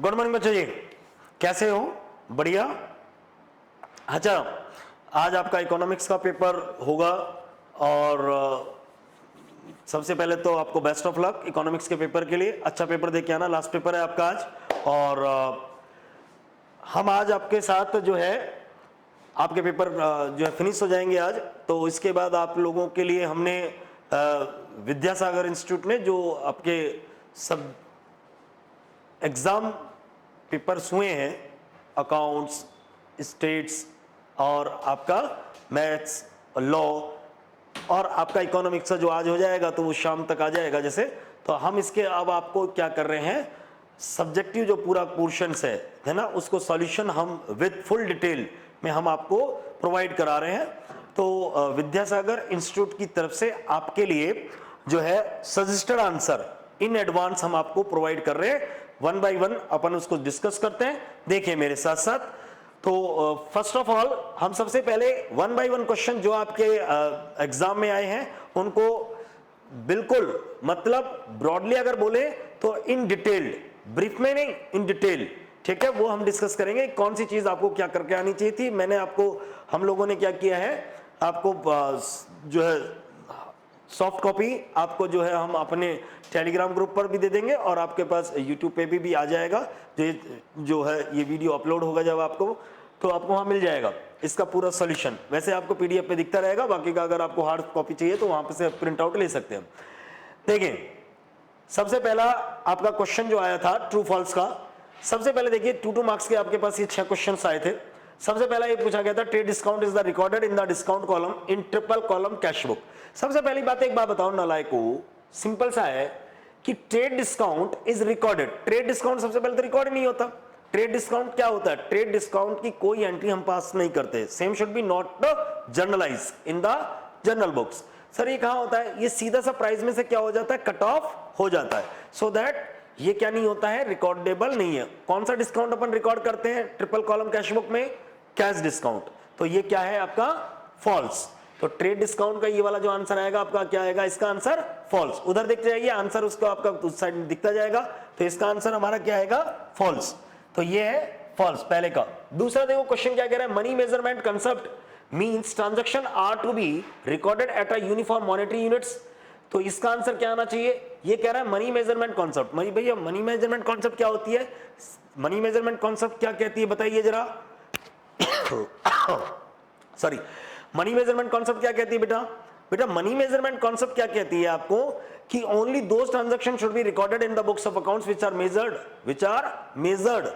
Good morning बच्चों जी, कैसे हो? बढ़िया। अच्छा, आज आपका इकोनॉमिक्स का पेपर होगा और सबसे पहले तो आपको बेस्ट ऑफ लक इकोनॉमिक्स के पेपर के लिए। अच्छा पेपर दे के आना, लास्ट पेपर है आपका आज। और हम आज आपके साथ जो है आपके पेपर जो है फिनिश हो जाएंगे आज। तो इसके बाद आप लोगों के लिए हमने विद्यासागर इंस्टीट्यूट में जो आपके सब एग्जाम पेपर्स हुए हैं, अकाउंट्स, स्टेट्स और आपका मैथ्स, लॉ और आपका इकोनॉमिक्स जो आज हो जाएगा तो वो शाम तक आ जाएगा जैसे। तो हम इसके अब आपको क्या कर रहे हैं, सब्जेक्टिव जो पूरा पोर्शंस है ना, उसको सॉल्यूशन हम विद फुल डिटेल में हम आपको प्रोवाइड करा रहे हैं। तो विद्यासागर इंस्टीट्यूट की तरफ से आपके लिए जो है सजेस्टेड आंसर इन एडवांस हम आपको प्रोवाइड कर रहे हैं। वन बाय वन अपन उसको डिस्कस करते हैं, देखिए मेरे साथ साथ। तो फर्स्ट ऑफ ऑल हम सबसे पहले वन बाय वन क्वेश्चन जो आपके एग्जाम में आए हैं उनको बिल्कुल मतलब ब्रॉडली अगर बोले तो इन डिटेल्ड, ब्रीफ में नहीं, इन डिटेल, ठीक है, वो हम डिस्कस करेंगे। कौन सी चीज आपको क्या करके आनी चाहिए थी। मैंने आपको, हम लोगों ने क्या किया है, आपको जो है सॉफ्ट कॉपी आपको जो है हम अपने टेलीग्राम ग्रुप पर भी दे देंगे और आपके पास यूट्यूब पे भी आ जाएगा। जो है ये वीडियो अपलोड होगा जब आपको, तो आपको वहां मिल जाएगा इसका पूरा सॉल्यूशन। वैसे आपको पीडीएफ पे दिखता रहेगा, बाकी का अगर आपको हार्ड कॉपी चाहिए तो वहां पे से प्रिंट आउट ले सकते हैं। देखिए सबसे पहला आपका क्वेश्चन जो आया था ट्रू फॉल्स का, सबसे पहले देखिए 2 मार्क्स के आपके पास ये 6 क्वेश्चन आए थे। सबसे पहला ये पूछा गया था, trade discount is the recorded in the discount column in triple column cash book. सबसे पहली बात एक बात बताओ नालायक को, सिंपल सा है कि trade discount is recorded. Trade discount सबसे पहले तो रिकॉर्ड नहीं होता। ट्रेड डिस्काउंट क्या होता है, ट्रेड डिस्काउंट की कोई एंट्री हम पास नहीं करते। Same should be not generalized in the journal books. Sir ये कहां होता है, ये सीधा सा प्राइस में से क्या हो जाता है, कट ऑफ हो जाता है। सो दैट ये क्या नहीं होता है, रिकॉर्डेबल नहीं है। कौन सा डिस्काउंट अपन रिकॉर्ड करते हैं ट्रिपल कॉलम कैश बुक में, कैश डिस्काउंट। तो ये क्या है आपका फॉल्स। तो ट्रेड डिस्काउंट का ये वाला जो आंसर आएगा आपका क्या आएगा, इसका आंसर फॉल्स। उधर देखते जाइए आंसर उसको आपका उस साइड में दिखता जाएगा। तो इसका आंसर हमारा क्या आएगा, फॉल्स। तो ये है फॉल्स पहले का। दूसरा देखो क्वेश्चन क्या कह रहा है, money measurement concept means transaction are to be recorded at a uniform monetary units. तो इसका आंसर क्या आना चाहिए, ये कह रहा है मनी मेजरमेंट कॉन्सेप्ट। मनी भैया मनी मेजरमेंट कॉन्सेप्ट क्या होती है, मनी मेजरमेंट कॉन्सेप्ट क्या कहती है बताइए जरा। सॉरी, मनी मेजरमेंट कॉन्सेप्ट क्या कहती है बेटा, बेटा मनी मेजरमेंट कॉन्सेप्ट क्या कहती है आपको कि only those transaction should be recorded in the books of accounts which are measured.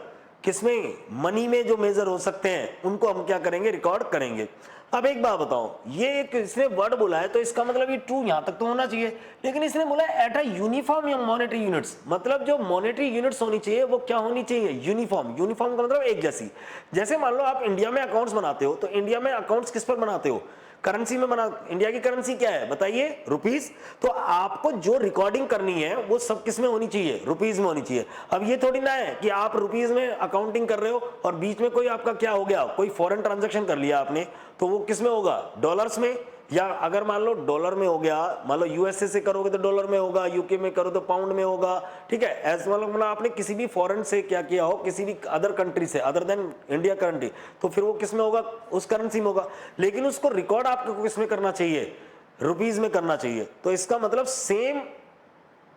किसमें, मनी में जो मेजर हो सकते हैं उनको हम क्या करेंगे, रिकॉर्ड करेंगे। अब एक बात बताओ, ये एक इसने वर्ड बोला है तो इसका मतलब ये ट्रू यहां तक तो होना चाहिए, लेकिन इसने बोला eight a uniform monetary units. मतलब जो मॉनेटरी यूनिट्स होनी चाहिए वो क्या होनी चाहिए, यूनिफॉर्म। यूनिफॉर्म का मतलब एक जैसी। जैसे मान लो आप इंडिया में अकाउंट्स बनाते हो, तो इंडिया में अकाउंट्स किस पर बनाते हो, करेंसी में बना। इंडिया की करेंसी क्या है बताइए, रुपीस। तो आपको जो रिकॉर्डिंग करनी है वो सब किस में होनी चाहिए, रुपीस में होनी चाहिए। अब ये थोड़ी ना है कि आप रुपीस में अकाउंटिंग कर रहे हो और बीच में कोई आपका क्या हो गया, कोई फॉरेन ट्रांजैक्शन कर लिया आपने, तो वो किस में होगा, डॉलर्स में। या अगर मान लो डॉलर में हो गया, मान लो यूएसए से करोगे तो डॉलर में होगा, यूके में करो तो पाउंड में होगा, ठीक है। ऐसे मतलब आपने किसी भी फॉरेन से क्या किया हो, किसी भी अदर कंट्री से अदर देन इंडिया करेंसी, तो फिर वो किस में होगा, उस करेंसी में होगा। लेकिन उसको रिकॉर्ड आपको किस में करना चाहिए, रुपीस में करना चाहिए। तो इसका मतलब सेम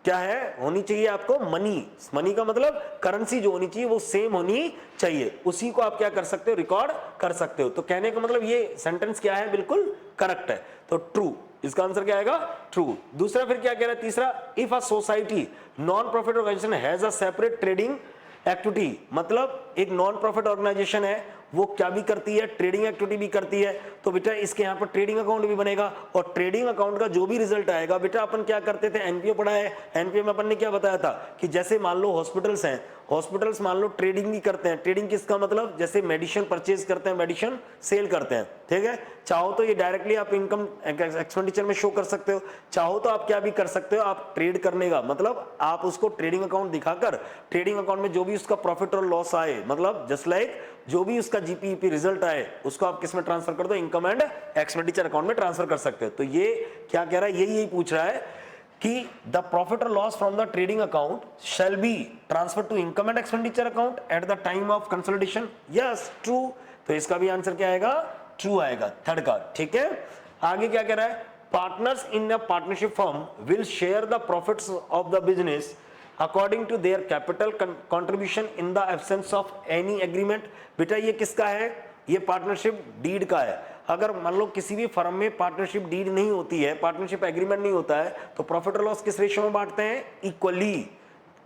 क्या है, होनी चाहिए आपको मनी। मनी का मतलब करेंसी जो होनी चाहिए वो सेम होनी चाहिए, उसी को आप क्या कर सकते हो, रिकॉर्ड कर सकते हो। तो कहने का मतलब ये सेंटेंस क्या है, बिल्कुल करेक्ट है। तो ट्रू, इसका आंसर क्या आएगा, ट्रू। दूसरा फिर क्या कह रहा है, तीसरा, if a society non profit organization has a separate trading activity, मतलब एक नॉन प्रॉफिट ऑर्गेनाइजेशन है वो क्या भी करती है, ट्रेडिंग एक्टिविटी भी करती है। तो बेटा इसके यहाँ पर ट्रेडिंग अकाउंट भी बनेगा और ट्रेडिंग अकाउंट का जो भी रिजल्ट आएगा, बेटा अपन क्या करते थे, एनपीओ पढ़ा है, एनपीओ में अपन ने क्या बताया था कि जैसे मान लो हॉस्पिटल्स हैं, हॉस्पिटल्स मान लो ट्रेडिंग भी करते हैं। ट्रेडिंग किसका मतलब, जैसे मेडिसिन परचेज करते हैं, मेडिसिन सेल करते हैं, ठीक है। चाहो तो ये डायरेक्टली आप इनकम एक्सपेंडिचर में शो कर सकते हो, चाहो तो आप क्या भी कर सकते हो, आप ट्रेड करने का मतलब आप उसको ट्रेडिंग अकाउंट दिखाकर ट्रेडिंग अकाउंट में जो भी उसका प्रॉफिट और लॉस आए, मतलब जस्ट लाइक जो भी उसका जीपीईपी रिजल्ट आए उसको आप किस में ट्रांसफर कर दो, इनकम एंड एक्सपेंडिचर अकाउंट में ट्रांसफर कर सकते हो। तो ये क्या कह रहा है, यही पूछ रहा है कि द प्रॉफिट और loss from the trading account shall be transfer to income and expenditure account at the time of consolidation, yes true. तो इसका भी आंसर क्या आएगा, ट्रू आएगा, थर्ड का, ठीक है। आगे क्या कह रहा है, partners in a partnership firm will share the profits of the business according to their capital contribution in the absence of any agreement. बेटा ये किसका है, ये पार्टनरशिप डीड का है। अगर मान लो किसी भी फर्म में पार्टनरशिप डीड नहीं होती है, पार्टनरशिप एग्रीमेंट नहीं होता है, तो प्रॉफिट और लॉस किस रेशियो में बांटते हैं, इक्वली।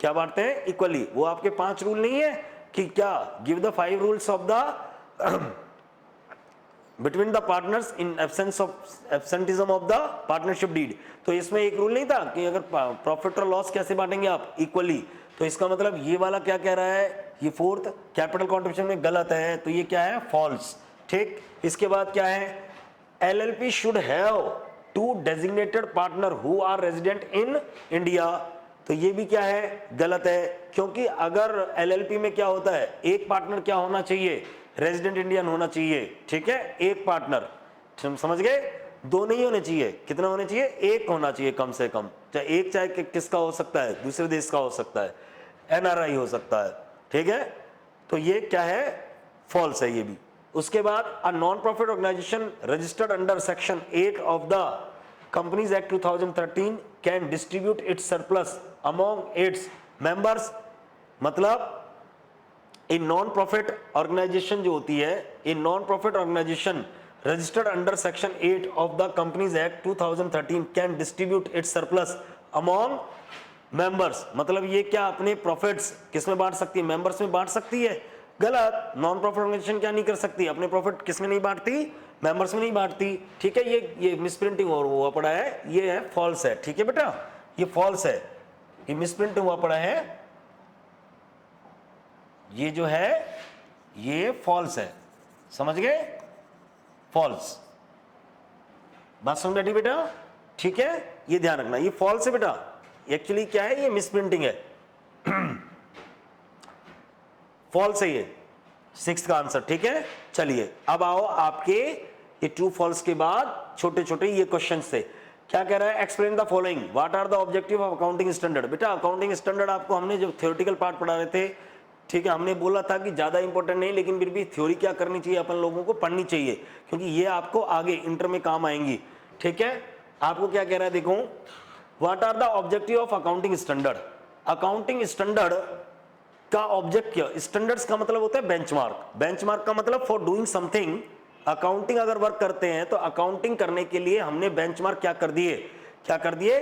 क्या बांटते हैं, इक्वली। वो आपके 5 रूल नहीं है कि क्या, give the 5 rules of the between the partners in absence of absenteeism of the partnership deed. तो इसमें एक रूल नहीं था कि अगर प्रॉफिट और लॉस कैसे बांटेंगे आप, इक्वली। तो इसका मतलब ये वाला क्या कह रहा है, ये फोर्थ कैपिटल कंट्रीब्यूशन में गलत है, तो ये क्या है, फॉल्स, ठीक। इसके बाद क्या है, LLP should have 2 designated partner who are resident in India. तो ये भी क्या है, गलत है, क्योंकि अगर एलएलपी में क्या होता है, एक पार्टनर क्या होना चाहिए, रेजिडेंट इंडियन होना चाहिए, ठीक है, एक पार्टनर, समझ गए, 2 नहीं होने चाहिए, कितना होने चाहिए, 1 होना चाहिए कम से कम। चाहे एक, चाहे किसका हो सकता है, दूसरे देश का हो सकता है, एनआरआई हो सकता है, ठीक है। तो ये क्या है, फॉल्स है ये भी। उसके बाद a non profit organization registered under section 8 of the companies act 2013 can distribute its surplus among its members. मतलब इन नॉन प्रॉफिट ऑर्गेनाइजेशन जो होती है, इन non profit organization registered under section 8 of the companies act 2013 can distribute its surplus among members. मतलब ये क्या अपने प्रॉफिट्स किस में बांट सकती है, मेंबर्स में बांट सकती है, गलत। नॉन प्रॉफिट ऑर्गेनाइजेशन क्या नहीं कर सकती, अपने प्रॉफिट किस में नहीं बांटती, मेंबर्स में नहीं बांटती, ठीक है। ये मिसप्रिंटिंग हुआ पड़ा है, ये है फॉल्स है, ठीक है बेटा, ये फॉल्स है, ये मिसप्रिंट हुआ पड़ा है, ये जो है ये फॉल्स है, समझ गए, फॉल्स। बात समझ बैठी बेटा, ठीक है, ये ध्यान रखना, ये फॉल्स है बेटा, एक्चुअली क्या है, ये मिसप्रिंटिंग है, फॉल्स है ये, 6th का आंसर, ठीक है। चलिए अब आओ आपके ये ट्रू फॉल्स के बाद छोटे छोटे ये क्वेश्चन थे। क्या कह रहा है, explain the following, what are the objective of accounting standard. बेटा अकाउंटिंग स्टैंडर्ड आपको हमने जब थ्योरेटिकल पार्ट पढ़ा रहे थे, ठीक है, हमने बोला था कि ज्यादा इंपॉर्टेंट नहीं, लेकिन फिर भी थ्योरी क्या करनी चाहिए, अपन लोगों को पढ़नी चाहिए, क्योंकि ये आपको आगे इंटर में काम आएंगी, ठीक है। आपको क्या कह रहा है, देखो, what are the objective of accounting standard. Accounting standard का ऑब्जेक्ट क्या, स्टैंडर्ड्स का मतलब होता है बेंचमार्क, बेंचमार्क का मतलब फॉर डूइंग समथिंग। अकाउंटिंग अगर वर्क करते हैं तो अकाउंटिंग करने के लिए हमने बेंचमार्क क्या कर दिए, क्या कर दिए,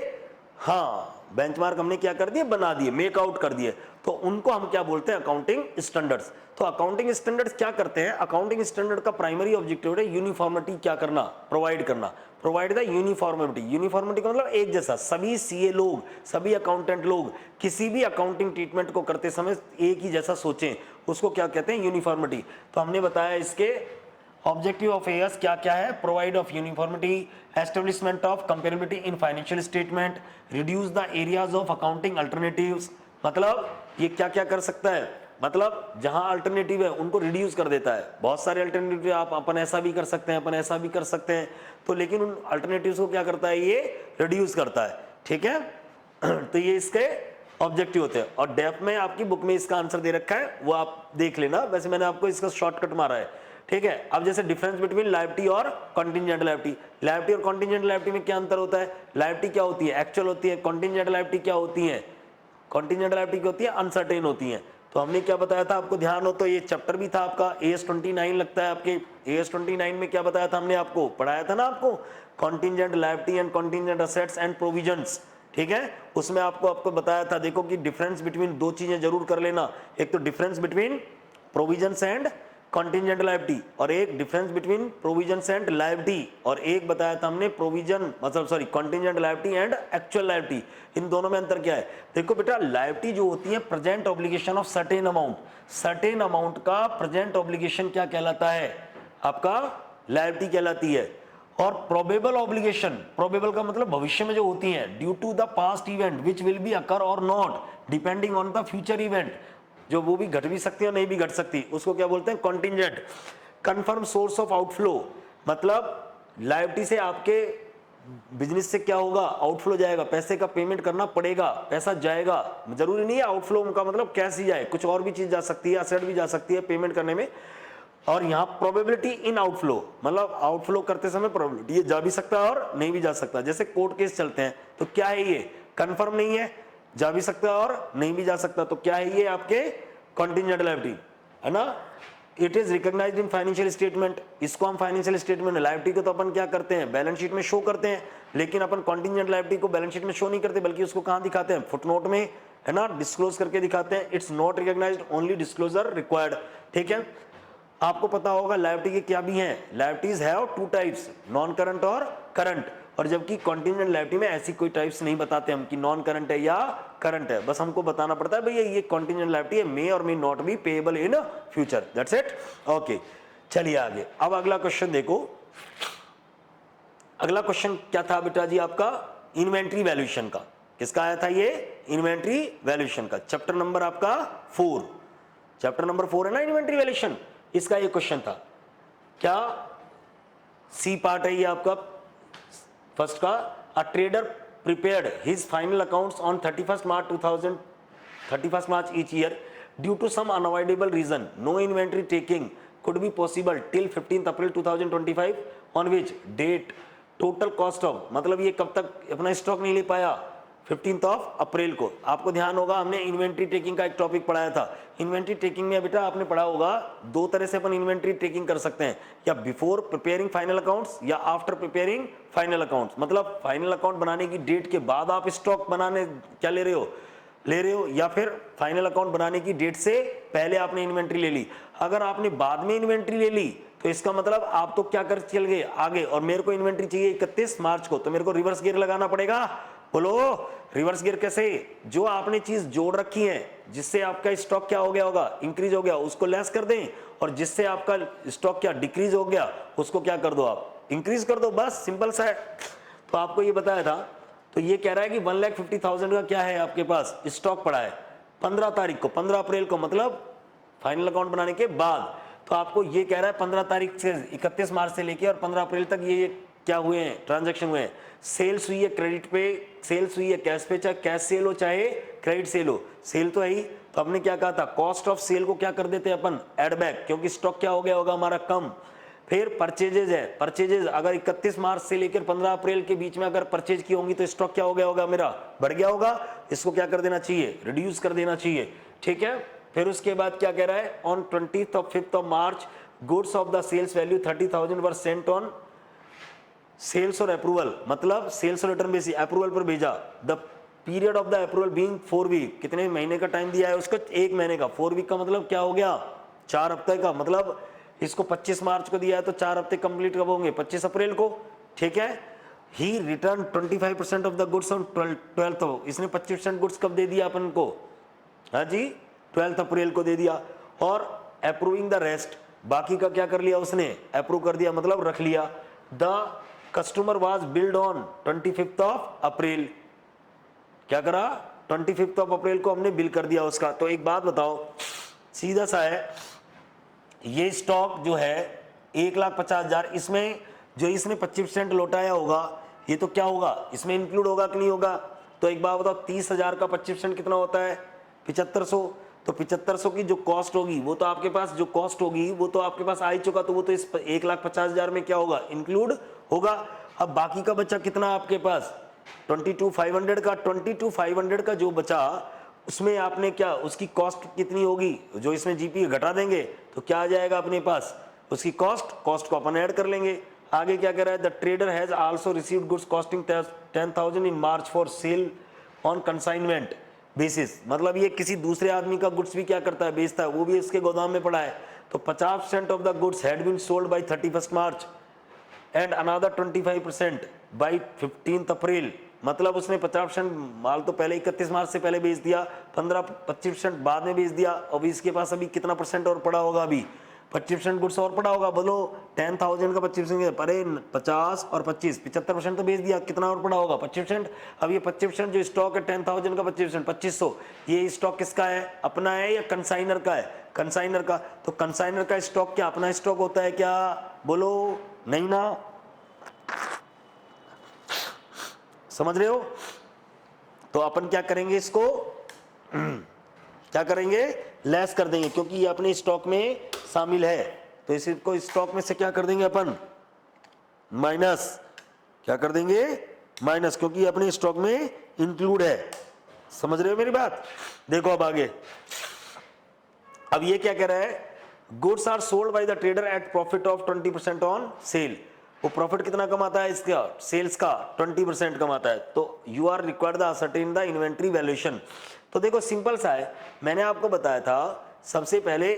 हाँ बेंचमार्क हमने क्या कर दिए, बना दिए, मेक आउट कर दिए, तो उनको हम क्या बोलते हैं, अकाउंटिंग स्टैंडर्ड्स। तो अकाउंटिंग स्टैंडर्ड्स क्या करते हैं, अकाउंटिंग स्टैंडर्ड का प्राइमरी ऑब्जेक्टिव है यूनिफॉर्मिटी क्या करना, प्रोवाइड करना, प्रोवाइड द यूनिफॉर्मिटी। यूनिफॉर्मिटी का मतलब एक जैसा, सभी सीए लोग, सभी अकाउंटेंट लोग किसी भी अकाउंटिंग ट्रीटमेंट को करते समय एक ही जैसा सोचें, उसको क्या कहते हैं, यूनिफॉर्मिटी। तो हमने बताया इसके ऑब्जेक्टिव ऑफ एएस क्या क्या है, provide of uniformity, establishment of comparability in financial statement, reduce the areas of accounting alternatives. मतलब ये क्या क्या कर सकता है, मतलब जहां अल्टरनेटिव है उनको रिड्यूस कर देता है। बहुत सारे अल्टरनेटिव आप अपन ऐसा भी कर सकते हैं, अपन ऐसा भी कर सकते हैं, तो लेकिन उन अल्टरनेटिव्स को क्या करता है, ये रिड्यूस करता है, ठीक है। तो ये इसके ऑब्जेक्टिव होते हैं, और डेप्थ में आपकी बुक में इसका आंसर दे रखा है, वो आप देख लेना, वैसे मैंने आपको इसका शॉर्टकट मारा है, ठीक है। अब जैसे डिफरेंस बिटवीन लायबिलिटी और कॉन्टिजेंट लायबिलिटी, लायबिलिटी और कॉन्टिजेंट लायबिलिटी में क्या अंतर होता है, लायबिलिटी क्या होती है, एक्चुअल होती है, कॉन्टिजेंट लायबिलिटी क्या होती है, कॉन्टिजेंट लायबिलिटी क्या होती है, अनसर्टेन होती है। तो हमने क्या बताया था, आपको ध्यान हो तो ये चैप्टर भी था आपका AS 29 लगता है, आपके AS 29 में क्या बताया था हमने, आपको पढ़ाया था ना आपको, contingent liability and contingent assets and provisions, ठीक है। उसमें आपको बताया था, देखो कि डिफरेंस बिटवीन 2 चीजें जरूर कर लेना, एक तो difference between provisions and contingent liability, और एक difference between provisions and liability, और एक बताया था हमने प्रोविजन मतलब sorry contingent liability and actual liability, इन दोनों में अंतर क्या है। देखो बेटा, लायबिलिटी जो होती है present obligation of certain amount, certain amount का प्रेजेंट ऑब्लिगेशन क्या कहलाता है, आपका लायबिलिटी कहलाती है। और प्रोबेबल ऑब्लिगेशन, प्रोबेबल का मतलब भविष्य में जो होती है, due to the past event which will be occur और not depending on the future event, जो वो भी घट भी सकती है और नहीं भी घट सकती, उसको क्या बोलते हैं, contingent. Confirm source of outflow, मतलब लायबिलिटी से आपके बिजनेस से क्या होगा, आउटफ्लो जाएगा, पैसे का पेमेंट करना पड़ेगा, पैसा जाएगा। जरूरी नहीं है आउटफ्लो का मतलब कैश ही जाए, कुछ और भी चीज जा सकती है, एसेट भी जा सकती है पेमेंट करने में। और यहाँ प्रोबेबिलिटी इन आउटफ्लो, मतलब आउटफ्लो करते समय प्रोबेबिलिटी, ये जा भी सकता है और नहीं भी जा सकता। जैसे कोर्ट केस चलते हैं तो क्या है, ये कंफर्म नहीं है, जा भी सकता है और नहीं भी जा सकता। तो क्या है ये आपके कॉन्टिजेंट लायबिलिटी, है ना। It is recognized in financial statement, इसको हम फाइनेंशियल स्टेटमेंट, लायबिलिटी को तो अपन क्या करते हैं, बैलेंस शीट में शो करते हैं, लेकिन अपन कॉन्टिजेंट लायबिलिटी को बैलेंस शीट में शो नहीं करते, बल्कि उसको कहां दिखाते हैं, फुटनोट में, है ना, डिस्क्लोज करके दिखाते हैं। It's not recognized, only disclosure required. ठीक है, आपको पता होगा लायबिलिटी के क्या भी हैं, liabilities have two types, non current और करंट। और जबकि कॉन्टिजेंट लायबिलिटी में ऐसी कोई टाइप्स नहीं बताते हम कि नॉन करंट है या करंट है, बस हमको बताना पड़ता है भैया ये कॉन्टिजेंट लायबिलिटी है, मे और may not be payable in future, that's it. Okay, चलिए आगे। अब अगला क्वेश्चन देखो, अगला क्वेश्चन क्या था बेटा जी आपका, इन्वेंट्री वैल्यूएशन का। किसका आया था ये, इन्वेंट्री वैल्यूएशन का, चैप्टर नंबर आपका 4, चैप्टर नंबर 4 है ना इन्वेंट्री वैल्यूएशन, इसका ये क्वेश्चन था। क्या सी पार्ट है ये आपका फर्स्ट का, a trader prepared his final accounts on 31st March each year due to some unavoidable reason no inventory taking could be possible till 15th April 2025 on which date total cost of, मतलब ये कब तक अपना stock नहीं ले पाया, 15 अप्रैल को। आपको ध्यान होगा हमने इन्वेंट्री टेकिंग का एक टॉपिक पढ़ाया था। इन्वेंट्री टेकिंग में बेटा आपने पढ़ा होगा दो तरह से अपन इन्वेंट्री टेकिंग कर सकते हैं, या बिफोर प्रिपेयरिंग फाइनल अकाउंट्स या आफ्टर प्रिपेयरिंग फाइनल अकाउंट्स। मतलब फाइनल अकाउंट बनाने की डेट के बाद आप स्टॉक बनाने क्या ले रहे हो, या फिर फाइनल अकाउंट बनाने की डेट से पहले आपने इन्वेंट्री ले ली। अगर आपने बाद में इन्वेंट्री ले ली तो इसका मतलब आप तो क्या कर चल गए आगे, और मेरे को इन्वेंट्री चाहिए 31 मार्च को, तो मेरे को रिवर्स गियर लगाना पड़ेगा। बोलो रिवर्स गियर कैसे, जो आपने चीज जोड़ रखी है जिससे आपका स्टॉक क्या हो गया होगा, इंक्रीज हो गया, उसको लेस कर दें, और जिससे आपका स्टॉक क्या डिक्रीज हो गया उसको क्या कर दो, आप इंक्रीज कर दो, बस सिंपल सा है। तो आपको ये बताया था। तो ये कह रहा है कि 1,50,000 का क्या है आपके पास स्टॉक पड़ा है 15 तारीख को, 15 अप्रैल को, मतलब फाइनल अकाउंट बनाने के बाद। तो आपको ये कह रहा है 15 तारीख से 31 मार्च से लेके और 15 अप्रैल तक ये क्या हुए हैं, ट्रांजैक्शन हुए हैं। सेल्स हुई है क्रेडिट पे, सेल्स हुई है कैश पे, चाहे कैश सेल हो चाहे क्रेडिट सेल हो, सेल तो है ही। तो हमने क्या कहा था, कॉस्ट ऑफ सेल को क्या कर देते हैं अपन, एड बैक, क्योंकि स्टॉक क्या हो गया होगा हमारा कम। फिर परचेजेज है, परचेजेज अगर 31 मार्च से लेकर 15 अप्रैल के बीच में अगर परचेज की होंगी तो स्टॉक क्या हो गया होगा, मेरा बढ़ गया होगा, इसको क्या कर देना चाहिए, रिड्यूस कर देना चाहिए। ठीक है, फिर उसके बाद क्या कह रहा है, on 25th March goods of the sales value 30,000 were sent on sales or approval, मतलब sales or return basis approval पर भेजा। The period of the approval being 4 week, कितने महीने का टाइम दिया है उसको, 1 महीने का। 4 वीक का मतलब क्या हो गया, 4 हफ्ते का, मतलब इसको 25 मार्च को दिया है तो 4 हफ्ते कंप्लीट कब होंगे, 25 अप्रैल को। ठीक है, ही return 25% of the goods on 12th, इसने 25% गुड्स कब दे दिया अपन को, हाँ जी 12 अप्रैल को दे दिया। और अप्रूविंग द रेस्ट, बाकी का क्या कर लिया उसने, अप्रूव कर दिया, मतलब रख लिया। The customer was build on 25 अप्रैल, क्या करा, 25 अप्रैल को हमने बिल कर दिया उसका। तो एक बात बताओ, सीधा सा है, ये स्टॉक जो है 1,50,000, इसमें जो इसने 25% लौटाया होगा ये तो क्या होगा, इसमें इंक्लूड होगा कि नहीं होगा। तो एक बात बताओ, 30,000 का 25% कितना होता है, 7500। तो 7500 की जो कॉस्ट होगी वो तो आपके पास, जो कॉस्ट होगी वो तो आपके पास आ ही चुका, तो वो तो इस 1,50,000 में क्या होगा, इंक्लूड होगा। अब बाकी का बचा कितना आपके पास, 22,500 का, 22,500 का जो बचा उसमें आपने क्या, उसकी कॉस्ट कितनी होगी, जो इसमें जीपी घटा देंगे तो क्या आ जाएगा अपने पास, उसकी कॉस्ट को अपन ऐड कर लेंगे। आगे क्या कह रहा है, the trader has also received goods costing 10,000 in March for sale on consignment basis, मतलब ये किसी दूसरे आदमी का गुड्स भी क्या करता है, बेचता है, वो भी इसके गोदाम में पड़ा है। तो 50% of the goods had been sold by 31 March and another 25% by 15 April, मतलब उसने 50% माल तो पहले 31 मार्च से पहले बेच दिया, 25% बाद में बेच दिया। अभी इसके पास अभी कितना परसेंट और पड़ा होगा, अभी 25% गुड्स और पड़ा होगा। बोलो 10,000 का 25%, अरे 50 और 25 75% तो बेच दिया, कितना और पड़ा होगा 25%। अब ये 25% जो स्टॉक है 10,000 का 25%, 2500, ये स्टॉक किसका है, अपना है या कंसाइनर का है, कंसाइनर का। तो कंसाइनर का स्टॉक क्या अपना स्टॉक होता है क्या, बोलो नहीं ना। समझ रहे हो? तो अपन क्या करेंगे, इसको क्या करेंगे, लेस कर देंगे, क्योंकि ये अपने स्टॉक में शामिल है, तो इसको स्टॉक में से क्या कर देंगे अपन, माइनस। क्या कर देंगे, माइनस, क्योंकि ये अपने स्टॉक में इंक्लूड है। समझ रहे हो मेरी बात? देखो अब आगे, अब ये क्या कह रहा है, goods are sold by the trader at profit of 20% on sale. वो प्रॉफिट कितना कमाता है इसका, सेल्स का 20% कमाता है। तो you are required the ascertain the inventory valuation. तो देखो सिंपल सा है, मैंने आपको बताया था सबसे पहले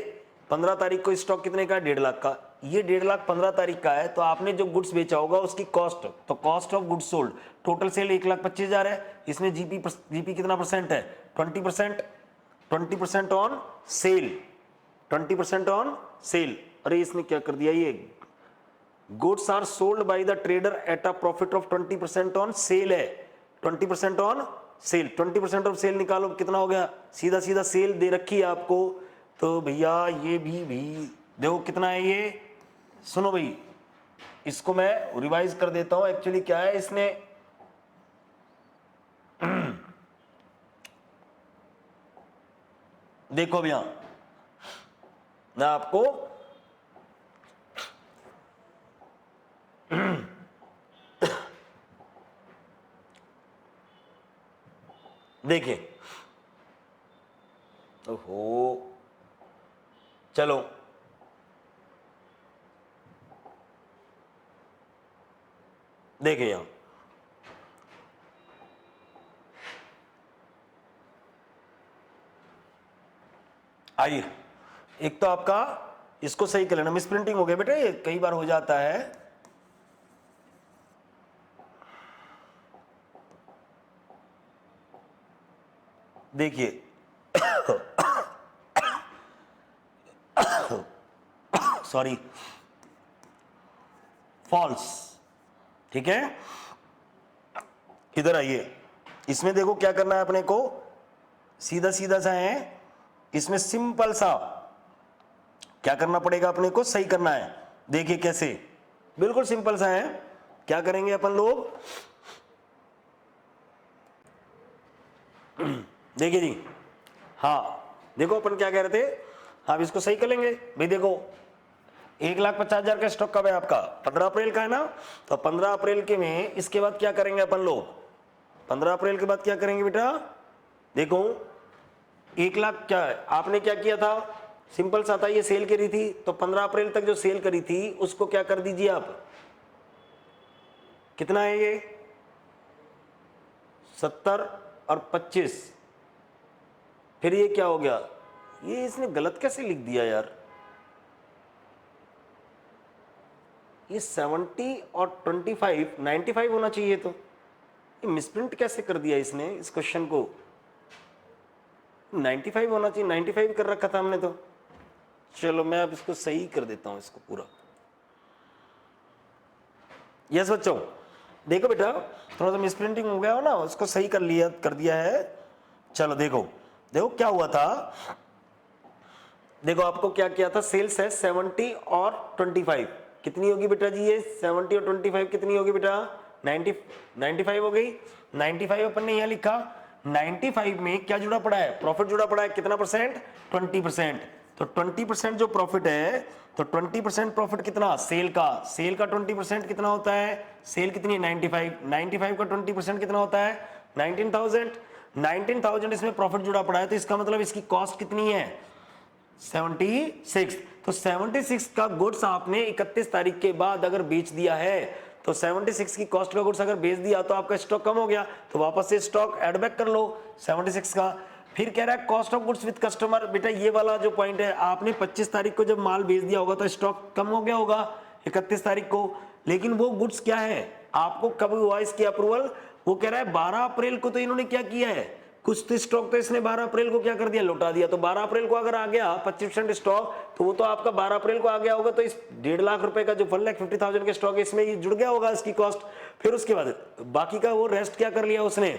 15 तारीख को स्टॉक कितने का है, 1.5 लाख का। ये 1.5 लाख 15 तारीख का है, तो आपने जो गुड्स बेचा होगा उसकी कॉस्ट, तो cost of goods sold, total sale 1,25,000 है, इसमें जीपी कितना परसेंट है, 20%, 20% ऑन सेल, 20% ऑन सेल। अरे इसने क्या कर दिया, ये goods are sold by the trader at a profit of 20% on sale है, 20% ऑन सेल, 20% ऑफ सेल निकालो कितना हो गया, सीधा सीधा सेल दे रखी है आपको, तो भैया ये भी देखो कितना है ये। सुनो भाई, इसको मैं रिवाइज कर देता हूं, एक्चुअली क्या है इसने देखो भैया, मैं आपको देखिए, ओहो चलो देखिए यहां, आइए, एक तो आपका इसको सही कर लेना, मिस प्रिंटिंग हो गया बेटा, ये कई बार हो जाता है। देखिए सॉरी, फॉल्स, ठीक है। इधर आइए, इसमें देखो क्या करना है अपने को, सीधा सीधा सा है, इसमें सिंपल सा क्या करना पड़ेगा अपने को, सही करना है। देखिए कैसे, बिल्कुल सिंपल सा है। क्या करेंगे अपन लोग, देखिए जी, हाँ देखो अपन क्या कह रहे थे, आप इसको सही कर लेंगे भाई। देखो 1,50,000 का स्टॉक कब है आपका, 15 अप्रैल का है ना, तो 15 अप्रैल के में इसके बाद क्या करेंगे अपन लोग, 15 अप्रैल के बाद क्या करेंगे बेटा, देखो 1 लाख क्या है, आपने क्या किया था, सिंपल सा था, ये सेल करी थी, तो 15 अप्रैल तक जो सेल करी थी उसको क्या कर दीजिए आप, कितना है ये 70 और 25, फिर ये क्या हो गया, ये इसने गलत कैसे लिख दिया यार, ये 70 और 25 95 होना चाहिए, तो ये मिसप्रिंट कैसे कर दिया इसने इस क्वेश्चन को, 95 होना चाहिए, 95 कर रखा था हमने तो। चलो मैं अब इसको सही कर देता हूं, इसको पूरा। यस बच्चों, देखो बेटा थोड़ा सा मिसप्रिंटिंग हो गया हो ना, उसको सही कर दिया है। चलो देखो देखो क्या हुआ था, देखो आपको क्या किया था, सेल्स है 70 और 25, कितनी होगी बेटा जी ये 70 और 25 कितनी होगी बेटा, 95 हो गई। 95 अपन ने यहां लिखा, 95 में क्या जुड़ा पड़ा है, प्रॉफिट जुड़ा पड़ा है, कितना परसेंट, 20%। तो 20% जो प्रॉफिट है, तो 20% प्रॉफिट कितना, सेल का 20% कितना होता है, सेल कितनी है 95 का 20% कितना होता है 19,000 इसमें प्रॉफिट जुड़ा पड़ा है, तो इसका मतलब इसकी कॉस्ट कितनी है 76। तो 76 का गुड्स आपने 31 तारीख के बाद अगर बेच दिया है, तो 76 की कॉस्ट का गुड्स अगर बेच दिया तो आपका स्टॉक कम हो गया, तो वापस से स्टॉक ऐड बैक कर लो 76 का। फिर कह रहा है cost of goods with customer, बेटा ये वाला जो पॉइंट है, आपने 25 तारीख को जब माल बेच दिया होगा तो स्टॉक कम हो गया होगा 31 तारीख को, लेकिन वो गुड्स क्या है, आपको कब हुआ इसकी अप्रूवल, वो कह रहा है 12 अप्रैल को। तो इन्होंने क्या किया है, कुछ तो स्टॉक तो इसने 12 अप्रैल को क्या कर दिया, लौटा दिया। तो 12 अप्रैल को अगर आ गया 25% स्टॉक, तो वो तो आपका 12 अप्रैल को आ गया होगा, तो इस 1.5 लाख रुपए का जो 1,50,000 के स्टॉक है इसमें ये जुड़ गया होगा इसकी कॉस्ट। फिर उसके बाद बाकी का वो रेस्ट क्या कर लिया उसने,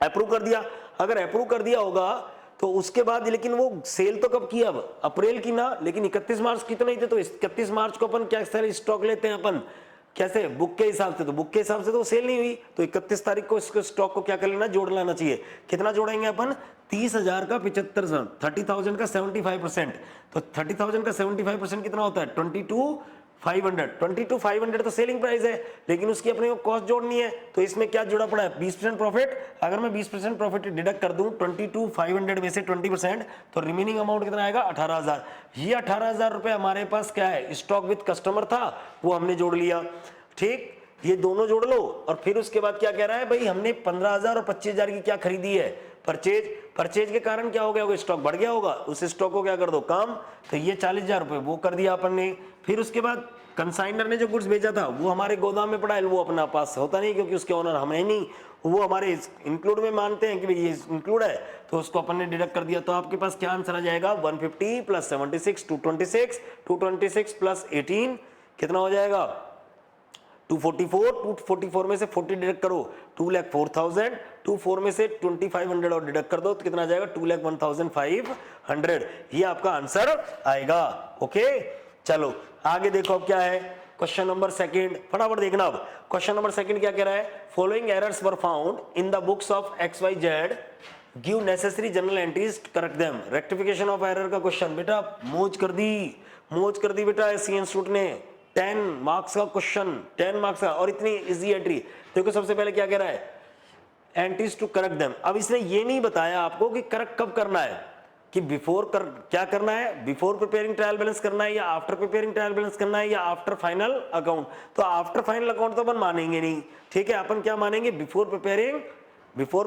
अप्रूव कर दिया। अगर अप्रूव कर दिया होगा तो उसके बाद, लेकिन वो सेल तो कब की, अब अप्रैल की ना, लेकिन 31 मार्च की तो नहीं थे, तो 31 मार्च को अपन क्या स्टॉक लेते हैं अपन, कैसे? बुक के हिसाब से। तो बुक के हिसाब से तो सेल नहीं हुई, तो 31 तारीख को इसको स्टॉक को क्या कर लेना, जोड़ लाना चाहिए। कितना जोड़ेंगे अपन? 30,000 का 75, 30,000 का 75%। तो 30,000 का 75% कितना होता है? 22,500। 22,500 तो सेलिंग प्राइस है, लेकिन उसकी अपने को कॉस्ट जोड़नी है। तो इसमें क्या जुड़ा पड़ा है? 20% प्रॉफिट। अगर मैं 20% प्रॉफिट डिडक्ट कर दूं 22,500 में से 20%, तो रिमेनिंग अमाउंट कितना आएगा? 18,000। ये 18,000 रुपए हमारे पास क्या है? स्टॉक विद कस्टमर था, वो हमने जोड़ लिया। ठीक, ये दोनों जोड़ लो। और फिर उसके बाद क्या कह रहा है भाई? हमने 15,000 और 25,000 की क्या खरीदी है? परचेज। परचेज के कारण क्या हो गया होगा? स्टॉक बढ़ गया होगा। उस स्टॉक को क्या कर दो? कम। तो ये 40,000 रुपए वो कर दिया अपन ने। फिर उसके बाद कंसाइनर ने जो गुड्स भेजा था वो हमारे गोदाम में पड़ा है, वो अपना पास होता नहीं क्योंकि उसके ओनर हम है नहीं, वो हमारे इंक्लूड में मानते हैं कि भाई ये इंक्लूड है, तो उसको अपन ने डिडक्ट कर दिया। तो आपके पास क्या आंसर आ जाएगा? 150 प्लस 76 226, 226 प्लस 18 कितना हो जाएगा? 244। 244 में से 40 डिडक्ट करो, 2,04,000। 24 में से 2,500 और डिडक्ट कर दो तो कितना आ जाएगा? 2,01,500। ये आपका आंसर आएगा। ओके, चलो आगे देखो अब क्या है। क्वेश्चन नंबर सेकंड, फटाफट देखना। अब क्वेश्चन नंबर सेकंड क्या कह रहा है? Following errors were found in the books of XYZ, give necessary general entries, correct them. Rectification of error का क्वेश्चन बेटा मौज कर दी बेटा एससी इंस्टीट्यूट ने। 10 मार्क्स का क्वेश्चन, 10 मार्क्स का, और इतनी इजी एंट्री। देखो सबसे पहले क्या कह रहा है? Entries to correct them. अब इसने ये नहीं बताया आपको कि करेक्ट कब करना है, कि क्या करना है? बिफोर प्रिपेयरिंग ट्रायल बैलेंस करना है, या आफ्टर प्रिपेयरिंग ट्रायल बैलेंस करना है, या आफ्टर फाइनल अकाउंट। तो आफ्टर फाइनल अकाउंट तो अपन मानेंगे नहीं, ठीक है। अपन क्या मानेंगे? Before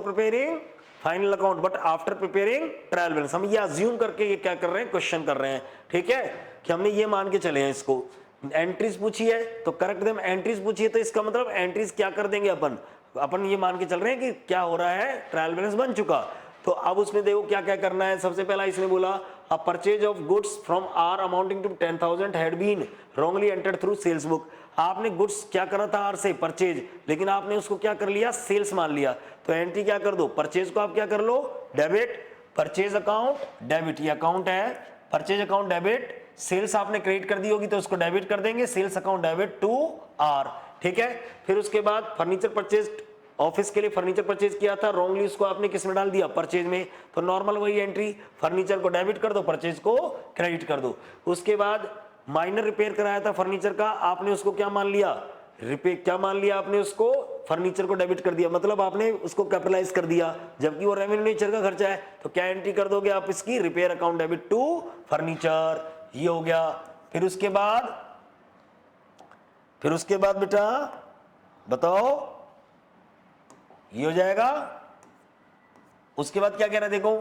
preparing final account, but after preparing trial balance. हम ये अज्यूम करके ये क्या कर रहे हैं? क्वेश्चन कर रहे हैं, ठीक है, कि हमने ये मान के चले हैं इसको। एंट्रीज पूछी है तो करेक्ट देम। एंट्रीज पूछी है तो इसका मतलब एंट्रीज क्या कर देंगे अपन ये मान के चल रहे हैं कि क्या हो रहा है? ट्रायल बैलेंस बन चुका। तो अब उसमें देखो क्या क्या करना है। सबसे पहला इसने बोला a purchase of goods from R amounting to 10,000 had been wrongly entered through sales book. आपने गुड्स क्या करा था? आर से परचेज, लेकिन आपने उसको क्या कर लिया? सेल्स मान लिया। तो एंट्री क्या कर दो? परचेज को आप क्या कर लो? डेबिट। परचेज अकाउंट डेबिट, ये अकाउंट है, परचेज अकाउंट डेबिट। सेल्स आपने क्रेडिट कर दी होगी तो उसको डेबिट कर देंगे, sales account debit to R, ठीक है। फिर उसके बाद फर्नीचर परचेज, ऑफिस के लिए फर्नीचर परचेज किया था, रॉन्गली उसको आपने किस में डाल दिया? परचेज में। तो नॉर्मल वही एंट्री, फर्नीचर को डेबिट कर दो, परचेज को क्रेडिट कर दो। उसके बाद माइनर रिपेयर कराया था फर्नीचर का, आपने उसको क्या मान लिया? रिपेयर। क्या मान लिया आपने? उसको फर्नीचर को डेबिट कर दिया, मतलब आपने उसको कैपिटलाइज कर दिया, जबकि वो रेवेन्यू नेचर का खर्चा है। तो क्या एंट्री कर दोगे आप इसकी? Repair account debit to furniture, ये हो गया। फिर उसके बाद बेटा बताओ, ये हो जाएगा। उसके बाद क्या कह रहा है देखो,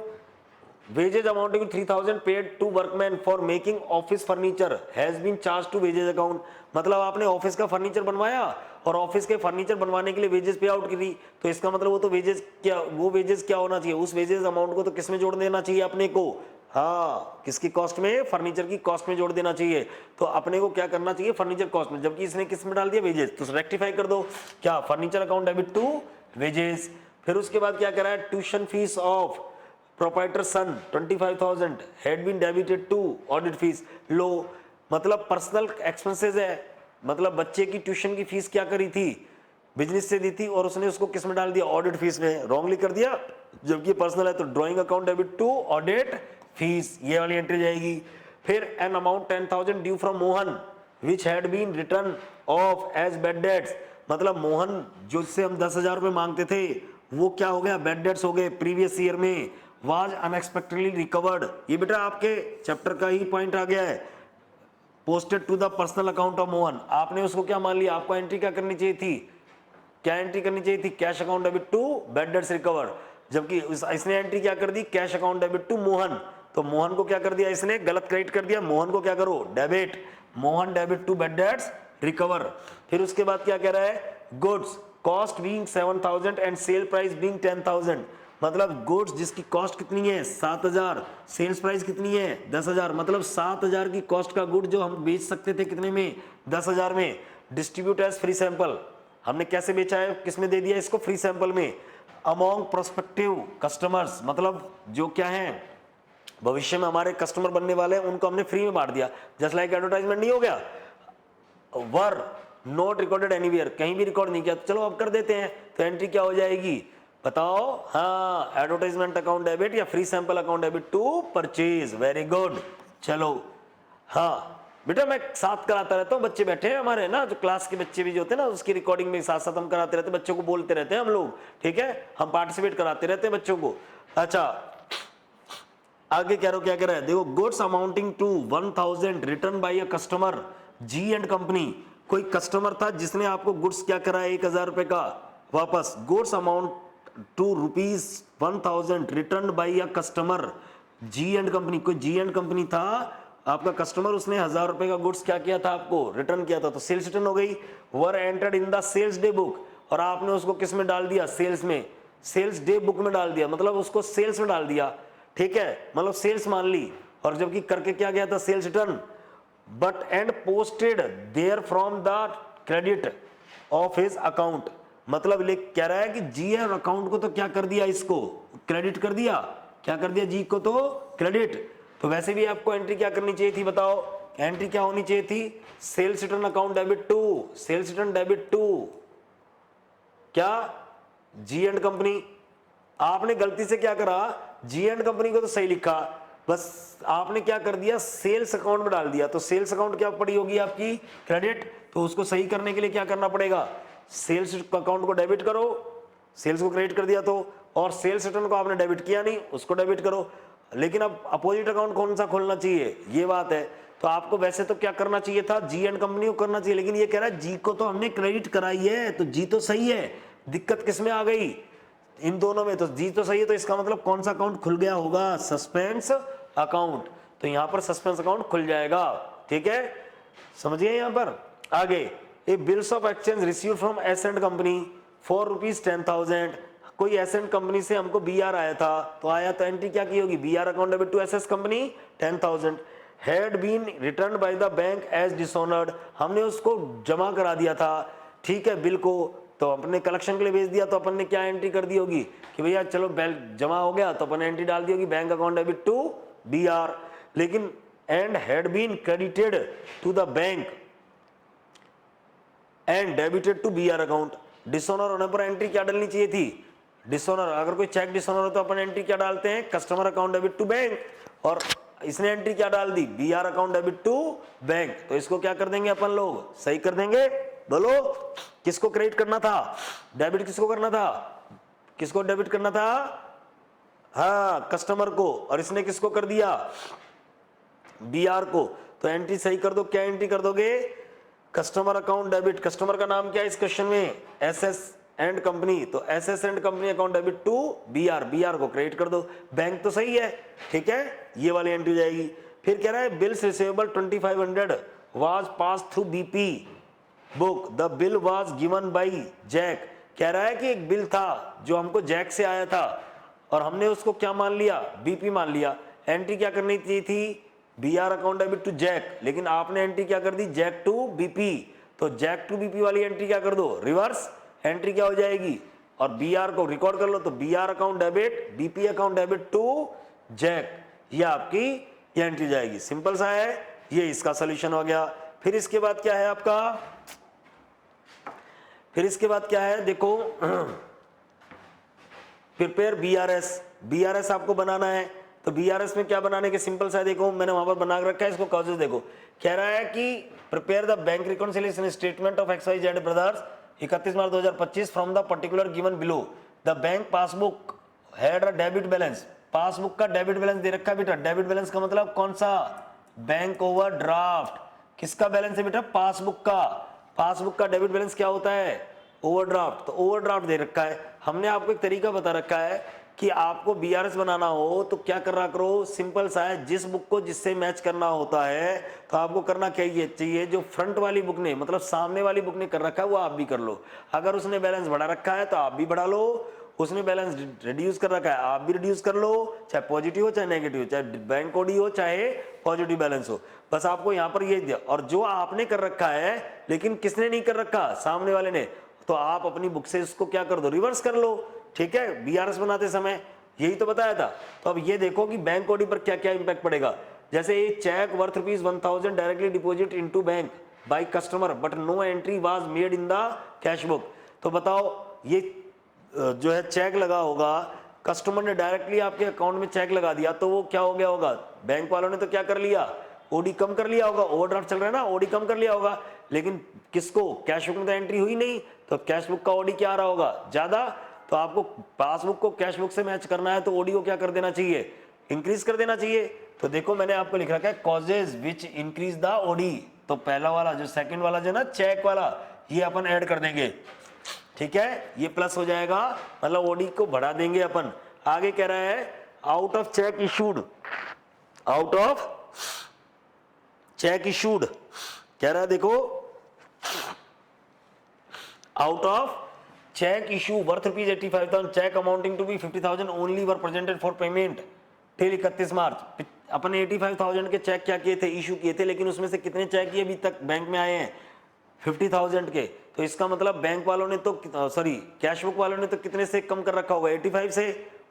wages amounting 3,000 paid to workman for making office furniture has been charge to wages account. मतलब आपने ऑफिस का फर्नीचर बनवाया और ऑफिस के फर्नीचर बनवाने के लिए वेजेज पे आउट की, तो इसका मतलब वो तो वेजेज क्या होना चाहिए? उस वेजेज अमाउंट को तो किस में जोड़ देना चाहिए अपने को? हाँ, किसकी कॉस्ट में? फर्नीचर की कॉस्ट में जोड़ देना चाहिए। तो अपने को क्या करना चाहिए? फर्नीचर कॉस्ट में, जबकि इसने किस में डाल दिया? वेजेज। तो रेक्टिफाई कर दो, क्या? Furniture account debit to wages. फिर उसके बाद क्या करा है? Tuition fees of proprietor son 25,000 had been debited to audit fees. लो, मतलब पर्सनल एक्सपेंसेस है, मतलब बच्चे की ट्यूशन की फीस क्या करी थी? बिजनेस से दी थी, और उसने उसको किस में डाल दिया? ऑडिट फीस में, रॉन्गली कर दिया, जबकि पर्सनल है। तो drawing account debit to audit fees, ये वाली एंट्री जाएगी। फिर an amount 10,000 due from Mohan which had been written off as bad debts. मतलब मोहन जो से हम 10,000 रुपए मांगते थे वो क्या हो गया? बैड डेट्स हो गए प्रीवियस ईयर में। वाज अनएक्सपेक्टेडली रिकवर्ड, ये बेटा आपके चैप्टर का ही पॉइंट आ गया है। Posted to the personal account of Mohan, आपने उसको क्या मान लिया? आपको एंट्री क्या करनी चाहिए थी? क्या एंट्री करनी चाहिए थी? Cash account debit to bad debts recovered, जबकि इसने एंट्री क्या कर दी? Cash account debit to Mohan. तो मोहन को क्या कर दिया इसने? गलत क्रेडिट कर दिया। मोहन को क्या करो? Debit. Mohan debit to bad debts recover. फिर उसके बाद क्या कह रहा है? Goods cost being 7,000 and sale price being 10,000। मतलब गुड्स जिसकी कॉस्ट कितनी है? 7,000, सेल्स प्राइस कितनी है? 10,000। मतलब 7,000 की कॉस्ट का गुड जो हम बेच सकते थे कितने में? 10,000 में। डिस्ट्रीब्यूट एज फ्री सैंपल, हमने कैसे बेचा है? किसमें दे दिया इसको? फ्री सैंपल में। अमॉन्ग प्रोस्पेक्टिव कस्टमर्स, मतलब जो क्या है भविष्य में हमारे कस्टमर बनने वाले हैं, उनको हमने फ्री में बांट दिया। जस्ट लाइक एडवर्टाइजमेंट नहीं हो गया? वर नॉट रिकॉर्डेड एनीवेयर, कहीं भी रिकॉर्ड नहीं किया, तो चलो अब कर देते हैं। तो एंट्री क्या हो जाएगी बताओ? हाँ, एडवर्टाइजमेंट अकाउंट डेबिट या free sample account debit to purchase. Very good. चलो हाँ बेटा, मैं साथ कराता रहता हूँ, बच्चे बैठे हैं हमारे ना, जो क्लास के बच्चे भी जो होते हैं ना, उसकी रिकॉर्डिंग में साथ साथ हम कराते रहते हैं, बच्चों को बोलते रहते हैं हम लोग, ठीक है, हम पार्टिसिपेट कराते रहते हैं बच्चों को। अच्छा आगे कह रहे हो, क्या कह रहा है देखो, goods amounting to 1000 return by a customer G and company. कोई कस्टमर था जिसने आपको गुड्स क्या करा 1000 रुपए का वापस। Goods amount to ₹1000 return by a customer G and company. कोई जी एंड कंपनी था आपका कस्टमर, उसने 1000 रुपए का गुड्स क्या किया था, आपको रिटर्न किया था, तो सेल्स रिटर्न हो गई। Were entered in the sales day book, और आपने उसको किस में डाल दिया, सेल्स में, सेल्स डे बुक में डाल दिया, मतलब उसको सेल्स में डाल दिया, ठीक है, मतलब सेल्स मान ली, और जबकि करके क्या गया था, sales return. But and posted there from the credit of his account, मतलब ले कह रहा है कि जी और अकाउंट को तो क्या कर दिया, इसको क्रेडिट कर दिया, क्या कर दिया, जी को तो क्रेडिट। तो वैसे भी आपको एंट्री क्या करनी चाहिए थी बताओ, एंट्री क्या होनी चाहिए थी, sales return account debit to, sales return debit to क्या, जी एंड कंपनी। आपने गलती से क्या करा, जी एंड कंपनी को तो सही लिखा, बस आपने क्या कर दिया, सेल्स अकाउंट में डाल दिया। तो सेल्स अकाउंट क्या पड़ी होगी आपकी, क्रेडिट। तो उसको सही करने के लिए क्या करना पड़ेगा, सेल्स अकाउंट को डेबिट करो, सेल्स को क्रेडिट कर दिया तो, और सेल्स रिटर्न को आपने डेबिट किया नहीं, उसको डेबिट करो। लेकिन अब अपोजिट अकाउंट कौन सा खोलना चाहिए, ये बात है। तो आपको वैसे तो क्या करना चाहिए था, जी एंड कंपनी को करना चाहिए, लेकिन ये कह रहा है जी को तो हमने क्रेडिट कराई है, तो जी तो सही है, दिक्कत किसमें आ गई, इन दोनों में। तो जी तो सही है, तो इसका मतलब कौन सा अकाउंट खुल गया होगा, सस्पेंस अकाउंट। तो यहां पर सस्पेंस अकाउंट खुल जाएगा, ठीक है, समझिए। यहां पर आगे, a bills of exchange receive from Ascent company for ₹10,000। कोई एसेंट कंपनी से हमको बीआर आया था, तो आया तो एंट्री क्या की होगी, BR account debit to SS company 10,000 had been return by the bank as dishonoured. हमने उसको जमा करा दिया था, ठीक है, बिल को, तो अपने कलेक्शन के लिए भेज दिया, तो अपन ने क्या एंट्री कर दी होगी कि भैया चलो बिल जमा हो गया, तो अपन एंट्री डाल दी होगी bank account debit to BR. लेकिन and had been credited to the bank and debited to BR account. Dishonour होने पर एंट्री क्या डालनी चाहिए थी, डिसऑनर। अगर कोई चेक डिसऑनर हो तो अपन एंट्री क्या डालते हैं, customer account debit to bank, और इसने एंट्री क्या डाल दी, BR account debit to bank. तो इसको क्या कर देंगे अपन लोग, सही कर देंगे। बोलो किसको क्रेडिट करना था, डेबिट किसको करना था, किसको डेबिट करना था, हाँ कस्टमर को, और इसने किसको कर दिया, बीआर को। तो एंट्री सही कर दो, क्या एंट्री कर दोगे, कस्टमर अकाउंट डेबिट। कस्टमर का नाम क्या है इस क्वेश्चन में, एसएस एंड कंपनी, तो SS and company account debit to BR, BR को क्रेडिट कर दो। बैंक तो सही है, ठीक है, ये वाली एंट्री जाएगी। फिर कह रहा है bills receivable 2500 was pass through BP book, the bill was given by Jack. कह रहा है कि एक बिल था जो हमको जैक से आया था, और हमने उसको क्या मान लिया, बीपी मान लिया। एंट्री क्या करनी चाहिए थी, BR account debit to Jack, लेकिन आपने एंट्री क्या कर दी, जैक टू बीपी। तो जैक टू बीपी वाली एंट्री क्या कर दो, रिवर्स एंट्री क्या हो जाएगी, और बीआर को रिकॉर्ड कर लो, तो BR account debit, BP account debit to Jack, ये आपकी ये एंट्री जाएगी। सिंपल सा है, ये इसका सोल्यूशन हो गया। फिर इसके बाद क्या है आपका, फिर इसके बाद क्या है देखो, प्रिपेयर बीआरएस। बीआरएस आपको बनाना है, तो बीआरएस में क्या बनाने के, सिंपल सा देखो, मैंने वहां पर बना रखा है, इसको कॉजेस देखो। कह रहा है कि prepare the bank reconciliation statement of XYZ brothers 31 March 2025 from the particular given below. The bank passbook had a debit balance. Passbook का डेबिट बैलेंस दे रखा है बेटा। डेबिट बैलेंस का मतलब कौन सा, बैंक ओवरड्राफ्ट। किसका बैलेंस है बेटा, पासबुक का। पासबुक का डेबिट बैलेंस क्या होता है, ओवरड्राफ्ट। तो ओवरड्राफ्ट दे रखा है। हमने आपको एक तरीका बता रखा है कि आपको बीआरएस बनाना हो तो क्या करना करो, सिंपल सा है, जिस बुक को जिससे मैच करना होता है तो आपको करना क्या चाहिए, जो फ्रंट वाली बुक ने, मतलब सामने वाली बुक ने कर रखा है वो आप भी कर लो। अगर उसने बैलेंस बढ़ा रखा है तो आप भी बढ़ा लो, उसने बैलेंस रिड्यूस कर रखा है आप भी रिड्यूस कर लो, चाहे पॉजिटिव हो चाहे नेगेटिव, चाहे बैंक कोडी हो चाहे पॉजिटिव बैलेंस हो। बस आपको यहाँ पर ये दिया, और जो आपने कर रखा है लेकिन किसने नहीं कर रखा, सामने वाले ने, तो आप अपनी बुक से इसको क्या कर दो, रिवर्स कर लो, ठीक है, बीआरएस बनाते समय यही तो बताया था। तो अब ये देखो कि बैंक कोडी पर क्या क्या इंपैक्ट पड़ेगा। जैसे ये cheque worth ₹1000 directly deposit into bank, by customer but no entry was made in the cash book. तो बताओ ये जो है चेक लगा होगा, कस्टमर ने डायरेक्टली आपके अकाउंट में चेक लगा दिया, तो वो क्या हो गया होगा, बैंक वालों ने तो क्या कर लिया, ओडी कम कर लिया होगा, ओवरड्राफ्ट चल रहा है ना, ओडी कम कर लिया होगा। लेकिन किसको, कैश बुक में तो एंट्री हुई नहीं, तो कैश बुक का ओडी क्या आ रहा होगा, ज्यादा। तो आपको पासबुक को कैश बुक से मैच करना है तो ओडी को क्या कर देना चाहिए, इंक्रीज कर देना चाहिए। तो देखो मैंने आपको लिख रखा है causes which increase the OD. तो पहला वाला जो सेकंड वाला जो ना चेक वाला, ये अपन ऐड कर देंगे, ठीक है, ये प्लस हो जाएगा, मतलब ओडी को बढ़ा देंगे अपन। आगे कह रहा है out of cheque issued, out of cheque issued कह रहा है, देखो out of cheque issue worth ₹85,000 cheque amounting to be 50,000 only were presented for payment till 31 March. अपन 85,000 के चेक क्या किए थे, इशू किए थे, लेकिन उसमें से कितने चेक ये अभी तक बैंक में आए हैं, 50,000 के। तो इसका मतलब बैंक वालों ने तो सॉरी कैश बुक वालों ने तो कितने से कम कर रखा होगा, 85 से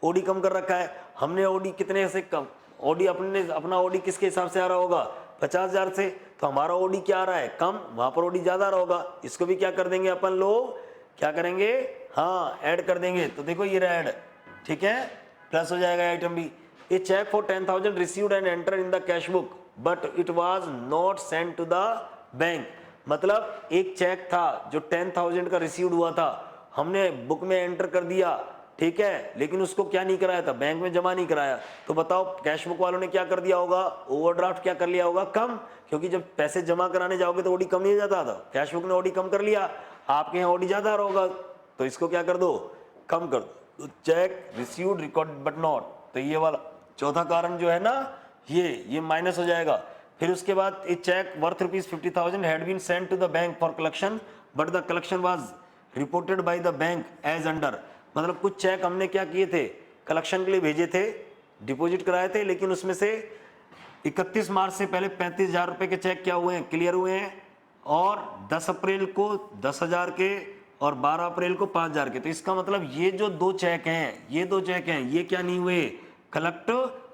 ओडी कम कर रखा है। हमने ओडी कितने से कम, ओडी अपना ओडी किसके हिसाब से आ रहा होगा, 50,000 से, तो हमारा ओडी क्या आ रहा है, कम, वहां पर ओडी ज्यादा आ रहा होगा। इसको भी क्या कर देंगे अपन लोग, क्या करेंगे, हाँ ऐड कर देंगे। तो देखो ये ऐड, ठीक है, प्लस हो जाएगा item B. A cheque for 10,000 received and enter in the cash book but it was not sent to the bank. मतलब एक चेक था जो 10,000 का रिसीव्ड हुआ था, हमने बुक में एंटर कर दिया, ठीक है, लेकिन उसको क्या नहीं कराया था, बैंक में जमा नहीं कराया। तो बताओ कैश बुक वालों ने क्या कर दिया होगा, ओवरड्राफ्ट क्या कर लिया होगा, कम, क्योंकि जब पैसे जमा कराने जाओगे तो ओडी कम नहीं हो जाता था, कैश बुक ने ओडी कम कर लिया, आपके यहाँ ओडी ज्यादा होगा, तो इसको क्या कर दो, कम कर दो। तो check received record but not, तो ये वाला चौथा कारण जो है ना, ये माइनस हो जाएगा। फिर उसके बाद a cheque worth ₹50,000 had been sent to the bank for collection but the collection was reported by the bank as under. मतलब कुछ चेक हमने क्या किए थे, कलेक्शन के लिए भेजे थे, डिपॉजिट कराए थे, लेकिन उसमें से 31 मार्च से पहले 35,000 रुपए के चेक क्या हुए हैं, क्लियर हुए हैं, और 10 अप्रैल को 10,000 के और 12 अप्रैल को 5,000 के। तो इसका मतलब ये जो दो चेक हैं, ये दो चेक हैं, ये क्या नहीं हुए, कलेक्ट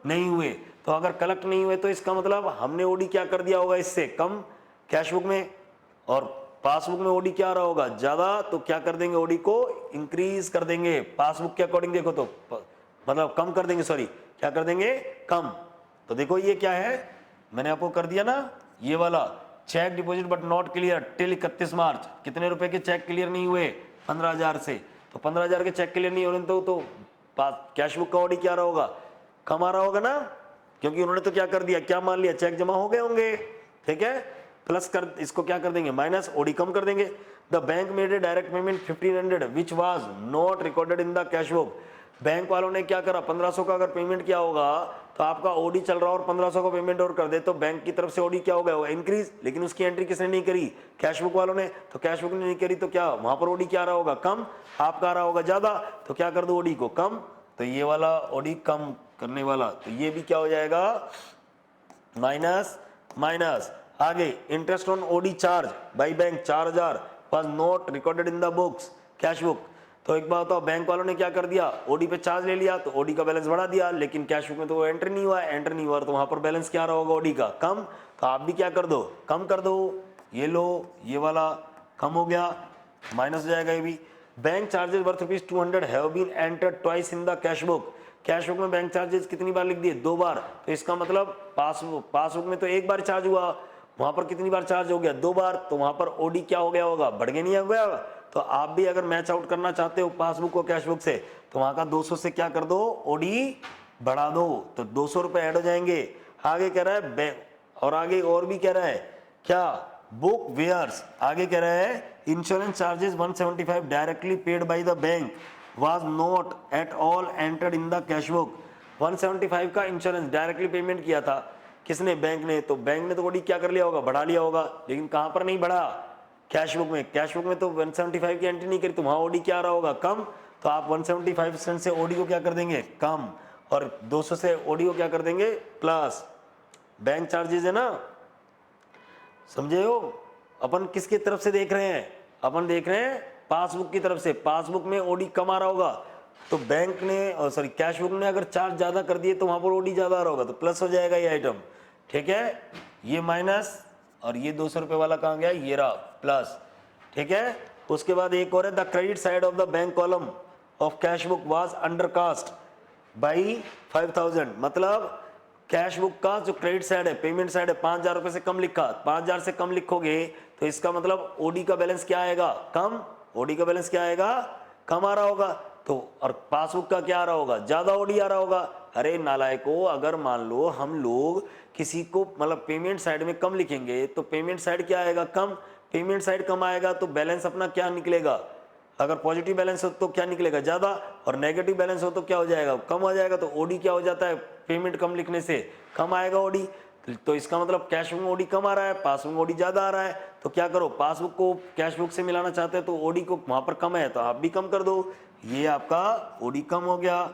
नहीं हुए। तो अगर कलेक्ट नहीं हुए तो इसका मतलब हमने ओडी क्या कर दिया होगा, इससे कम कैश बुक में, और पासबुक में ओडी क्या आ रहा होगा, ज्यादा। तो क्या कर देंगे, ओडी को इंक्रीज कर देंगे, पासबुक के अकॉर्डिंग देखो तो मतलब कम कर देंगे, सॉरी क्या कर देंगे, कम। तो देखो ये क्या है, मैंने आपको कर दिया ना, ये वाला cheque deposit but not clear till 31 March. कितने रुपए के चेक क्लियर नहीं हुए, 15,000 से। तो 15,000 के चेक क्लियर नहीं हो रहे तो कैश बुक का ओडी क्या रहा होगा, कम आ रहा होगा ना, क्योंकि उन्होंने तो क्या कर दिया, क्या मान लिया, चेक जमा हो गए होंगे, ठीक है, प्लस कर, इसको क्या कर देंगे, माइनस, ओडी कम कर देंगे। The bank made a direct payment 1,500 which was not recorded in the cash book. Bank वालों ने क्या करा, 1,500 का अगर पेमेंट किया होगा तो आपका ओडी चल रहा और 1,500 का पेमेंट और कर दे तो बैंक की तरफ से ओडी क्या हो गया होगा, इंक्रीज। लेकिन उसकी एंट्री किसने नहीं करी, कैश बुक वालों ने। तो कैश बुक ने नहीं करी तो क्या वहां पर ओडी क्या आ रहा होगा, कम, आपका आ रहा होगा ज्यादा, तो क्या कर दो, ओडी को कम। तो ये वाला ओडी कम करने वाला, तो ये भी क्या हो जाएगा, माइनस माइनस। आगे interest on OD charge by bank 4,000 was not recorded in the books cash book. तो एक बात बताओ, बैंक वालों ने क्या कर दिया, ओडी पे चार्ज ले लिया तो ओडी का बैलेंस बढ़ा दिया, लेकिन कैश बुक में तो वो एंट्री नहीं हुआ, एंटर नहीं हुआ, तो वहां पर बैलेंस क्या रहा होगा, ओडी का कम। तो आप भी क्या कर दो, कम कर दो, ये लो, ये वाला कम हो गया, माइनस हो जाएगा ये भी। Bank charges worth ₹200 have been entered twice in the cash book. Cash book में बैंक चार्जेस कितनी बार लिख दिए, 2 बार। तो इसका मतलब पासबुक में तो एक बार चार्ज हुआ, वहां पर कितनी बार चार्ज हो गया, 2 बार। तो वहां पर ओडी क्या हो गया होगा, बढ़ गया नहीं हो गया। तो आप भी अगर मैच आउट करना चाहते हो पासबुक को कैश बुक से, तो वहां का 200 से क्या कर दो, ओडी बढ़ा दो, तो 200 रुपए ऐड हो जाएंगे। आगे कह रहा है बैंक, और आगे और भी कह रहा है क्या, बुक वेयर्स। आगे कह रहा है insurance charges 175 directly paid by the bank was not at all entered in the cash book। 175 का इंश्योरेंस डायरेक्टली पेमेंट किया था किसने, बैंक ने। तो बैंक ने तो ओडी क्या कर लिया होगा, बढ़ा लिया होगा, लेकिन कहां पर नहीं बढ़ा, कैश बुक में। कैश बुक में तो 175 की एंट्री नहीं करी, तो वहां ओडी क्या आ रहा होगा, कम। तो आप 175% से ओडी को क्या कर देंगे, कम, और 200 से ओडी को क्या कर देंगे, प्लस। बैंक चार्जेस है ना, समझे हो। अपन किसकी तरफ से देख रहे हैं, अपन देख रहे हैं पासबुक की तरफ से। पासबुक में ओडी कम आ रहा होगा, तो बैंक ने सॉरी कैश बुक ने अगर चार्ज ज्यादा कर दिए तो वहां पर ओडी ज्यादा आ रहा होगा, तो प्लस हो जाएगा ये आइटम, ठीक है, ये माइनस और ये 200 रुपये वाला कहाँ गया, ये रहा प्लस, ठीक है। उसके बाद एक और है, the credit side of the bank column of cash book was undercast by 5000, मतलब कैश बुक का जो क्रेडिट साइड है, पेमेंट साइड है, 5000 रुपये से कम लिखा, 5000 से कम लिखोगे तो इसका मतलब ओडी का बैलेंस क्या आएगा, कम, ओडी का बैलेंस क्या आएगा, कम आ रहा होगा। तो और पासबुक का क्या आ रहा होगा, ज्यादा ओडी आ रहा होगा। अरे नालायको, अगर मान लो हम लोग किसी को मतलब पेमेंट साइड में कम लिखेंगे तो पेमेंट साइड क्या आएगा, कम, पेमेंट साइड कम आएगा तो बैलेंस अपना क्या निकलेगा, अगर पॉजिटिव बैलेंस हो तो क्या निकलेगा, ज्यादा, और नेगेटिव बैलेंस हो तो क्या हो जाएगा, कम हो जाएगा। तो ओडी क्या हो जाता है, पेमेंट कम लिखने से कम आएगा ओडी, तो इसका मतलब कैश बुक में ओडी कम आ रहा है, पासबुक में ओडी ज्यादा आ रहा है। तो क्या करो, पासबुक को कैश बुक से मिलाना चाहते हैं तो ओडी को वहां पर कम है तो आप भी कम कर दो, ये आपका ओडी कम हो गया।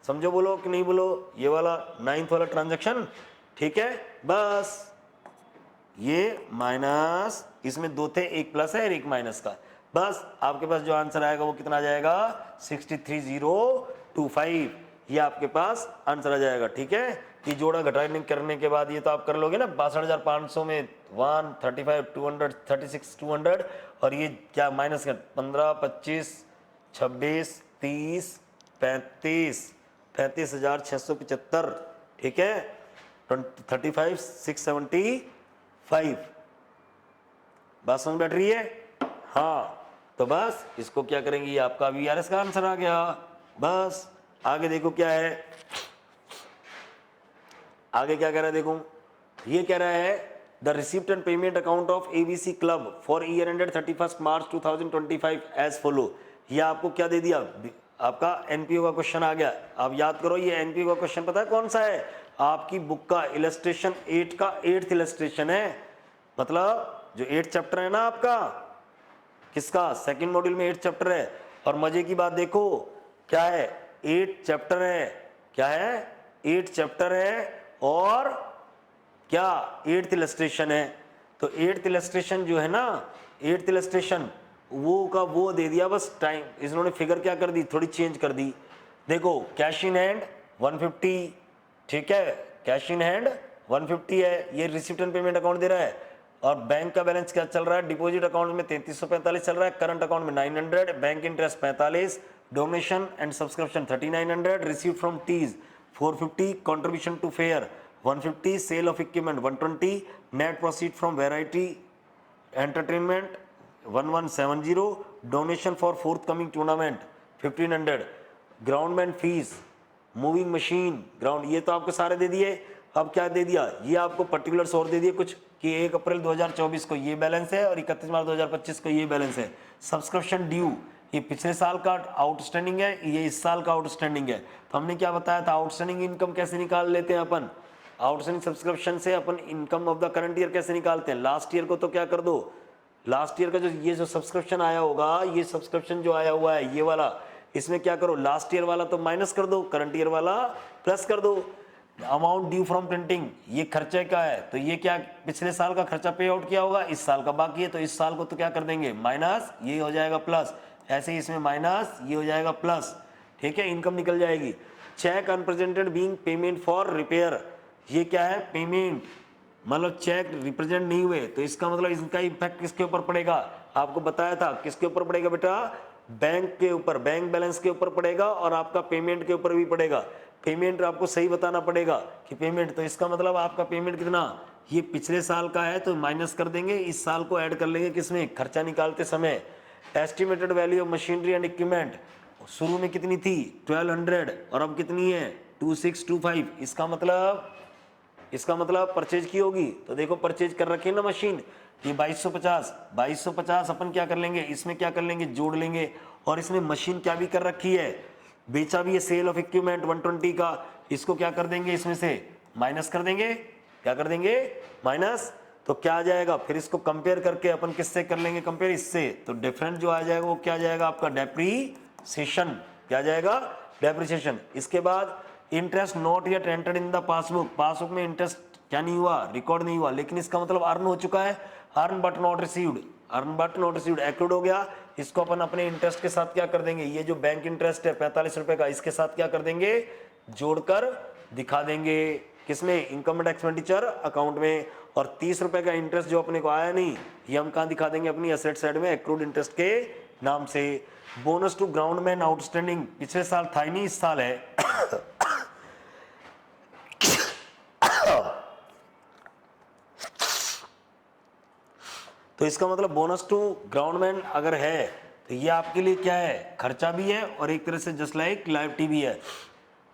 समझो, बोलो कि नहीं बोलो, ये वाला 9th वाला ट्रांजेक्शन, ठीक है। बस ये माइनस, इसमें 2 थे, एक प्लस है और एक माइनस का, बस आपके पास जो आंसर आएगा वो कितना आ जाएगा, 63025, ये आपके पास आंसर आ जाएगा, ठीक है। कि जोड़ा घटाने करने के बाद ये तो आप कर लोगे ना, 62,500 में 1 35 200 36 200, और ये क्या माइनस का 15 25 26 30 35 35,675, ठीक है, 35,675, बात समझ बैठ रही है, हाँ। तो बस इसको क्या करेंगे, ये आपका VRS का आंसर आ गया। बस आगे देखो क्या है, आगे क्या कह रहा है देखो, ये कह रहा है the receipt and payment account of ABC club for year ended 31 March 2025 as follow. ये आपको क्या दे दिया, आपका NPO का क्वेश्चन आ गया। आप याद करो, ये NPO का क्वेश्चन पता है कौन सा है, आपकी बुक का इलस्ट्रेशन 8 का 8th इलस्ट्रेशन है, मतलब जो 8th चैप्टर है ना आपका, किसका, सेकंड मॉड्यूल में 8th चैप्टर है। और मजे की बात देखो क्या है, 8th चैप्टर है, क्या है, 8th चैप्टर है और क्या 8th इलस्ट्रेशन है। तो 8th इलस्ट्रेशन जो है ना, 8th इलस्ट्रेशन वो का वो दे दिया, बस टाइम इन्होंने फिगर क्या कर दी, थोड़ी चेंज कर दी। देखो कैश इन हैंड 150, ठीक है, कैश इन हैंड 150 है, ये रिसिप्ट एंड पेमेंट अकाउंट दे रहा है। और बैंक का बैलेंस क्या चल रहा है, डिपॉजिट अकाउंट में 3345 चल रहा है, करंट अकाउंट में 900, bank interest 45, donation and subscription 3900, receive from tees 450, contribution to fair 150, sale of equipment 120, net proceed from variety entertainment 1170, donation for forthcoming tournament 1500, groundman fees, moving machine ground, ये तो आपको सारे दे दिए। अब क्या दे दिया, ये आपको पर्टिकुलर्स और दे दिए कुछ कि 1 अप्रैल 2024 को ये बैलेंस है और 31 मार्च 2025 को ये बैलेंस है। सब्सक्रिप्शन ड्यू, ये पिछले साल का आउटस्टैंडिंग है, ये इस साल का आउटस्टैंडिंग है। तो हमने क्या बताया था, आउटस्टैंडिंग इनकम कैसे निकाल लेते हैं अपन, आउटस्टैंडिंग सब्सक्रिप्शन से अपन income of the current year कैसे निकालते हैं, लास्ट ईयर को तो क्या कर दो, लास्ट ईयर का जो ये जो सब्सक्रिप्शन आया होगा, ये सब्सक्रिप्शन जो आया हुआ है ये वाला, इसमें क्या करो, लास्ट ईयर वाला तो माइनस कर दो, करंट ईयर वाला प्लस कर दो। अमाउंट ड्यू फ्रॉम प्रिंटिंग, ये खर्चे का है, तो ये क्या पिछले साल का खर्चा पे आउट किया होगा, इस साल का बाकी है, तो इस साल को तो क्या कर देंगे माइनस, ये हो जाएगा प्लस, ऐसे ही इसमें माइनस, ये हो जाएगा प्लस, ठीक है, इनकम निकल जाएगी। Cheque unpresented being payment for repair, ये क्या है, पेमेंट मतलब चेक रिप्रेजेंट नहीं हुए, तो इसका मतलब इसका इफेक्ट किसके ऊपर पड़ेगा, आपको बताया था किसके ऊपर पड़ेगा बेटा, बैंक के ऊपर, बैंक बैलेंस के ऊपर पड़ेगा और आपका पेमेंट के ऊपर भी पड़ेगा। पेमेंट आपको सही बताना पड़ेगा कि पेमेंट, तो इसका मतलब आपका पेमेंट कितना, ये पिछले साल का है तो माइनस कर देंगे, इस साल को ऐड कर लेंगे किसमें, खर्चा निकालते समय। Estimated value of machinery and equipment शुरू में कितनी थी 1200 और अब कितनी है 2625, इसका मतलब परचेज की होगी, तो देखो परचेज कर रखी है ना मशीन, ये 2250 अपन क्या कर लेंगे, इसमें क्या कर लेंगे, जोड़ लेंगे। और इसमें मशीन क्या भी कर रखी है, बेचा भी है, सेल ऑफ इक्विपमेंट 120 का, इसको क्या कर देंगे, इसमें से माइनस कर देंगे, क्या कर देंगे माइनस, तो क्या आ जाएगा, फिर इसको कंपेयर करके अपन किससे कर लेंगे कंपेयर, इससे, तो डिफरेंट जो आ जाएगा वो क्या आ जाएगा आपका डेप्रीसिएशन, क्या आ जाएगा डेप्रीसिएशन। इसके बाद interest not yet entered in the passbook, passbook में इंटरेस्ट क्या नहीं हुआ, रिकॉर्ड नहीं हुआ, लेकिन इसका मतलब अर्न हो चुका है, earn but not received, earn but not received accrued हो गया। इसको अपन अपने इंटरेस्ट के साथ क्या कर देंगे, ये जो बैंक इंटरेस्ट है 45 रुपए का, इसके साथ क्या कर देंगे, जोड़कर दिखा देंगे, किसमें, इनकम एंड एक्सपेंडिचर अकाउंट में। और 30 रुपए का इंटरेस्ट जो अपने को आया नहीं, ये हम कहाँ दिखा देंगे, अपनी एसेट साइड में एक्रूड इंटरेस्ट के नाम से। बोनस टू ग्राउंडमैन आउटस्टैंडिंग पिछले साल था ही नहीं, इस साल है। तो इसका मतलब बोनस टू ग्राउंडमैन अगर है तो ये आपके लिए क्या है, खर्चा भी है और एक तरह से जस्ट लाइक लायबिलिटी भी है।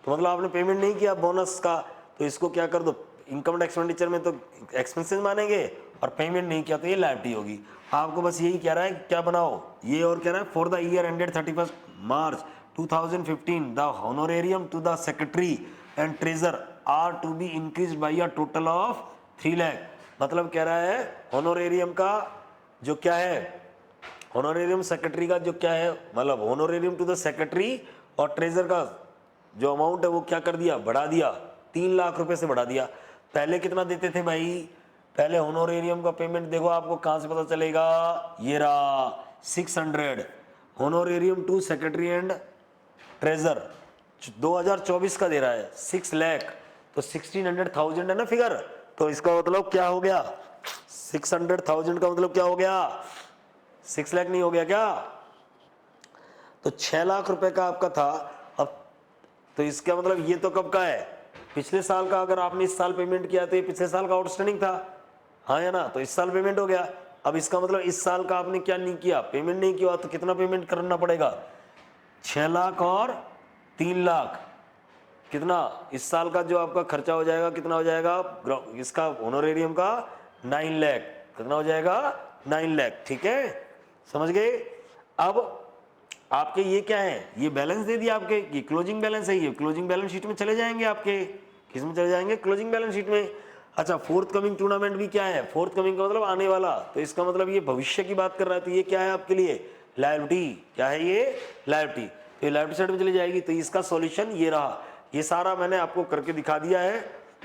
तो मतलब आपने पेमेंट नहीं किया बोनस का, तो इसको क्या कर दो, इनकम एंड एक्सपेंडिचर में तो एक्सपेंसेस मानेंगे, और पेमेंट नहीं किया तो ये लायबिलिटी होगी। आपको बस यही कह रहा है क्या बनाओ ये, और कह रहा है for the year ended 31 March 2015 the honorarium to the secretary and treasurer are to be increase by a total of 3 lakh. मतलब कह रहा है होनोरेरियम का जो क्या है, होनोरेरियम सेक्रेटरी का जो क्या है, मतलब होनोरेरियम टू द सेक्रेटरी और ट्रेजर का जो अमाउंट है वो क्या कर दिया, बढ़ा दिया, 3 लाख रुपए से बढ़ा दिया। पहले कितना देते थे भाई, पहले होनोरेरियम का पेमेंट देखो आपको कहां से पता चलेगा, ये रहा 600 होनोरेरियम टू सेक्रेटरी एंड ट्रेजर 2024 का दे रहा है 6 लाख, तो 1600,000 है ना फिगर। तो इसका मतलब क्या हो गया, 600,000 का मतलब क्या हो गया, 6 लाख नहीं हो गया क्या, तो 6 लाख रुपए का आपका था। अब तो इसका मतलब ये तो कब का है, पिछले साल का। अगर आपने इस साल पेमेंट किया तो ये पिछले साल का आउटस्टैंडिंग था, हाँ या ना, तो इस साल पेमेंट हो गया। अब इसका मतलब इस साल का आपने क्या नहीं किया, पेमेंट नहीं किया, तो कितना पेमेंट करना पड़ेगा, 6 लाख और 3 लाख, कितना इस साल का जो आपका खर्चा हो जाएगा, कितना हो जाएगा इसका होनोरेरियम का 9 लाख, कितना हो जाएगा 9 लाख, ठीक है, समझ गए। अब आपके ये क्या है, ये बैलेंस दे दिया आपके, ये क्लोजिंग बैलेंस है, ये क्लोजिंग बैलेंस शीट में चले जाएंगे आपके, किस में चले जाएंगे, क्लोजिंग बैलेंस शीट में। अच्छा, फोर्थ कमिंग टूर्नामेंट भी क्या है, फोर्थ कमिंग का मतलब आने वाला, तो इसका मतलब ये भविष्य की बात कर रहा है, तो ये क्या है आपके लिए, लायबिलिटी, क्या है ये, लायबिलिटी, तो ये लायबिलिटी साइड में चली जाएगी। तो इसका सॉल्यूशन ये रहा, ये सारा मैंने आपको करके दिखा दिया है।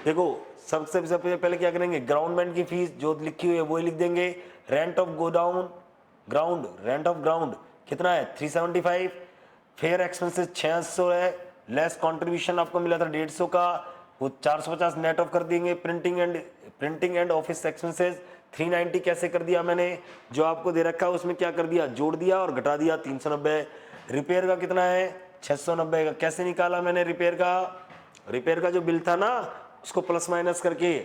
देखो सबसे पहले क्या करेंगे, ग्राउंडमैन की फीस जो लिखी हुई है वो लिख देंगे, rent of godown ground, rent of ground कितना है 375, फेयर एक्सपेंसेस 600 है, लेस कंट्रीब्यूशन आपको मिला था 150 का, वो 450 नेट ऑफ कर देंगे। प्रिंटिंग एंड ऑफिस एक्सपेंसेस 390 कैसे कर दिया मैंने, जो आपको दे रखा है उसमें क्या कर दिया, जोड़ दिया और घटा दिया 390। रिपेयर का कितना है 690 का, कैसे निकाला मैंने रिपेयर का जो बिल था ना उसको प्लस माइनस करके,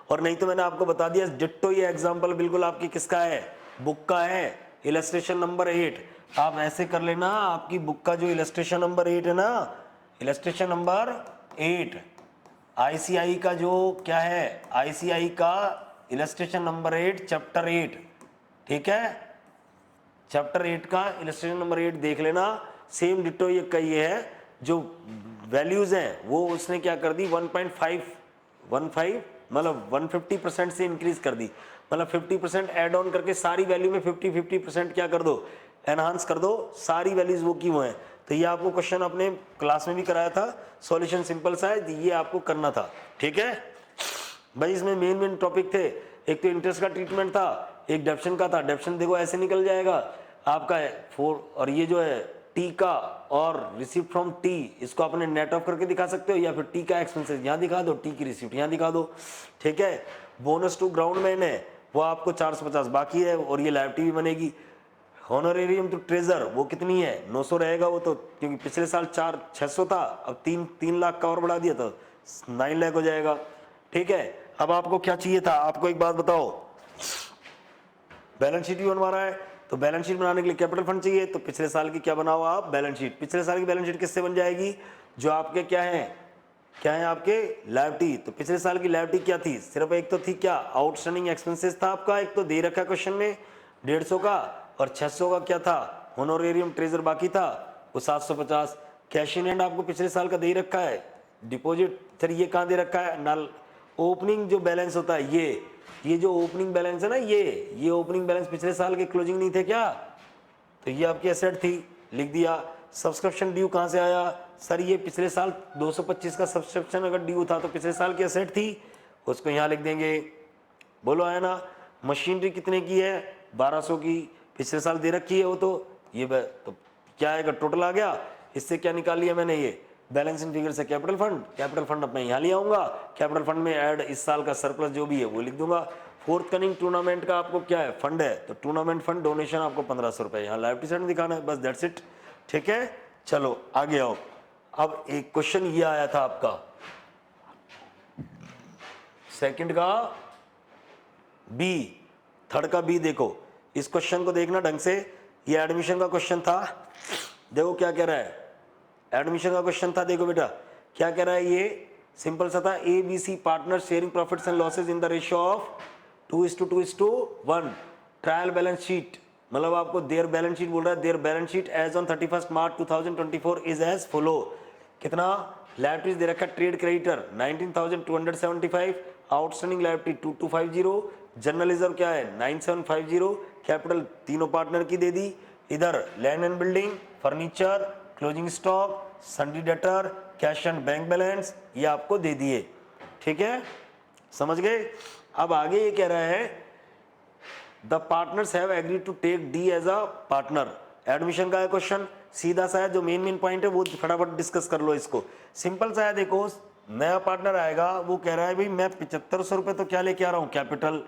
और नहीं तो मैंने आपको बता दिया डिट्टो, ये एग्जांपल बिल्कुल आपकी किसका है, बुक का है, इलस्ट्रेशन नंबर 8। आप ऐसे कर लेना, आपकी बुक का जो इलस्ट्रेशन नंबर 8 है ना, इलस्ट्रेशन नंबर 8 आईसीआई का जो क्या है, आईसीआई का इलस्ट्रेशन नंबर 8 चैप्टर 8, ठीक है, चैप्टर 8 का इलस्ट्रेशन नंबर 8 देख लेना। सेम डिट्टो ये का ये है, जो वैल्यूज हैं वो उसने क्या कर दी 1.515 मतलब 150% से इंक्रीज कर दी, मतलब 50% ऐड ऑन करके सारी वैल्यू में 50% क्या कर दो, एनहांस कर दो, सारी वैल्यूज वो की वो हैं। तो ये आपको क्वेश्चन अपने क्लास में भी कराया था, सॉल्यूशन सिंपल सा है, ये आपको करना था, ठीक है भाई। इसमें मेन टॉपिक थे, एक तो इंटरेस्ट का ट्रीटमेंट था, एक डेप्शन का था। डेप्शन देखो ऐसे निकल जाएगा आपका है 4, और ये जो है टी का और रिसिप्ट फ्रॉम टी, इसको आपने नेट ऑफ करके दिखा सकते हो, या फिर टी का एक्सपेंसेस यहाँ दिखा दो, टी की रिसिप्ट यहाँ दिखा दो, ठीक है। बोनस टू ग्राउंडमैन है वो आपको 450 बाकी है, और ये लायबिलिटी भी बनेगी। होनोरेरियम टू ट्रेजर वो कितनी है 900 रहेगा वो तो, क्योंकि पिछले साल 600 था, अब 3 लाख का और बढ़ा दिया तो 9 लाख हो जाएगा, ठीक है। अब आपको क्या चाहिए था, आपको एक बात बताओ, बैलेंस शीट भी बनवा रहा है, तो बैलेंस शीट बनाने के लिए कैपिटल फंड चाहिए, तो पिछले साल की क्या बनाओ आप, बैलेंस शीट। पिछले साल की बैलेंस शीट किससे बन जाएगी, जो आपके क्या है आपके लायबिलिटी। तो पिछले साल की लायबिलिटी क्या थी, सिर्फ एक तो थी क्या, आउटस्टैंडिंग एक्सपेंसेस था आपका, एक तो दे रखा क्वेश्चन में 150 का, और 600 का क्या था, होनोरेरियम ट्रेजर बाकी था वो 750। कैश इन हैंड आपको पिछले साल का दे रखा है, डिपॉजिट सर ये कहाँ दे रखा है, नाल ओपनिंग जो बैलेंस होता है ये जो ओपनिंग बैलेंस है ना, ये ओपनिंग बैलेंस पिछले साल के क्लोजिंग नहीं थे क्या, तो ये आपकी एसेट थी, लिख दिया। सब्सक्रिप्शन ड्यू कहाँ से आया, सर ये पिछले साल 225 का सब्सक्रिप्शन अगर ड्यू था तो पिछले साल की एसेट थी, उसको यहाँ लिख देंगे, बोलो आया ना। मशीनरी कितने की है 1200 की, पिछले साल दे रखी है वो, तो ये तो क्या आएगा, टोटल आ गया। इससे क्या निकाल लिया मैंने, ये बैलेंसिंग फिगर से कैपिटल फंड अब मैं यहाँ ले आऊंगा, कैपिटल फंड में ऐड इस साल का सरप्लस जो भी है वो लिख दूंगा। फोर्थ कनिंग टूर्नामेंट का आपको क्या है, फंड है, तो टूर्नामेंट फंड डोनेशन आपको 1500 रुपए यहाँ लाइबिलिटी साइड में दिखाना है, बस दैट्स इट। ठीक है, चलो आगे आओ। अब एक क्वेश्चन ये आया था आपका सेकंड का बी, थर्ड का बी, देखो इस क्वेश्चन को देखना ढंग से, ये एडमिशन का क्वेश्चन था। देखो क्या कह रहा है, एडमिशन का क्वेश्चन था, देखो बेटा क्या कह रहा है, ये सिंपल सा था, A B C partner sharing profits and losses in the ratio of 2:2:1। Trial balance sheet, मतलब आपको देयर बैलेंस शीट बोल रहा है, their balance sheet as on 31 March 2024 is as follow. कितना लायबिलिटीज दे रखा है, trade creditor 19,275, outstanding liability 2250, general reserve क्या है 9750, कैपिटल तीनों पार्टनर की दे दी, इधर land and building, furniture, closing stock, सन्डी debtor, cash and bank balance ये आपको दे दिए। ठीक है, समझ गए। अब आगे ये कह रहा है the partners have agreed to take D as a partner. Admission का है क्वेश्चन, सीधा सा है, जो मेन पॉइंट है वो फटाफट डिस्कस कर लो इसको। सिंपल सा है, देखो नया पार्टनर आएगा, वो कह रहा है भाई मैं 7500 रुपए तो क्या लेके आ रहा हूँ, capital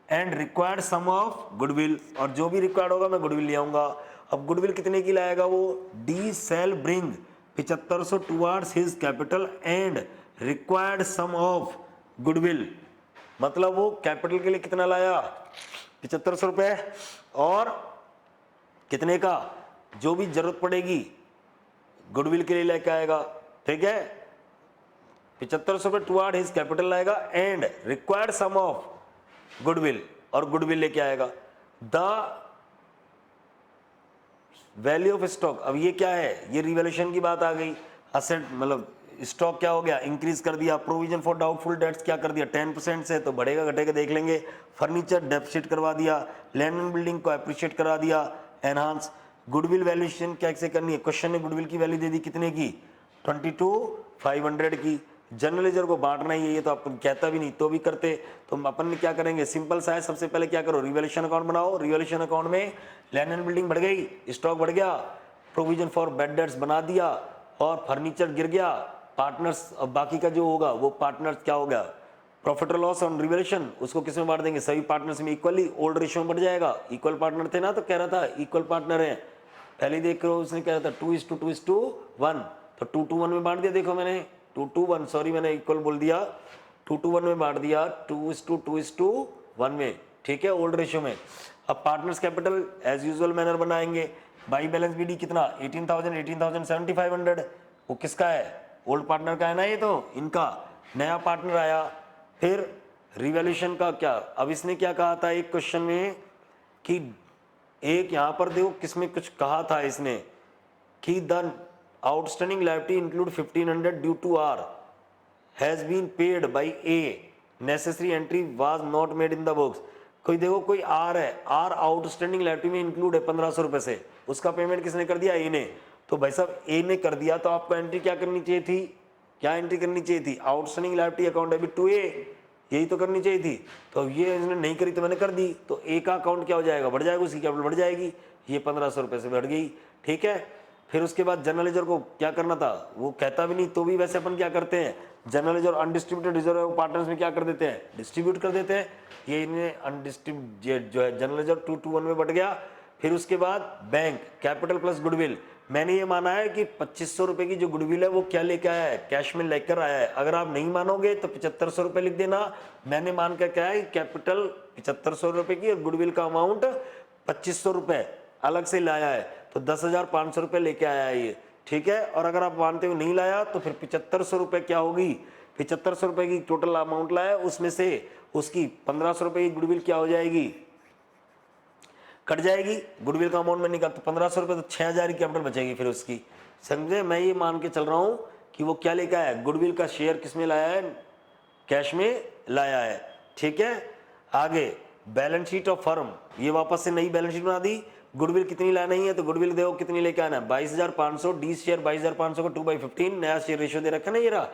and required sum of goodwill, और जो भी रिक्वायर्ड होगा मैं गुडविल ले आऊंगा। अब गुडविल कितने की लाएगा वो, D shall bring 7500 towards his capital and required sum of goodwill, मतलब वो कैपिटल के लिए कितना लाया 7500 रुपए, और कितने का जो भी जरूरत पड़ेगी गुडविल के लिए लेके आएगा। ठीक है, 7500 रुपए टुवर्ड हिज कैपिटल लाएगा and required sum of goodwill, और गुडविल लेके आएगा। द वैल्यू ऑफ स्टॉक, अब ये क्या है, ये रिवैल्यूएशन की बात आ गई। असेट मतलब स्टॉक क्या हो गया, इंक्रीज कर दिया। प्रोविजन फॉर डाउटफुल डेट्स क्या कर दिया 10% से, तो बढ़ेगा घटेगा देख लेंगे। फर्नीचर डेप्सिट करवा दिया, लैंड एंड बिल्डिंग को एप्रिशिएट करा दिया, एनहांस। गुडविल वैल्यूएशन कैसे करनी है, क्वेश्चन ने गुडविल की वैल्यू दे दी कितने की 22,500 की। जनरल लेजर को बांटना ही है, ये तो आपको कहता भी नहीं तो भी करते, तो अपन ने क्या करेंगे, सिंपल सा है, सबसे पहले क्या करो रिवैल्यूएशन अकाउंट बनाओ। रिवैल्यूएशन अकाउंट में लैंड एंड बिल्डिंग बढ़ गई, स्टॉक बढ़ गया, प्रोविजन फॉर बेड डेट्स बना दिया, और फर्नीचर गिर गया। पार्टनर्स, अब बाकी का जो होगा वो पार्टनर्स क्या हो गया, प्रॉफिट और लॉस ऑन रिवैल्यूएशन, उसको किस में बांट देंगे, सभी पार्टनर्स में इक्वली। ओल्ड रेशियो में बढ़ जाएगा, इक्वल पार्टनर थे ना, तो कह रहा था इक्वल पार्टनर है, पहले देख रहे हो उसने कह रहा था 2:2:1, तो 2:1 में बांट दिया। देखो मैंने 2:1, सॉरी मैंने इक्वल बोल दिया, 2:1 में बांट दिया, 2:2:1 में। ठीक है, ओल्ड रेशियो में। अब partners capital as usual manner बनाएंगे। बाई बैलेंस बीडी कितना 18,000 वो किसका है, ओल्ड पार्टनर का है ना, ये तो इनका। नया पार्टनर आया, फिर रिवैल्यूएशन का क्या, अब इसने क्या कहा था एक क्वेश्चन में कि एक यहां पर देखो किसमें कुछ कहा था इसने कि the outstanding liability include 1500 due to R has been paid by A, necessary entry was not made in the books. कोई देखो कोई आर है, आर आउटस्टैंडिंग लायबिलिटी में इंक्लूड है 1500 रुपए से, उसका पेमेंट किसने कर दिया, ए ने। तो भाई साहब ए ने कर दिया, तो आपको एंट्री क्या करनी चाहिए थी, क्या एंट्री करनी चाहिए थी, outstanding liability account debit to A, यही तो करनी चाहिए थी। तो ये इसने नहीं करी तो मैंने कर दी, तो ए का अकाउंट क्या हो जाएगा, बढ़ जाएगा, उसकी कैपिटल बढ़ जाएगी, ये 1500 रुपए से बढ़ गई। ठीक है, फिर उसके बाद जनरल लेजर को क्या करना था, वो कहता भी नहीं तो भी वैसे अपन क्या करते हैं, general ledger undistributed reserve partners में क्या कर देते हैं, डिस्ट्रीब्यूट कर देते हैं। ये इन्हें अनडिस्ट्रीब्यूट जो है जनरल लेजर 2:1 में बढ़ गया। फिर उसके बाद बैंक कैपिटल प्लस गुडविल, मैंने ये माना है कि 2500 रुपए की जो गुडविल है वो क्या लेके आया है, कैश में लेकर आया है। अगर आप नहीं मानोगे तो 7500 रुपए लिख देना, मैंने मान कर क्या है कैपिटल 7500 रुपए की और गुडविल का अमाउंट 2500 रुपए अलग से लाया है, तो 10,500 रुपए लेके आया है ये। ठीक है, और अगर आप मानते हो नहीं लाया तो फिर 7500 रुपए क्या होगी, 7500 रुपए की टोटल अमाउंट लाया, उसमें से उसकी 1500 रुपए की गुडविल क्या हो जाएगी, कट जाएगी। गुडविल का अमाउंट में निकाल तो 1500 रुपए, तो 6000 की कैपिटल बचेगी फिर उसकी। समझे, मैं ये मान के चल रहा हूं कि वो क्या लेकर आया है, गुडविल का शेयर किसमें लाया है, कैश में लाया है। ठीक है, आगे बैलेंस शीट ऑफ फर्म, ये वापस से नई बैलेंस शीट बना दी। गुडविल कितनी लाना ही है, तो गुडविल देखो कितनी लेके आना है 22,500, डी शेयर 22,500 को 2/15, नया शेयर रेशियो दे रखा ना ये रहा,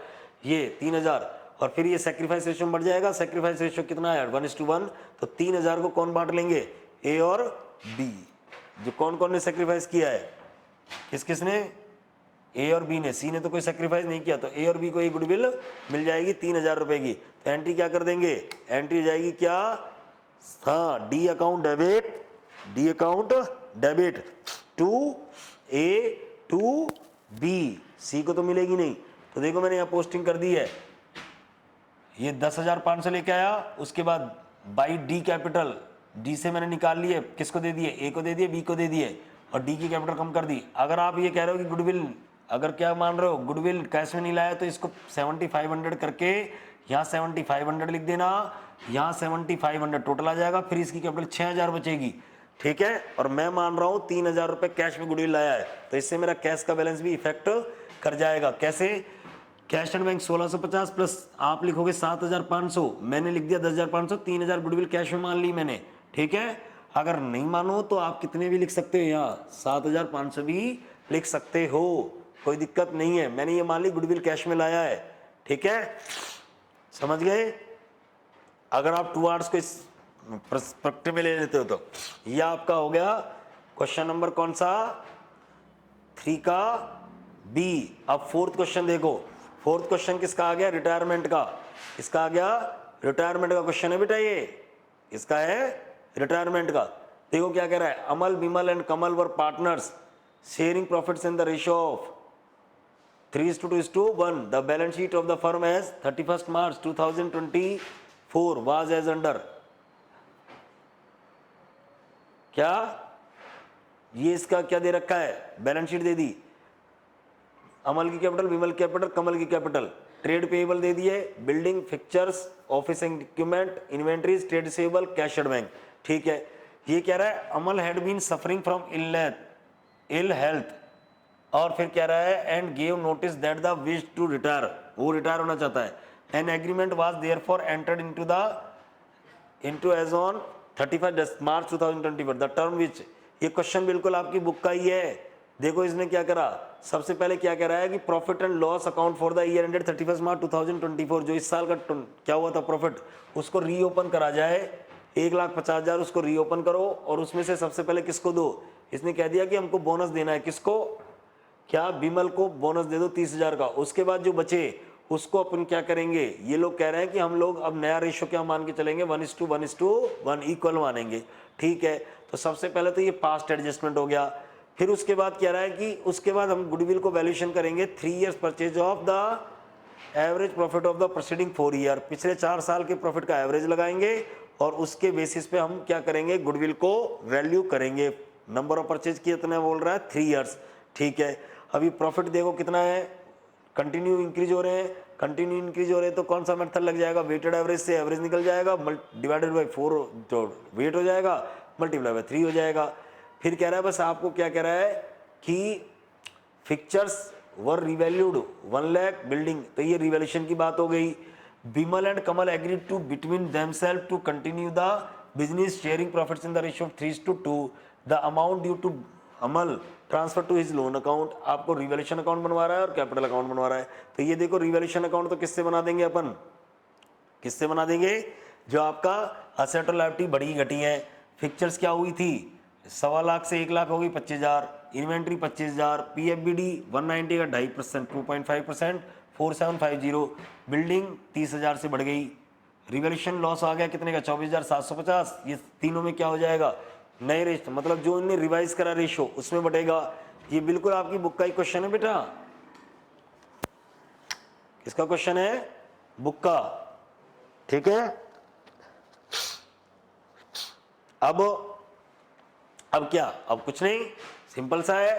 ये 3000, और फिर ये सेक्रीफाइस रेशियो बढ़ जाएगा। सेक्रीफाइस रेशियो कितना है 1:1, तो 3000 को कौन बांट लेंगे, ए और बी। जो कौन कौन ने सेक्रीफाइस किया है, किस किसने, ए और बी ने, सी ने तो कोई सेक्रीफाइस नहीं किया, तो ए और बी को ये गुडविल मिल जाएगी 3000 रुपए की। तो एंट्री क्या कर देंगे, एंट्री हो जाएगी क्या, हाँ D account debit, D account debit to A to B, C को तो मिलेगी नहीं। तो देखो मैंने यहाँ पोस्टिंग कर दी है, ये 10,500 लेके आया, उसके बाद बाई डी कैपिटल, डी से मैंने निकाल लिए, किसको दे दिए, ए को दे दिए, बी को दे दिए, और डी की कैपिटल कम कर दी। अगर आप ये कह रहे हो कि गुडविल, अगर क्या मान रहे हो गुडविल कैश में नहीं लाया, तो इसको 7500 करके यहाँ 7500 लिख देना, यहाँ 7500 टोटल आ जाएगा, फिर इसकी कैपिटल 6000 बचेगी, ठीक है। और मैं मान रहा हूँ 3000 रुपये कैश में गुडविल लाया है, तो इससे मेरा कैश का बैलेंस भी इफेक्ट कर जाएगा। कैसे, कैश एंड बैंक 1650 प्लस आप लिखोगे 7500, मैंने लिख दिया 10,500, 3000 गुडविल कैश में मान ली मैंने, ठीक है। अगर नहीं मानो तो आप कितने भी लिख सकते हो, यहाँ 7500 भी लिख सकते हो, कोई दिक्कत नहीं है। मैंने ये मान ली गुडविल कैश में लाया है, ठीक है, समझ गए। अगर आप 2 आवर्स को इस पर्सपेक्टिव में ले लेते हो तो ये आपका हो गया क्वेश्चन नंबर कौन सा, 3 का बी। अब फोर्थ क्वेश्चन देखो, फोर्थ क्वेश्चन किसका आ गया, रिटायरमेंट का, इसका आ गया रिटायरमेंट का क्वेश्चन है बेटा, ये इसका है रिटायरमेंट का। देखो क्या कह रहा है, Amal, Bimal and Kamal were partners sharing profits in the ratio of 3:2:1. The balance sheet of the firm as 31st March 2024 was as under. क्या ये इसका क्या दे रखा है, बैलेंस शीट दे दी, अमल की कैपिटल, विमल कैपिटल, कमल की कैपिटल, ट्रेड पेएबल दे दिए, building, fixtures, office equipment, inventories, trade receivable, cash at bank, ठीक है। ये कह रहा है Amal had been suffering from ill health, और फिर कह रहा है and give notice that the wish to retire, वो रिटायर होना चाहता है। An agreement was therefore entered into as on 31 March 2024 the term which, ये क्वेश्चन बिल्कुल आपकी बुक का ही है। देखो इसने क्या करा, सबसे पहले क्या कह रहा है कि profit and loss account for the year ended 31 March 2024, जो इस साल का क्या हुआ था प्रॉफिट, उसको रीओपन करा जाए, 1,50,000 उसको रीओपन करो, और उसमें से सबसे पहले किसको दो, इसने कह दिया कि हमको बोनस देना है, किसको, क्या बिमल को बोनस दे दो 30,000 का। उसके बाद जो बचे उसको अपन क्या करेंगे, ये लोग कह रहे हैं कि हम लोग अब नया रेशियो क्या मान के चलेंगे, 1:1 इक्वल मानेंगे, ठीक है। तो सबसे पहले तो ये पास्ट एडजस्टमेंट हो गया। फिर उसके बाद कह रहा है कि उसके बाद हम गुडविल को वैल्यूएशन करेंगे 3 years purchase of the average profit of the proceeding 4 year, पिछले 4 साल के प्रॉफिट का एवरेज लगाएंगे, और उसके बेसिस पे हम क्या करेंगे, गुडविल को वैल्यू करेंगे। नंबर ऑफ परचेज कितना बोल रहा है, 3 इयर्स, ठीक है। अभी प्रॉफिट देखो कितना है, कंटिन्यू इंक्रीज हो रहे हैं, कंटिन्यू इंक्रीज हो रहे हैं, तो कौन सा मेथड लग जाएगा, वेटेड एवरेज से एवरेज निकल जाएगा, डिवाइडेड बाई 4 जो वेट हो जाएगा, मल्टीप्लाई बाई 3 हो जाएगा। फिर कह रहा है बस आपको क्या कह रहा है कि fixtures were revalued 1 lakh building, तो ये रिवैल्यूएशन की बात हो गई। Bimal and Kamal agreed to between themselves to continue the business sharing profits in the ratio of 3:2, the amount due to Amal transfer to his loan account, आपको रिवैल्यूएशन अकाउंट बनवा रहा है और कैपिटल अकाउंट बनवा रहा है। तो ये देखो रिवैल्यूएशन अकाउंट तो किससे बना देंगे अपन, किससे बना देंगे, जो आपका असेट और लायबिलिटी बढ़ी घटी है। फिक्चर्स क्या हुई थी, 1.25 लाख से 1 लाख हो गई 25,000, इन्वेंट्री 25,000, पीएफबीडी 190 का 2.5% 2.5% 4750, बिल्डिंग 30,000 से बढ़ गई, रिवैल्यूएशन लॉस आ गया कितने का 24,750, ये तीनों में क्या हो जाएगा, नए रेशो, मतलब जो इन्हें रिवाइज करा रेशो उसमें बढ़ेगा। ये बिल्कुल आपकी बुक का ही क्वेश्चन है बेटा, किसका क्वेश्चन है, बुक का, ठीक है। अब क्या, अब कुछ नहीं, सिंपल सा है,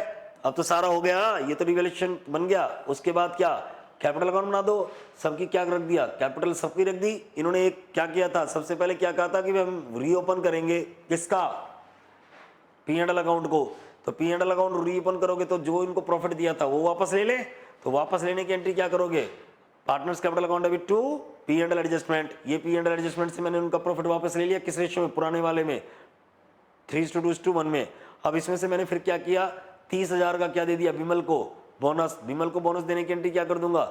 अब तो सारा हो गया, ये तो रिवैल्यूएशन बन गया। उसके बाद क्या, कैपिटल अकाउंट बना दो, सबकी क्या रख दिया, कैपिटल सबकी रख दी। इन्होंने एक क्या किया था, सबसे पहले क्या कहा था कि हम रीओपन करेंगे, किसका, P&L अकाउंट को। तो P&L अकाउंट रीओपन करोगे तो जो इनको प्रॉफिट दिया था वो वापस ले ले, तो वापस लेने की एंट्री क्या करोगे, partners capital account debit to P&L adjustment, ये P&L एडजस्टमेंट से मैंने उनका प्रॉफिट वापस ले लिया, किस रेशियो में, पुराने वाले में 3:2:1 में। अब इसमें से मैंने फिर क्या किया, 30,000 का क्या दे दिया बिमल को बोनस, बिमल को बोनस देने की एंट्री क्या कर दूंगा,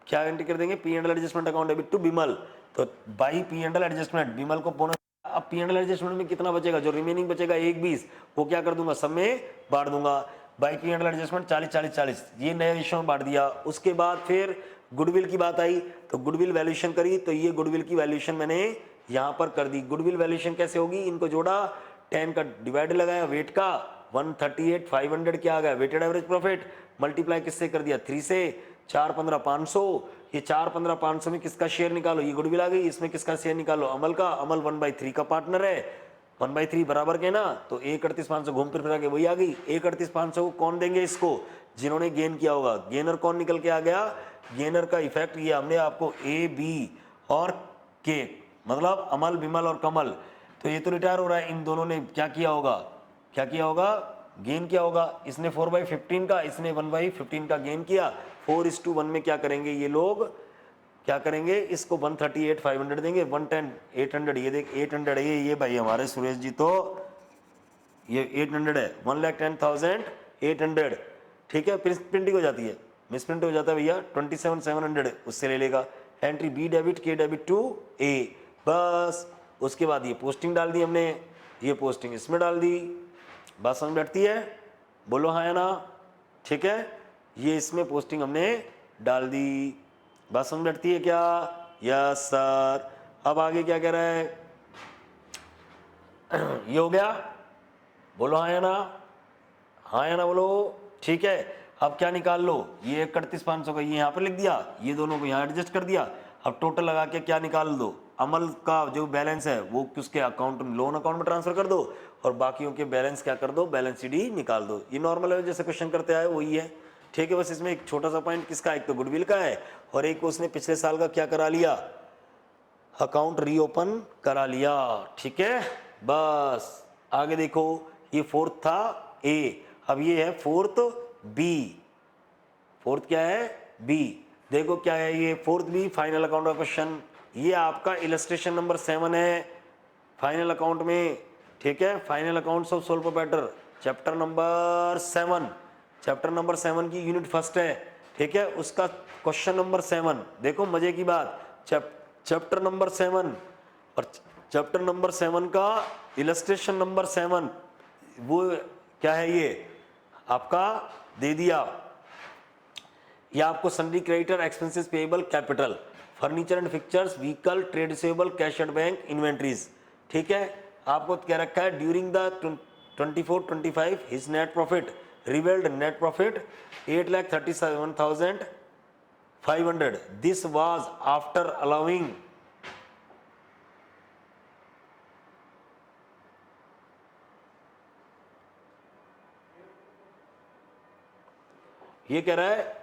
क्या एंट्री कर देंगे, P&L adjustment account debit to Bimal, तो बाई P&L एडजस्टमेंट बिमल को बोनस। अब P&L एडजस्टमेंट में कितना बचेगा, जो रिमेनिंग बचेगा 1:20, वो क्या कर दूंगा, सब में बांट दूंगा। बाई पी एंड एडजस्टमेंट 40 40 40, ये नए रेशियो में बांट दिया। उसके बाद फिर गुडविल की बात आई तो गुडविल वैल्यूएशन करी, तो ये गुडविल की वैल्यूएशन मैंने यहां पर कर दी। गुडविल वैल्यूएशन कैसे होगी, इनको जोड़ा, 10 का डिवाइड लगाया वेट का, 138,500 क्या आ गया वेटेड एवरेज प्रॉफिट, मल्टीप्लाई किससे कर दिया 3 से, 4 15 500, ये 4 15 500 में किसका शेयर निकालो, ये गुडविल आ गई, इसमें किसका शेयर निकालो अमल का, अमल 1/3 का पार्टनर है, 1/3 बराबर के ना, तो 138,500 घूम फिर के वही आ गई। 138,500 को कौन देंगे इसको, जिन्होंने गेन किया होगा। गेनर कौन निकल के आ गया, गेनर का इफेक्ट ये हमने आपको ए बी और के, मतलब अमल विमल और कमल, तो ये तो रिटायर हो रहा है, इन दोनों ने क्या किया होगा, क्या किया होगा, गेन किया होगा। इसने 4/15 का, इसने 1/15 का गेन किया। 4:1 में क्या करेंगे ये लोग, क्या करेंगे, इसको 138,500 देंगे, 110 800, ये देख 800 है ये भाई हमारे सुरेश जी, तो ये 800 है, 1,10,800, ठीक है। प्रिंटिंग हो जाती है, मिसप्रिंट हो जाता है भैया, 27,700 उससे ले लेगा। एंट्री बी डेबिट के डेबिट टू ए, बस। उसके बाद ये पोस्टिंग डाल दी हमने, ये पोस्टिंग इसमें डाल दी, बात समझ बैठती है, बोलो हाँ या ना, ठीक है। ये इसमें पोस्टिंग हमने डाल दी, बात समझ बैठती है क्या, यस सर। अब आगे क्या कह रहा है, ये हो गया, बोलो हाँ या ना, हाँ या ना बोलो, ठीक है। अब क्या निकाल लो, ये 31,500 का ये यहाँ पर लिख दिया, ये दोनों को यहाँ एडजस्ट कर दिया। अब टोटल लगा के क्या निकाल दो, अमल का जो बैलेंस है वो किसके अकाउंट में, लोन अकाउंट में ट्रांसफर कर दो, और बाकियों के बैलेंस क्या कर दो, बैलेंस शीट ही निकाल दो। ये नॉर्मल है, जैसे क्वेश्चन करते आए वही है, ठीक है। बस इसमें एक छोटा सा पॉइंट किसका, एक तो गुडविल का है, और एक उसने पिछले साल का क्या करा लिया, अकाउंट रीओपन करा लिया, ठीक है। बस आगे देखो, ये फोर्थ था ए, अब ये है फोर्थ बी, फोर्थ क्या है बी, देखो क्या है ये फोर्थ बी, फाइनल अकाउंट का क्वेश्चन। ये आपका इलस्ट्रेशन नंबर 7 है फाइनल अकाउंट में, ठीक है। Final accounts of sole proprietor, chapter number 7, chapter number 7 की यूनिट फर्स्ट है, ठीक है। उसका क्वेश्चन नंबर 7, देखो मजे की बात, चैप्टर नंबर 7 और चैप्टर नंबर 7 का इलस्ट्रेशन नंबर 7, वो क्या है, ये आपका दे दिया, ये आपको sundry creditor, expenses payable, capital, furniture and fixtures, vehicle, trade receivable, cash at bank, inventories, ठीक है। आपको क्या रखा है, during the 24-25 his net profit, revelled net profit 8,37,500, this was after allowing, ये कह रहा है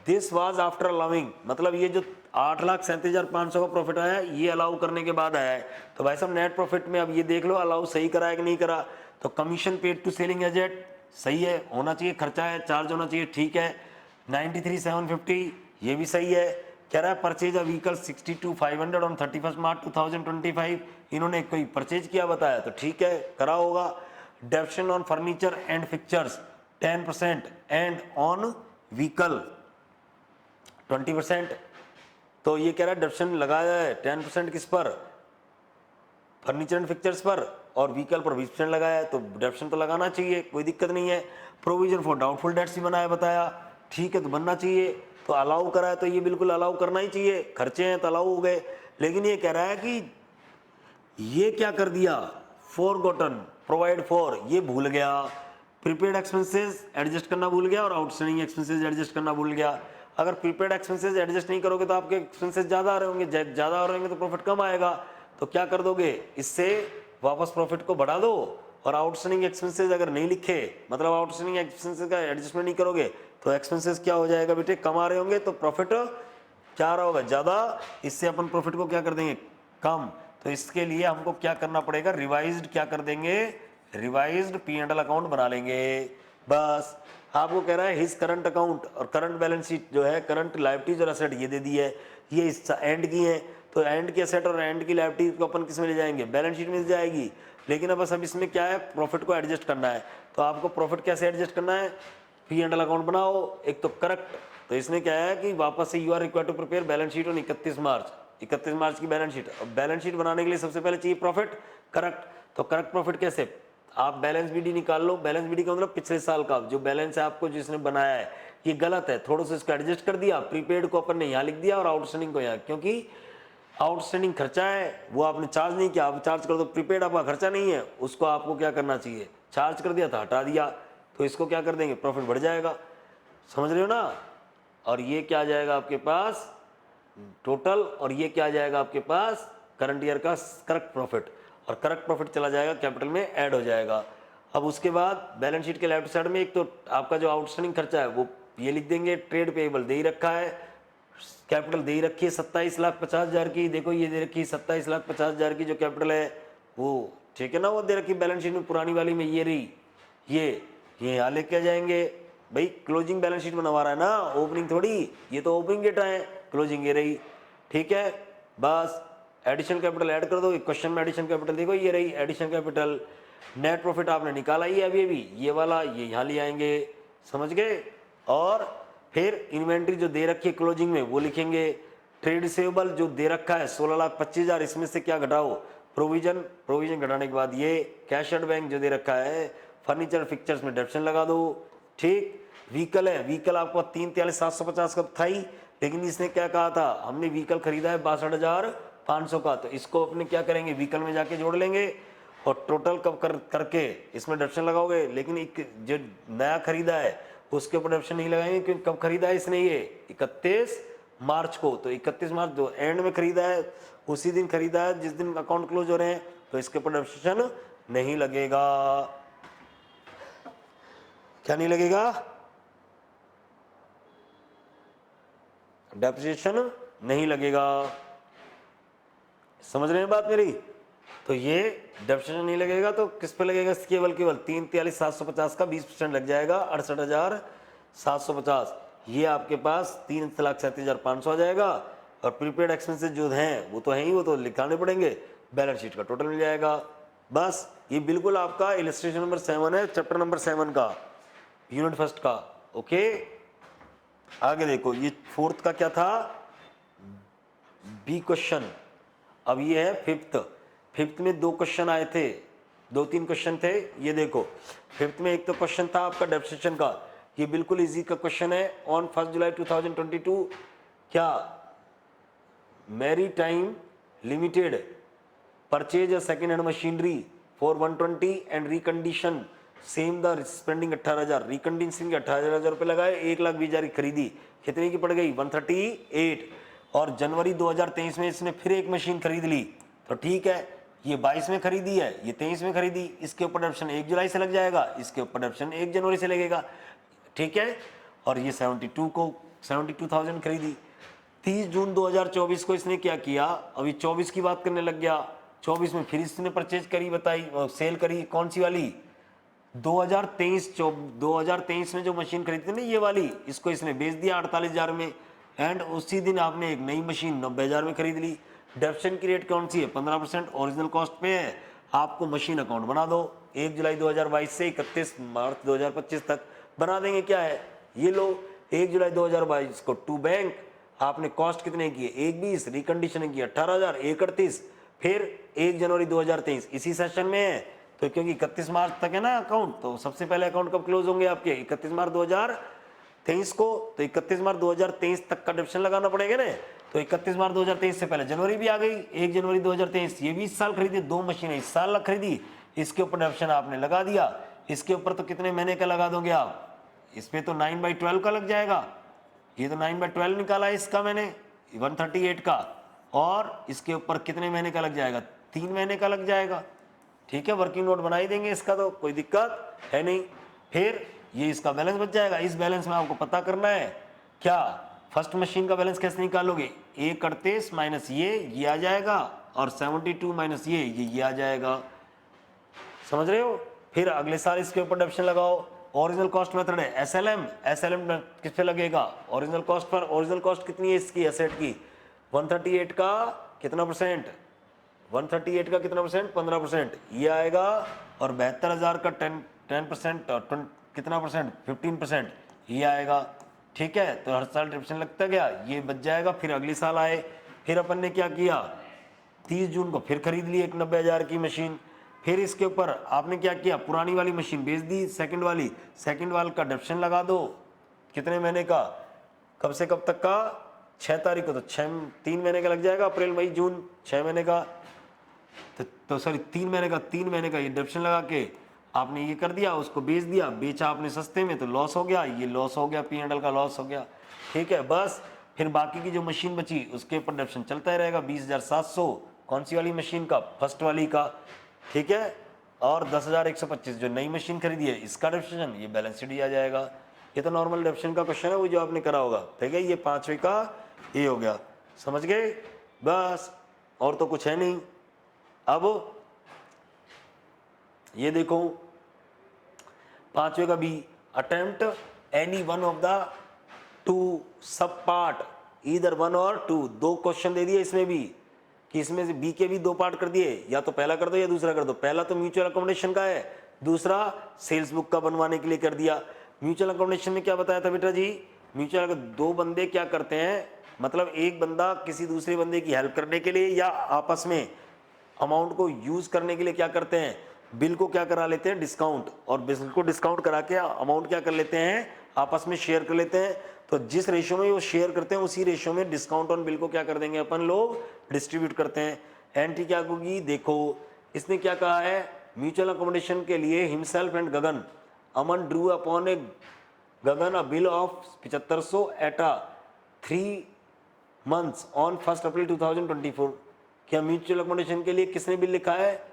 दिस वाज आफ्टर अलाउिंग, मतलब ये जो 8,37,500 का प्रॉफिट आया ये अलाउ करने के बाद आया है। तो भाई साहब नेट प्रॉफिट में अब ये देख लो अलाउ सही करा है कि नहीं करा। तो commission paid to selling agent सही है, होना चाहिए, खर्चा है, चार्ज होना चाहिए, ठीक है। 93,750 ये भी सही है। कह रहा है purchase a vehicle 62,500 on 31 March 2025, इन्होंने कोई परचेज किया बताया तो ठीक है, करा होगा। डेप्शन on furniture and fixtures 10% and on vehicle 20%, तो ये कह रहा है डेप्शन लगाया है 10% किस पर, फर्नीचर एंड फिक्चर्स पर, और व्हीकल पर 20% लगाया है, तो डेप्शन तो लगाना चाहिए, कोई दिक्कत नहीं है। प्रोविजन फॉर डाउटफुल डेट्स भी बनाया बताया, ठीक है, तो बनना चाहिए। तो अलाउ करा है तो ये बिल्कुल अलाउ करना ही चाहिए, खर्चे हैं तो अलाउ हो गए। लेकिन ये कह रहा है कि ये क्या कर दिया, फॉरगॉटन प्रोवाइड फॉर, ये भूल गया, प्रीपेड एक्सपेंसेस एडजस्ट करना भूल गया और आउटस्टैंडिंग एक्सपेंसेस एडजस्ट करना भूल गया। अगर प्रीपेड एक्सपेंसेस एडजस्ट नहीं करोगे तो आपके एक्सपेंसेस ज़्यादा आ रहे होंगे, ज़्यादा आ रहे होंगे तो प्रॉफिट कम आएगा। तो क्या कर दोगे, इससे वापस प्रॉफिट को बढ़ा दो, और आउटस्टैंडिंग एक्सपेंसेस अगर नहीं लिखे, मतलब आउटस्टैंडिंग एक्सपेंसेस का एडजस्टमेंट नहीं करोगे तो एक्सपेंसेस क्या हो जाएगा बेटे, कम आ रहे होंगे तो प्रॉफिट क्या आ रहा होगा, ज़्यादा, इससे अपन प्रॉफिट को क्या कर देंगे, कम। तो इसके लिए हमको क्या करना पड़ेगा, रिवाइज्ड क्या कर देंगे, रिवाइज्ड P&L अकाउंट बना लेंगे। बस आपको कह रहा है हिज करंट अकाउंट और करंट बैलेंस शीट जो है, करंट लायबिलिटीज और एसेट ये दे दी है, ये एंड की है, तो एंड की एसेट और एंड की लायबिलिटी को अपन किस में ले जाएंगे, बैलेंस शीट में जाएगी। लेकिन अब बस अब इसमें क्या है, प्रॉफिट को एडजस्ट करना है। तो आपको प्रॉफिट कैसे एडजस्ट करना है, P&L अकाउंट बनाओ, एक तो करेक्ट, तो इसने क्या है कि वापस से you are required to prepare balance sheet on 31 March की बैलेंस शीट। अब बैलेंस शीट बनाने के लिए सबसे पहले चाहिए प्रॉफिट, करेक्ट। तो करेक्ट प्रॉफिट कैसे, आप बैलेंस बीडी निकाल लो। बैलेंस बीडी का मतलब पिछले साल का जो बैलेंस है आपको जिसने बनाया है, ये गलत है, थोड़ा सा इसको एडजस्ट कर दिया। प्रीपेड को अपन ने यहाँ लिख दिया और आउटस्टैंडिंग को यहाँ, क्योंकि आउटस्टैंडिंग खर्चा है वो आपने चार्ज नहीं किया, आप चार्ज कर दो। प्रीपेड आपका खर्चा नहीं है, उसको आपको क्या करना चाहिए, चार्ज कर दिया था, हटा दिया, तो इसको क्या कर देंगे, प्रॉफिट बढ़ जाएगा। समझ रहे हो ना। और ये क्या आ जाएगा आपके पास टोटल, और ये क्या आ जाएगा आपके पास करंट ईयर का करेक्ट प्रॉफिट, और करेक्ट प्रॉफिट चला जाएगा कैपिटल में ऐड हो जाएगा। अब उसके बाद बैलेंस शीट के लेफ्ट साइड में एक तो आपका जो आउटस्टैंडिंग खर्चा है वो ये लिख देंगे, ट्रेड पेएबल दे ही रखा है, कैपिटल दे ही रखी है 27,50,000 की, देखो ये दे रखी है 27,50,000 की जो कैपिटल है वो, ठीक है ना, वो दे रखी बैलेंस शीट में पुरानी वाली में, ये रही, ये यहाँ लेके जाएंगे भाई। क्लोजिंग बैलेंस शीट बनवा रहा है ना, ओपनिंग थोड़ी, ये तो ओपनिंग डेटा है, क्लोजिंग ये रही, ठीक है। बस एडिशन कैपिटल ऐड कर दो, क्वेश्चन में एडिशन कैपिटल देखो ये रही एडिशन कैपिटल। नेट प्रॉफिट आपने निकाला ही है अभी ये वाला, ये यहाँ ले आएंगे, समझ गए। और फिर इन्वेंट्री जो दे रखी है क्लोजिंग में वो लिखेंगे। ट्रेड रिसीवेबल जो दे रखा है 16,25,000, इसमें से क्या घटाओ, प्रोविजन, प्रोविजन घटाने के बाद ये कैश एट बैंक जो दे रखा है, फर्नीचर फिक्चर्स में डेप्शन लगा दो, ठीक। व्हीकल है, व्हीकल आपको 3,43,750 का था ही, लेकिन इसने क्या कहा था, हमने व्हीकल खरीदा है 62,500 का, तो इसको अपने क्या करेंगे, व्हीकल में जाके जोड़ लेंगे और टोटल कब करके इसमें डेप्शन लगाओगे। लेकिन एक जो नया खरीदा है उसके ऊपर डेप्शन नहीं लगाएंगे, क्योंकि कब खरीदा है इसने, ये 31 मार्च को, तो 31 मार्च जो एंड में खरीदा है उसी दिन खरीदा है जिस दिन अकाउंट क्लोज हो रहे हैं, तो इसके ऊपर डेप्शन नहीं लगेगा। क्या नहीं लगेगा, डेप्रिसिएशन नहीं लगेगा। समझ रहे हैं बात मेरी। तो ये डेप्रिसिएशन नहीं लगेगा तो किस पे लगेगा, केवल 3,43,750 का 20% लग जाएगा, 68,750। ये आपके पास 3,37,500 आ जाएगा। और प्रीपेड एक्सपेंसेस जो हैं वो तो हैं ही, वो तो लिखाने पड़ेंगे, बैलेंस शीट का टोटल मिल जाएगा। बस ये बिल्कुल आपका इलस्ट्रेशन नंबर 7 है, चैप्टर नंबर 7 का, यूनिट फर्स्ट का। ओके, आगे देखो, ये फोर्थ का क्या था, बी क्वेश्चन। अब ये है फिफ्थ में 2 क्वेश्चन आए थे, 2-3 क्वेश्चन थे। ये देखो फिफ्थ में एक तो क्वेश्चन था आपका डेप्रिसिएशन का, ये बिल्कुल इजी का क्वेश्चन है। ऑन 1 जुलाई 2022 क्या Maritime Limited purchase a second hand machinery for 120 and recondition same the spending 18,000, reconditioning 18,000 रुपये लगाए, 1,20,000 की खरीदी, कितने की पड़ गई 138। और जनवरी 2023 में इसने फिर एक मशीन खरीद ली, तो ठीक है, ये 22 में खरीदी है, ये 23 में खरीदी, इसके ऊपर डेप्शन 1 जुलाई से लग जाएगा, इसके ऊपर डेप्शन 1 जनवरी से लगेगा, ठीक है। और ये 72,000 खरीदी। 30 जून 2024 को इसने क्या किया, अभी 24 की बात करने लग गया, 24 में फिर इसने परचेज करी, बताई सेल करी, कौन सी वाली 2023 में जो मशीन खरीदी थी ना ये वाली, इसको इसने बेच दिया 48,000 में। एंड उसी दिन आपने एक नई मशीन 90,000 में खरीद ली। डेप्शन की रेट कौन सी है, 15% ओरिजिनल कॉस्ट पे है। आपको मशीन अकाउंट बना दो 1 जुलाई 2022 से 31 मार्च 2025 तक बना देंगे। क्या है ये लो, 1 जुलाई 2022 को टू बैंक आपने कॉस्ट कितने की है 1,20, रिकंडीशनिंग की 18,000, 1,38, फिर 1 जनवरी 2023 इसी सेशन में है। तो क्योंकि 31 मार्च तक है ना अकाउंट, तो सबसे पहले अकाउंट कब क्लोज होंगे आपके 31 मार्च 2023 को, तो 31 मार्च 2023 तक का डेप्शन लगाना पड़ेगा ना। तो 31 मार्च 2023 से पहले जनवरी भी आ गई, 1 जनवरी 2023, ये भी इस साल खरीदी, 2 मशीनें इस साल खरीदी, इसके ऊपर डेप्शन आपने लगा दिया। इसके ऊपर तो कितने महीने का लगा दोगे आप, इस पे तो 9/12 का लग जाएगा, ये तो 9/12 निकाला है इसका मैंने 138 का, और इसके ऊपर कितने महीने का लग जाएगा 3 महीने का लग जाएगा, ठीक है। वर्किंग नोट बना ही देंगे, इसका तो कोई दिक्कत है नहीं। फिर ये इसका बैलेंस बच जाएगा। इस बैलेंस में आपको पता करना है क्या, फर्स्ट मशीन का बैलेंस कैसे निकालोगे, 1,38 माइनस ये आ जाएगा, और 72 माइनस ये आ जाएगा, समझ रहे हो। फिर अगले साल इसके ऊपर डेप्शन लगाओ। ओरिजिनल कॉस्ट मेथड है एसएलएम किस पे लगेगा, original cost per. Original cost कितनी है इसकी एसेट की 138 का कितना परसेंट, 138 का कितना परसेंट 15% ये आएगा, और 72,000 का 10% और कितना परसेंट 15% ये आएगा, ठीक है। तो हर साल डेप्शन लगता गया, ये बच जाएगा। फिर अगले साल आए, फिर अपन ने क्या किया 30 जून को फिर खरीद ली एक 90,000 की मशीन, फिर इसके ऊपर आपने क्या किया, पुरानी वाली मशीन बेच दी, सेकंड वाली का डिडक्शन लगा दो, कितने महीने का, कब से कब तक का, 6 तारीख को, तो 3 महीने का लग जाएगा, अप्रैल मई जून 6 महीने का, तो सॉरी 3 महीने का ये डिडक्शन लगा के आपने ये कर दिया, उसको बेच दिया, बेचा आपने सस्ते में तो लॉस हो गया, ये लॉस हो गया, P&L का लॉस हो गया, ठीक है। बस फिर बाकी की जो मशीन बची उसके ऊपर डिडक्शन चलता ही रहेगा, 20,700 कौन सी वाली मशीन का, फर्स्ट वाली का, ठीक है, और 10,125 जो नई मशीन खरीदी है इसका डिडक्शन, ये बैलेंस शीट आ जाएगा। ये तो नॉर्मल डिडक्शन का क्वेश्चन है, वो जो आपने करा होगा, ठीक है। ये 5वें का ये हो गया, समझ गए, बस और तो कुछ है नहीं। अब ये देखो 5वें का B, attempt any one of the 2 sub part, either 1 और 2, 2 क्वेश्चन दे दिए इसमें भी, कि इसमें से बी के भी 2 पार्ट कर दिए, या तो पहला कर दो या दूसरा कर दो। पहला तो म्यूचुअल अकोमोडेशन का है, दूसरा सेल्स बुक का बनवाने के लिए कर दिया। म्यूचुअल अकोमोडेशन में क्या बताया था बेटा जी, म्यूचुअल 2 बंदे क्या करते हैं, मतलब एक बंदा किसी दूसरे बंदे की हेल्प करने के लिए या आपस में अमाउंट को यूज करने के लिए क्या करते हैं, बिल को क्या करा लेते हैं, डिस्काउंट, और बिल को डिस्काउंट करा के अमाउंट क्या कर लेते हैं, आपस में शेयर कर लेते हैं। तो जिस रेशियो में वो शेयर करते हैं उसी रेशियो में डिस्काउंट ऑन बिल को क्या कर देंगे अपन लोग, डिस्ट्रीब्यूट करते हैं। एंट्री क्या होगी, देखो इसने क्या कहा है, म्यूचुअल अकोमोडेशन के लिए himself and Gagan, Aman Drew upon A Gagan a bill of 7500 at a 3 months on 1 अप्रैल 2024। क्या म्यूचुअल अकोमोडेशन के लिए किसने बिल लिखा है,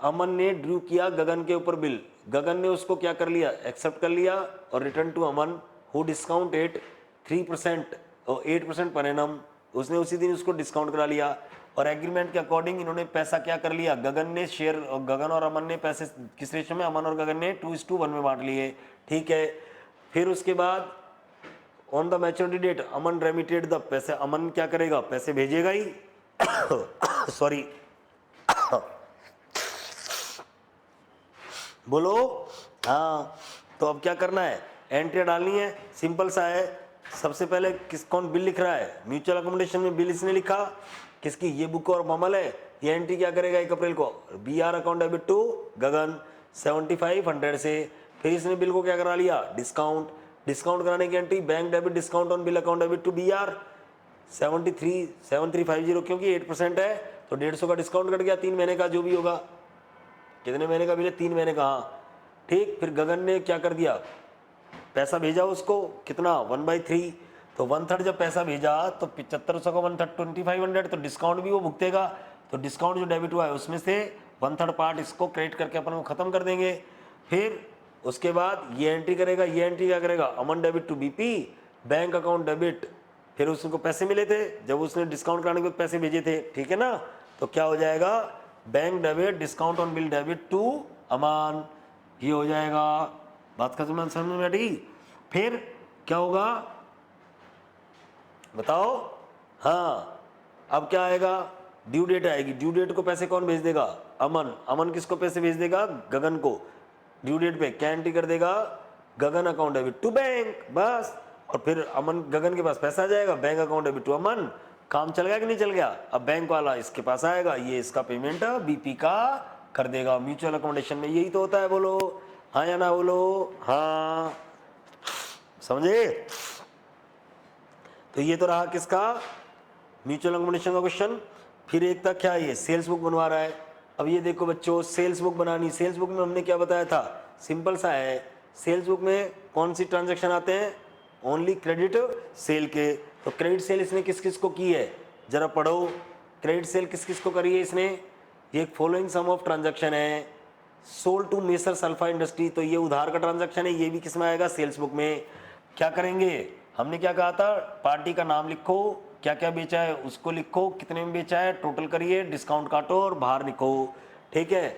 अमन ने ड्रू किया गगन के ऊपर बिल, गगन ने उसको क्या कर लिया, एक्सेप्ट कर लिया और return to Aman who discount at 3% और 8% पर एनम, उसने उसी दिन उसको डिस्काउंट करा लिया। और एग्रीमेंट के अकॉर्डिंग इन्होंने पैसा क्या कर लिया, गगन ने शेयर, और गगन और अमन ने पैसे किस रेशियो में, अमन और गगन ने 2:1 में बांट लिए, ठीक है। फिर उसके बाद on the maturity date Aman remitted the पैसे, अमन क्या करेगा, पैसे भेजेगा ही सॉरी बोलो, हाँ। तो अब क्या करना है, एंट्री डालनी है, सिंपल सा है। सबसे पहले कौन बिल लिख रहा है, म्यूचुअल अकोमोडेशन में बिल इसने लिखा, किसकी, ये बुक और ममल है। ये एंट्री क्या करेगा 1 अप्रैल को, BR अकाउंट डेबिट टू गगन 7500 से। फिर इसने बिल को क्या करा लिया, डिस्काउंट, डिस्काउंट कराने की entry bank debit discount on bill account debit to BR 7350, क्योंकि 8% है तो 150 का डिस्काउंट कट गया, 3 महीने का जो भी होगा, कितने महीने का बिल है, 3 महीने का, हाँ ठीक। फिर गगन ने क्या कर दिया, पैसा भेजा उसको, कितना 1/3, तो 1/3 जब पैसा भेजा तो 7500 का 1/3 2500, तो डिस्काउंट भी वो भुगतेगा। तो डिस्काउंट जो डेबिट हुआ है उसमें से 1/3 पार्ट इसको क्रेडिट करके अपन को खत्म कर देंगे। फिर उसके बाद ये एंट्री करेगा, ये एंट्री क्या करेगा, Aman debit to BP bank account debit, फिर उसको पैसे मिले थे जब उसने डिस्काउंट कराने के पैसे भेजे थे, ठीक है ना। तो क्या हो जाएगा, bank debit discount on bill debit to Aman, ये हो जाएगा, बात का समझ में बैठी। फिर क्या होगा बताओ, हाँ अब क्या आएगा, ड्यू डेट आएगी, ड्यू डेट को पैसे कौन भेज देगा, अमन, अमन किसको पैसे भेज देगा, गगन को, ड्यू डेट पे क्या एंट्री कर देगा, गगन अकाउंट डेबिट टू बैंक, बस। और फिर अमन, गगन के पास पैसा आ जाएगा, बैंक अकाउंट डेबिट टू अमन, काम चल गया कि नहीं चल गया। अब बैंक वाला इसके पास आएगा, ये इसका पेमेंट BP का कर देगा। म्यूचुअल अकोमोडेशन में यही तो होता है, बोलो हाँ या ना, बोलो हाँ, समझे। तो ये तो रहा किसका, म्यूचुअल अकोमोडेशन का क्वेश्चन। फिर एक था क्या, ये सेल्स बुक बनवा रहा है। अब ये देखो बच्चों, सेल्स बुक बनानी, सेल्स बुक में हमने क्या बताया था, सिंपल सा है। सेल्स बुक में कौन सी ट्रांजैक्शन आते हैं, ओनली क्रेडिट सेल के। तो क्रेडिट सेल इसने किस किस को की है, जरा पढ़ो, क्रेडिट सेल किस किस को करी है इसने, ये फॉलोइंग सम ऑफ ट्रांजैक्शन है, sold to Messrs Sulpha Industry, तो ये उधार का ट्रांजैक्शन है, ये भी किस में आएगा, सेल्स बुक में। क्या करेंगे, हमने क्या कहा था, पार्टी का नाम लिखो, क्या क्या बेचा है उसको लिखो, कितने में बेचा है टोटल करिए, डिस्काउंट काटो और बाहर लिखो, ठीक है।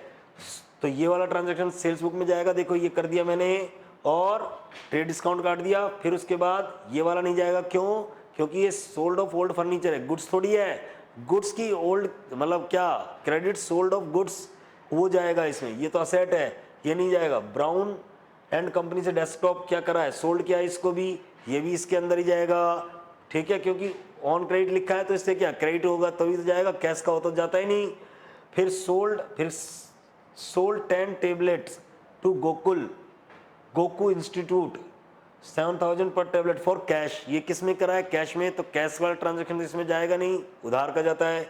तो ये वाला ट्रांजैक्शन सेल्स बुक में जाएगा, देखो ये कर दिया मैंने, और ट्रेड डिस्काउंट काट दिया। फिर उसके बाद ये वाला नहीं जाएगा, क्यों, क्योंकि ये सोल्ड ऑफ ओल्ड फर्नीचर है, गुड्स थोड़ी है, गुड्स की ओल्ड मतलब क्या, क्रेडिट सोल्ड ऑफ गुड्स वो जाएगा इसमें, ये तो असेट है, ये नहीं जाएगा। ब्राउन एंड कंपनी से डेस्कटॉप क्या करा है, सोल्ड किया है इसको भी, ये भी इसके अंदर ही जाएगा, ठीक है, क्योंकि ऑन क्रेडिट लिखा है तो इससे क्या क्रेडिट होगा तभी तो जाएगा, कैश का हो तो जाता ही नहीं। फिर सोल्ड, फिर sold 10 tablets to Goku institute 7,000 पर टेबलेट फॉर कैश। ये किस में करा है? कैश में। तो कैश वाला ट्रांजेक्शन इसमें जाएगा नहीं, उधार का जाता है।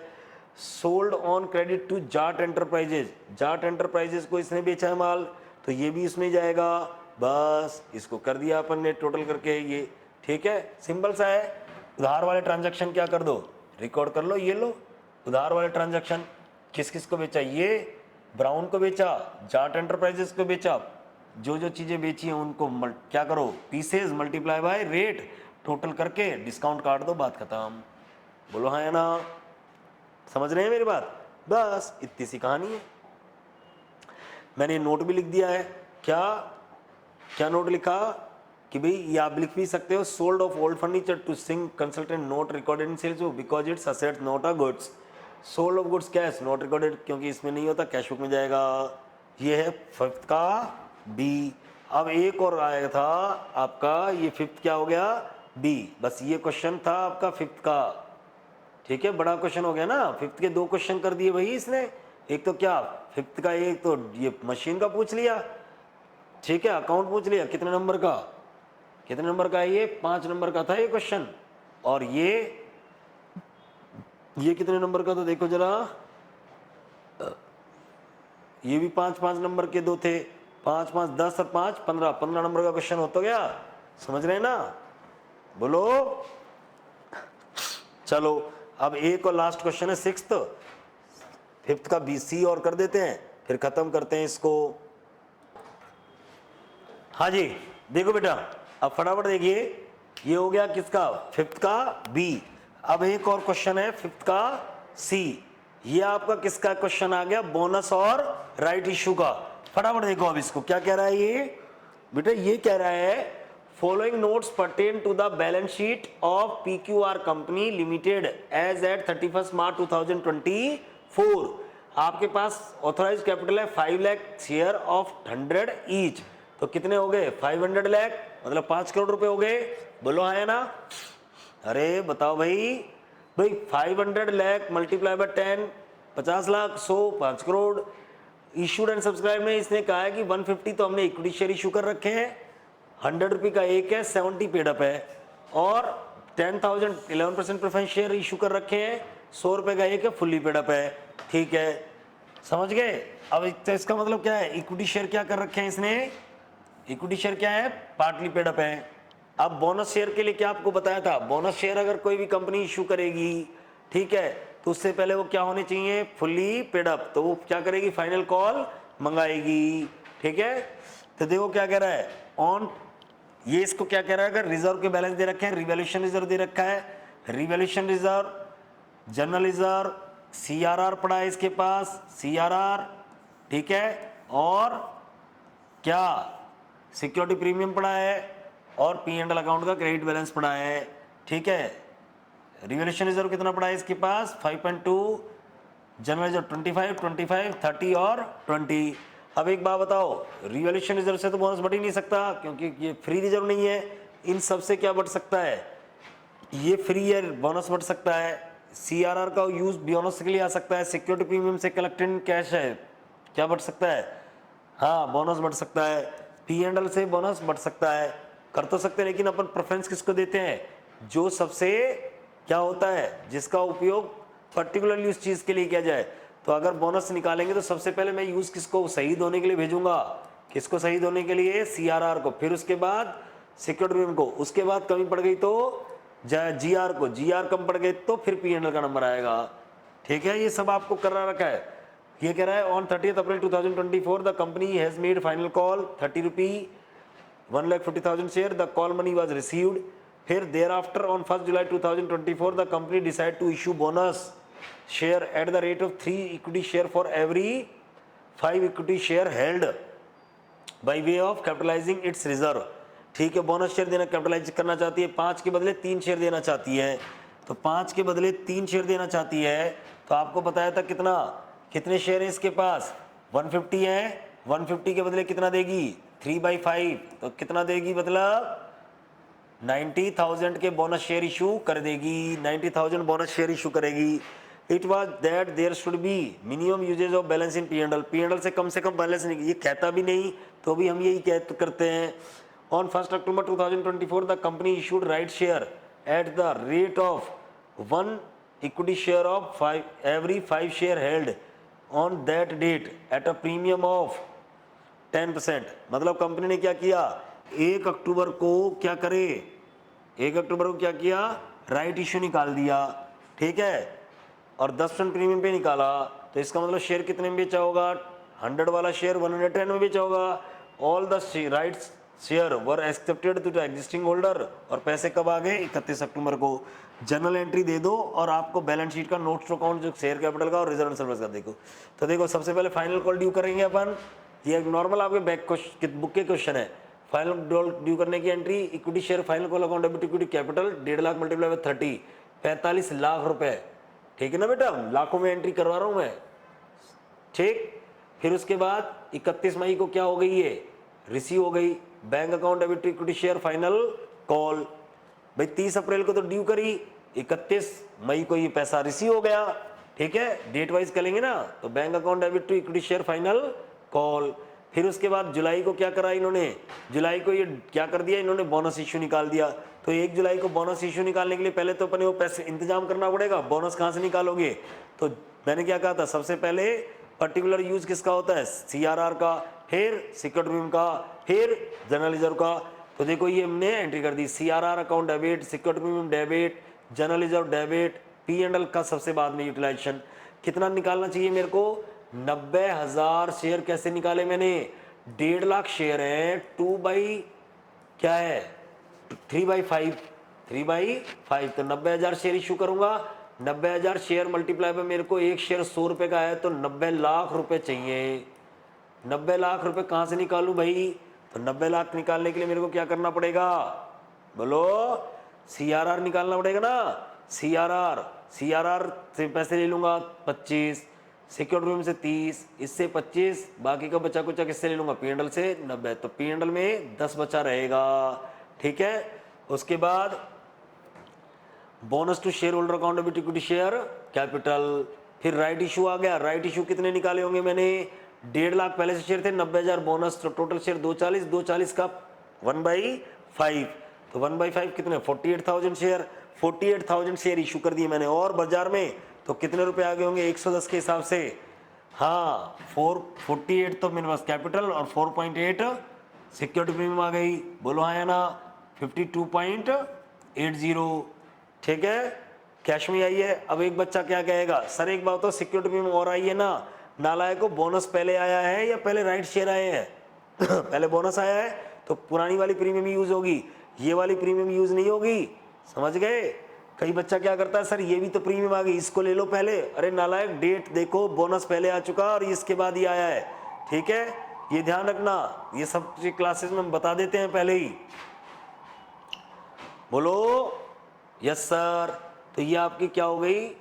Sold on credit to Jat enterprises, Jat enterprises को इसने बेचा है माल, तो ये भी इसमें जाएगा। बस इसको कर दिया अपन ने टोटल करके ये, ठीक है, सिंपल सा है। उधार वाले ट्रांजैक्शन क्या कर दो, रिकॉर्ड कर लो। ये लो उधार वाले ट्रांजैक्शन, किस किस को बेचा? ये ब्राउन को बेचा, जाट एंटरप्राइजेस को बेचा। जो जो चीजें बेची हैं उनको क्या करो, pieces multiply by rate, total करके डिस्काउंट काट दो, बात खत्म। बोलो हाँ या ना? समझ रहे हैं मेरी बात? बस इतनी सी कहानी है। मैंने नोट भी लिख दिया है। क्या क्या नोट लिखा कि भाई ये आप लिख भी सकते हो, sold off old furniture to Singh consultant not recorded in sales book because it's assets not a goods. Sold off goods cash not recorded, क्योंकि इसमें नहीं होता, कैश बुक में जाएगा। ये है फिफ्थ का बी। अब एक और आया था आपका, ये फिफ्थ क्या हो गया? बी। बस ये क्वेश्चन था आपका फिफ्थ का, ठीक है, बड़ा क्वेश्चन हो गया ना। फिफ्थ के 2 क्वेश्चन कर दिए भाई इसने। एक तो क्या फिफ्थ का, एक तो ये मशीन का पूछ लिया, ठीक है, अकाउंट पूछ लिया, कितने नंबर का, कितने नंबर का है ये? 5 नंबर का था ये क्वेश्चन। और ये कितने नंबर का था देखो जरा, ये भी 5-5 नंबर के 2 थे, 5-5 10 और 5 15 नंबर का क्वेश्चन होता गया। समझ रहे हैं ना? बोलो। चलो अब एक और लास्ट क्वेश्चन है सिक्स्थ। फिफ्थ का बी सी और कर देते हैं, फिर खत्म करते हैं इसको। हाँ जी देखो बेटा, अब फटाफट देखिए, ये हो गया किसका? फिफ्थ का बी। अब एक और क्वेश्चन है फिफ्थ का सी। ये आपका किसका क्वेश्चन आ गया? बोनस और राइट इश्यू का। फटाफट देखो अब इसको क्या कह रहा है ये बेटा। ये कह रहा है following notes pertain to the balance sheet of PQR company limited as at 31 March 2024। आपके पास ऑथराइज कैपिटल है 5 लाख शेयर ऑफ 100 ईच, तो कितने हो गए? 500 लाख, मतलब 5 करोड़ रुपए हो गए। बोलो हाँ या ना? अरे बताओ भाई, 500 lakh multiply by 10, 50 lakh, 100, 5 crore. Issued and subscribe में इसने कहा है कि 150 तो हमने इक्विटी शेयर इशू कर रखे हैं, 100 रुपये का एक है, 70 पेड अप है, और 10,000 11% प्रेफरेंस शेयर इशू कर रखे हैं, 100 रुपये का एक है, फुल्ली पेड अप है, ठीक है, समझ गए? अब तो इसका मतलब क्या है? इक्विटी शेयर क्या कर रखे हैं इसने? इक्विटी शेयर क्या है? पार्टली पेड अप है। अब बोनस शेयर के लिए क्या आपको बताया था? बोनस शेयर अगर कोई भी कंपनी इशू करेगी, ठीक है, तो उससे पहले वो क्या होने चाहिए? Fully paid up. तो वो क्या करेगी? फाइनल कॉल मंगाएगी, ठीक है। तो देखो क्या कह रहा है ऑन, ये इसको क्या कह रहा है? अगर रिजर्व के बैलेंस दे रखे हैं, रिवैल्यूएशन रिजर्व दे रखा है, revaluation reserve, general reserve, CRR पड़ा है इसके पास, CRR, ठीक है, और क्या सिक्योरिटी प्रीमियम पड़ा है, और P&L अकाउंट का क्रेडिट बैलेंस पड़ा है, ठीक है। रिवैल्यूएशन रिजर्व कितना पड़ा है इसके पास? 5.2, जनरल रिजर्व 25, 25, 30 और 20। अब एक बात बताओ, रिवैल्यूएशन रिजर्व से तो बोनस बढ़ ही नहीं सकता, क्योंकि ये फ्री रिजर्व नहीं है। इन सब से क्या बढ़ सकता है? ये फ्री है, बोनस बढ़ सकता है। CRR का यूज बोनस के लिए आ सकता है। सिक्योरिटी प्रीमियम से कलेक्टेड कैश है, क्या बढ़ सकता है? हाँ, बोनस बढ़ सकता है। P&L से बोनस बढ़ सकता है, कर तो सकते हैं, लेकिन अपन प्रेफरेंस किसको देते हैं? जो सबसे क्या होता है, जिसका उपयोग पर्टिकुलरली उस चीज के लिए किया जाए। तो अगर बोनस निकालेंगे तो सबसे पहले मैं यूज किसको शहीद होने के लिए भेजूंगा? किसको शहीद होने के लिए? CRR को, फिर उसके बाद सिक्योरिटी प्रीमियम को, उसके बाद कमी पड़ गई तो GR को, GR कम पड़ गई तो फिर P&L का नंबर आएगा, ठीक है। ये सब आपको करा रखा है। ये कह रहा है on 30 April 2024 the company has made final call 30 rupee 1,50,000 share, the call money was received. Thereafter आफ्टर ऑन 1 July 2024 the company decide to issue bonus share at the rate of 3 equity share for every 5 equity share held by way of capitalising its reserve, ठीक है। Bonus share देना capitalise करना चाहती है, 5 के बदले 3 शेयर देना चाहती है, तो 5 के बदले 3 शेयर देना चाहती है। तो आपको बताया था कितने शेयर है इसके पास? 150 है, 150 के बदले कितना देगी? 3/5, तो कितना देगी? मतलब 90,000 के बोनस शेयर इशू कर देगी, 90,000 बोनस शेयर इशू करेगी। It was that there should be minimum usage of balance in P&L, P&L से कम बैलेंस नहीं, ये कहता भी नहीं तो भी हम यही करते हैं। On 1 October 2024 the company issued right share at the rate of 1 equity share of 5 every 5 share held on that date at a premium of 10%। मतलब कंपनी ने क्या किया, 1 अक्टूबर को क्या करे, 1 अक्टूबर को क्या किया, राइट इश्यू निकाल दिया, ठीक है, और 10% प्रीमियम पे निकाला। तो इसका मतलब शेयर कितने में बेचा होगा, 100 वाला शेयर 110 में बेचा होगा। All the rights share were accepted to the existing holder, और पैसे कब आ गए, 31 अक्टूबर को। जनरल एंट्री दे दो और आपको बैलेंस शीट का नोट्स टू अकाउंट जो शेयर कैपिटल का और रिजर्व सर्विस का देखो। तो देखो सबसे पहले फाइनल कॉल ड्यू करेंगे अपन, ये एक नॉर्मल आपके बैक बुक के क्वेश्चन है। फाइनल ड्यू करने की entry, equity share final call account debit equity capital 1.5 lakh multiply by 30, 45 lakh रुपए, ठीक है ना बेटा, लाखों में एंट्री करवा रहा हूं मैं, ठीक। फिर उसके बाद 31 मई को क्या हो गई, ये रिसीव हो गई, bank account debit equity share final call. भाई 30 अप्रैल को तो ड्यू करी, 31 मई को ये पैसा रिसीव हो गया, ठीक है, डेट वाइज करेंगे ना, तो bank account debit to equity share final call. फिर उसके बाद जुलाई को क्या करा इन्होंने, जुलाई को ये क्या कर दिया इन्होंने, बोनस इश्यू निकाल दिया। तो 1 जुलाई को बोनस इश्यू निकालने के लिए पहले तो अपने वो पैसे इंतजाम करना पड़ेगा, बोनस कहाँ से निकालोगे। तो मैंने क्या कहा था, सबसे पहले पर्टिकुलर यूज किसका होता है, CRR का, फिर सिक्योरिटी प्रीमियम का, फिर जनरल रिजर्व का। तो देखो ये हमने एंट्री कर दी, CRR account debit, security premium debit, general reserve debit, P&L का सबसे बाद में यूटिलाइजेशन। कितना निकालना चाहिए मेरे को, 90,000 शेयर। कैसे निकाले मैंने, 1.5 लाख शेयर है, 2 बाई क्या है 3/5, 3/5, तो 90,000 शेयर इशू करूंगा। 90,000 शेयर मल्टीप्लाई पे मेरे को एक शेयर 100 रुपए का है, तो 90 लाख रुपए चाहिए। 90 लाख रुपए कहां से निकालूं भाई, तो 90 लाख निकालने के लिए मेरे को क्या करना पड़ेगा, बोलो, CRR निकालना पड़ेगा ना। CRR से पैसे ले लूंगा 25, सिक्योरिटी प्रीमियम से 30, इससे 25, बाकी का बचा कुचा किससे ले लूंगा, P&L से 90, तो P&L में 10 बचा रहेगा, ठीक है। उसके बाद bonus to share holder account debit equity share capital, फिर राइट इशू आ गया। राइट इशू कितने निकाले होंगे मैंने, 1.5 लाख पहले से शेयर थे, 90,000 बोनस, तो टोटल शेयर 240, 240 का 1/5, तो 1/5 कितने, 48,000 शेयर, 48,000 शेयर इशू कर दिए मैंने। और बाजार में तो कितने रुपए आ गए होंगे 110 के हिसाब से, हाँ 448 तो मेरे पास कैपिटल और 4.8 सिक्योरिटी प्रीमियम आ गई, बोलो हाँ या ना, 52.80, ठीक है, कैश में आई है। अब एक बच्चा क्या कहेगा, सर एक बात तो सिक्योरिटी प्रीमियम और आई है ना, नालायक को बोनस पहले आया है या पहले राइट शेयर आए हैं पहले बोनस आया है तो पुरानी वाली प्रीमियम यूज होगी, ये वाली प्रीमियम यूज नहीं होगी, समझ गए। कई बच्चा क्या करता है, सर ये भी तो प्रीमियम आ गई, इसको ले लो पहले, अरे नालायक डेट देखो, बोनस पहले आ चुका और इसके बाद ये आया है, ठीक है, ये ध्यान रखना, ये सब क्लासेस में हम बता देते हैं पहले ही, बोलो यस सर। तो ये आपकी क्या हो गई,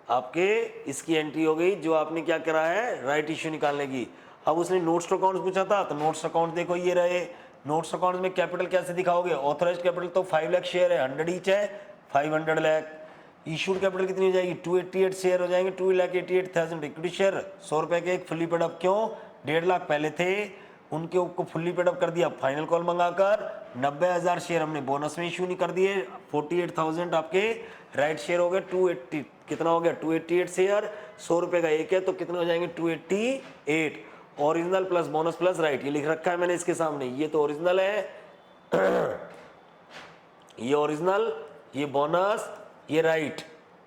आपके इसकी एंट्री हो गई जो आपने क्या करा है, राइट इश्यू निकालने की। अब उसने नोट्स टू अकाउंट पूछा था, तो नोट्स अकाउंट देखो ये रहे। नोट्स अकाउंट में कैपिटल कैसे दिखाओगे, ऑथराइज्ड कैपिटल तो 5 लाख शेयर है, 100 ईच है, 500 लाख। इशूड कैपिटल कितनी हो जाएगी, 288 शेयर हो जाएंगे, 2,88,000 इक्विटी शेयर, 100 रुपए के एक फुल्ली पेड अप, क्यों 1.5 लाख पहले थे उनके को फुल्ली पेड अप कर दिया फाइनल कॉल मंगाकर। 90,000 शेयर हमने बोनस में इशू नहीं कर दिए, 48,000 आपके राइट शेयर हो गए, 280 कितना हो गया 288 शेयर, 100 रुपए का एक है तो कितने हो जाएंगे 288, original plus bonus plus right, ये लिख रखा है मैंने इसके सामने, ये तो ओरिजिनल है ये ओरिजिनल, ये बोनस, ये राइट,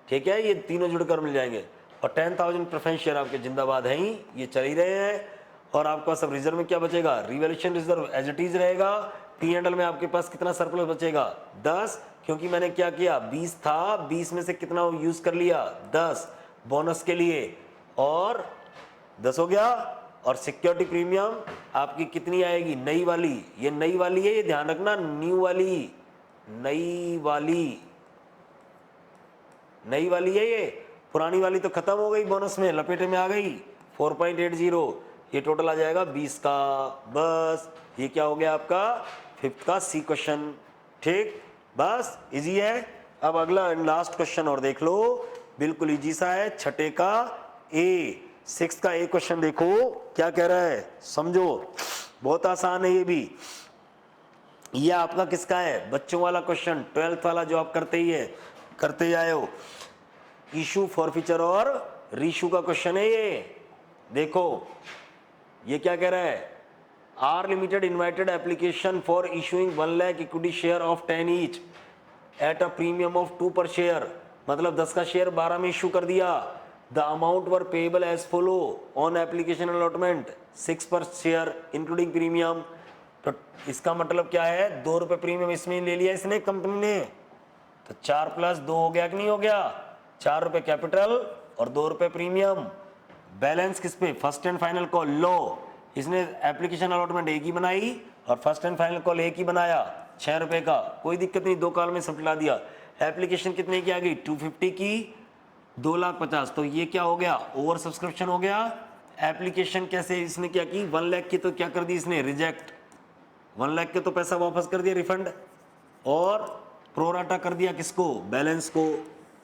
ठीक है, ये तीनों जुड़कर मिल जाएंगे। और 10,000 प्रेफरेंस शेयर आपके जिंदाबाद हैं ही, ये चल ही रहे हैं। और आपका सब रिजर्व में क्या बचेगा, revaluation reserve as it is रहेगा। P&L में आपके पास कितना सरप्लस बचेगा 10, क्योंकि मैंने क्या किया 20 था, 20 में से कितना यूज कर लिया 10 बोनस के लिए, और 10 हो गया। और सिक्योरिटी प्रीमियम आपकी कितनी आएगी, नई वाली, ये नई वाली है, ये ध्यान रखना, न्यू वाली, नई वाली है, ये पुरानी वाली तो खत्म हो गई, बोनस में लपेटे में आ गई 4.80, ये टोटल आ जाएगा 20 का। बस ये क्या हो गया आपका 5th का सी क्वेश्चन, ठीक, बस इजी है। अब अगला लास्ट क्वेश्चन और देख लो, बिल्कुल इजी सा है। छठे का ए, 6 का ए क्वेश्चन देखो क्या कह रहा है, समझो, बहुत आसान है ये भी। ये आपका किसका है, बच्चों वाला क्वेश्चन, 12th वाला जो आप करते ही है, करते ही आए हो। इशू फॉरफीचर और रीशू का क्वेश्चन है ये। देखो ये क्या कह रहा है, R limited invited application for issuing 1 lakh equity share of 10 each at a premium of 2 per share, मतलब 10 का शेयर 12 में इशू कर दिया। The amount were payable as follow on application allotment 6 per share including premium. तो इसका मतलब क्या है, 2 रुपए प्रीमियम इसमें ले लिया इसने कंपनी ने, तो 4 + 2 हो गया कि नहीं हो गया, 4 रुपए कैपिटल और 2 रुपए प्रीमियम। बैलेंस किस पे, फर्स्ट एंड फाइनल कॉल। लो इसने एप्लीकेशन अलॉटमेंट एक ही बनाई और फर्स्ट एंड फाइनल कॉल एक ही बनाया, 6 रुपए का, कोई दिक्कत नहीं, 2 कॉल में सप्ला दिया। एप्लीकेशन कितने की आ गई, 250 की, 2,50,000, तो ये क्या हो गया, ओवर सब्सक्रिप्शन हो गया। एप्लीकेशन कैसे इसने क्या की, 1 लाख की तो क्या कर दी इसने, रिजेक्ट, 1 लाख के तो पैसा वापस कर दिया रिफंड, और प्रोराटा कर दिया किसको, बैलेंस को।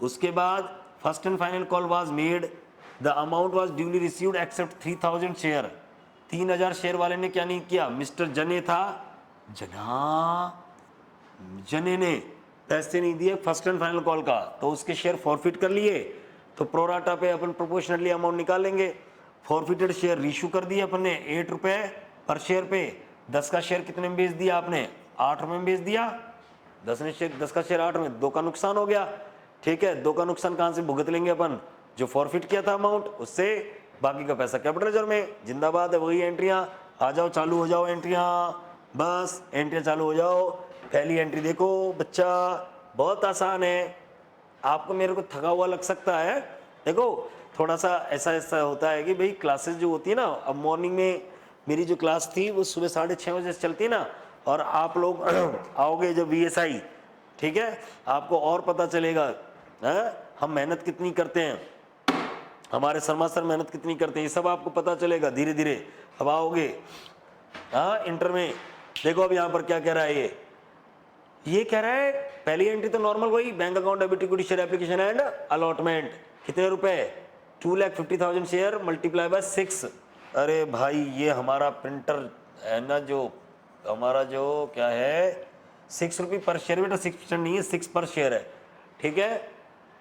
उसके बाद first and final call was made, the amount was duly received accept 3000 share. 3000 share वाले ने क्या नहीं किया, मिस्टर जने था, जने ने पैसे नहीं दिए फर्स्ट एंड फाइनल कॉल का, तो उसके शेयर फॉरफिट कर लिए। तो प्रोराटा पे अपन प्रोपोर्शनली अमाउंट निकालेंगे। फॉरफिटेड शेयर रीशू कर दिए अपन ने 8 रुपए पर शेयर पे। 10 का शेयर कितने में बेच दिया आपने, 8 रुपए में बेच दिया। 10 का शेयर 8 में, 2 का नुकसान हो गया। ठीक है, 2 का नुकसान कहां से भुगत लेंगे अपन, जो फॉरफिट किया था अमाउंट उससे, बाकी का पैसा कैपिटल रिजर्व में। जिंदाबाद है, वही एंट्रियां, आ जाओ, चालू हो जाओ एंट्रियां, बस एंट्रियां चालू हो जाओ। पहली एंट्री देखो बच्चा, बहुत आसान है। आपको मेरे को थका हुआ लग सकता है, देखो थोड़ा सा ऐसा ऐसा होता है कि भाई क्लासेस जो होती है ना, अब मॉर्निंग में मेरी जो क्लास थी वो सुबह 6:30 बजे से चलती है ना, और आप लोग आओगे जब VSI, ठीक है, आपको और पता चलेगा हम मेहनत कितनी करते हैं, हमारे शर्मा सर मेहनत कितनी करते हैं, ये सब आपको पता चलेगा धीरे धीरे। अब आओगे इंटर में, देखो अब यहाँ पर क्या कह रहा है, ये कह रहा है पहली एंट्री तो नॉर्मल वही, bank account debit equity share application and allotment, कितने रुपए, 2,50,000 शेयर मल्टीप्लाई बाय 6। अरे भाई ये हमारा प्रिंटर है ना, जो हमारा जो क्या है 6 रुपये पर शेयर, बेटा 6% नहीं है, 6 पर शेयर है। ठीक है,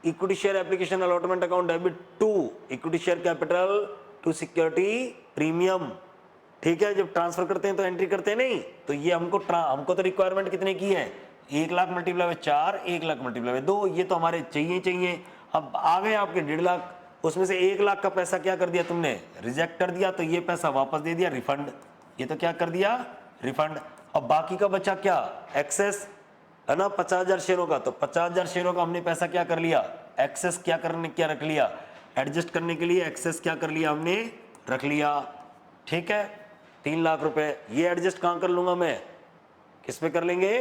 equity share application allotment account debit to equity share capital to security premium. ठीक है, जब ट्रांसफर करते हैं तो एंट्री करते हैं नहीं, तो ये हमको तो रिक्वायरमेंट कितने की है, 1 lakh multiply by 4, 1 lakh multiply by 2, ये तो हमारे चाहिए चाहिए। अब आ गए आपके 1.5 लाख, उसमें से 1 लाख का पैसा क्या कर दिया तुमने, रिजेक्ट कर दिया, तो ये पैसा वापस दे दिया, रिफंड। ये तो क्या कर दिया, रिफंड। अब बाकी का बचा क्या, एक्सेस है ना, 50,000 शेयरों का, तो 50,000 शेयरों का हमने पैसा क्या कर लिया, एक्सेस क्या रख लिया, एडजस्ट करने के लिए एक्सेस क्या कर लिया हमने, रख लिया। ठीक है, 3 लाख रुपए, ये एडजस्ट कहां कर लूंगा मैं, किस पे कर लेंगे,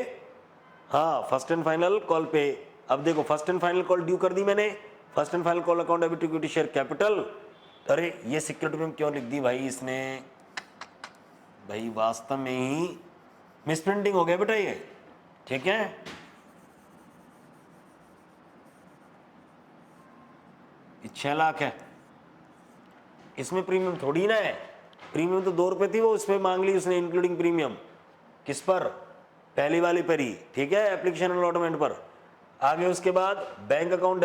हाँ फर्स्ट एंड फाइनल कॉल पे। अब देखो first and final call due कर दी मैंने, first and final call account debit equity share capital. अरे ये सिक्योरिटी में क्यों लिख दी भाई इसने, भाई वास्तव में ही मिसप्रिंटिंग हो गया बेटा ये। ठीक है, ये 6 लाख है, इसमें प्रीमियम थोड़ी ना है, प्रीमियम तो 2 रुपए थी, वो उसमें मांग ली उसने इंक्लूडिंग प्रीमियम, किस पर, पहली वाली पर ही। ठीक है, एप्लीकेशन अलॉटमेंट पर। आगे उसके बाद bank account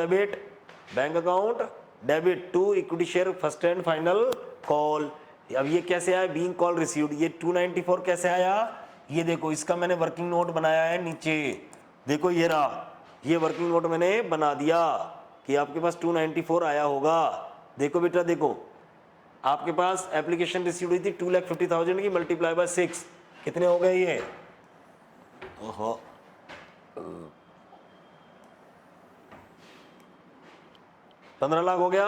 debit to equity share first and final call. अब ये कैसे आया, बीइंग कॉल रिसीव्ड, ये 294 कैसे आया, ये देखो इसका मैंने वर्किंग नोट बनाया है नीचे, देखो ये रहा, ये वर्किंग नोट मैंने बना दिया कि आपके पास 294 आया होगा। देखो बेटा देखो, आपके पास एप्लीकेशन रिसीव हुई थी 2,50,000 की, मल्टीप्लाई बाय 6, कितने हो गए ये, ओहो 15 लाख हो गया।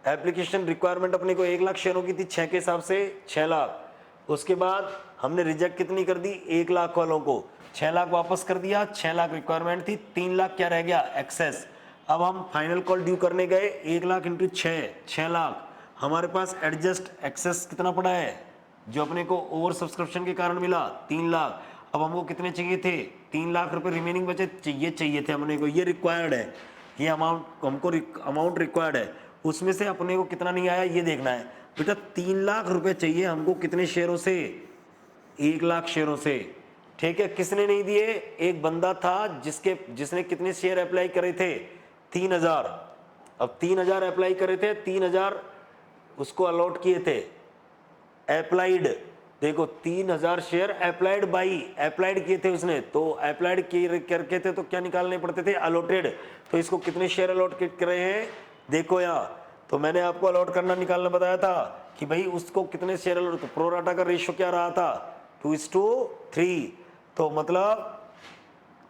एप्लीकेशन रिक्वायरमेंट अपने को 1 लाख शेयरों की थी, 6 के हिसाब से 6 लाख। उसके बाद हमने रिजेक्ट कितनी कर दी, 1 लाख वालों को, 6 लाख वापस कर दिया, 6 लाख रिक्वायरमेंट थी, 3 लाख क्या रह गया, एक्सेस। अब हम फाइनल कॉल ड्यू करने गए, 1 लाख इंटू 6 लाख, हमारे पास एडजस्ट एक्सेस कितना पड़ा है, जो अपने को ओवर सब्सक्रिप्शन के कारण मिला 3 लाख। अब हमको कितने चाहिए थे, 3 लाख रुपए रिमेनिंग बचे चाहिए थे हमने को, ये रिक्वायर्ड है, ये अमाउंट हमको अमाउंट रिक्वायर्ड है, उसमें से अपने को कितना नहीं आया ये देखना है। बेटा 3 लाख रुपए चाहिए हमको, कितने शेयरों से? 1 लाख शेयरों से। ठीक है, किसने नहीं दिए? एक बंदा था जिसने कितने शेयर अप्लाई करे थे? 3000। अब 3000 अप्लाई करे थे, 3000 उसको अलॉट किए थे। अप्लाइड, देखो 3000 शेयर अप्लाइड बाई, अप्लाइड किए थे उसने, तो अप्लाइड करके थे तो क्या निकालने पड़ते थे? अलॉटेड। तो इसको कितने शेयर अलॉट कर रहे हैं? देखो यहाँ, तो मैंने आपको अलॉट करना निकालना बताया था कि भाई उसको कितने शेयर अलॉट, तो प्रोराटा का रेशियो क्या रहा था? 2:3। तो मतलब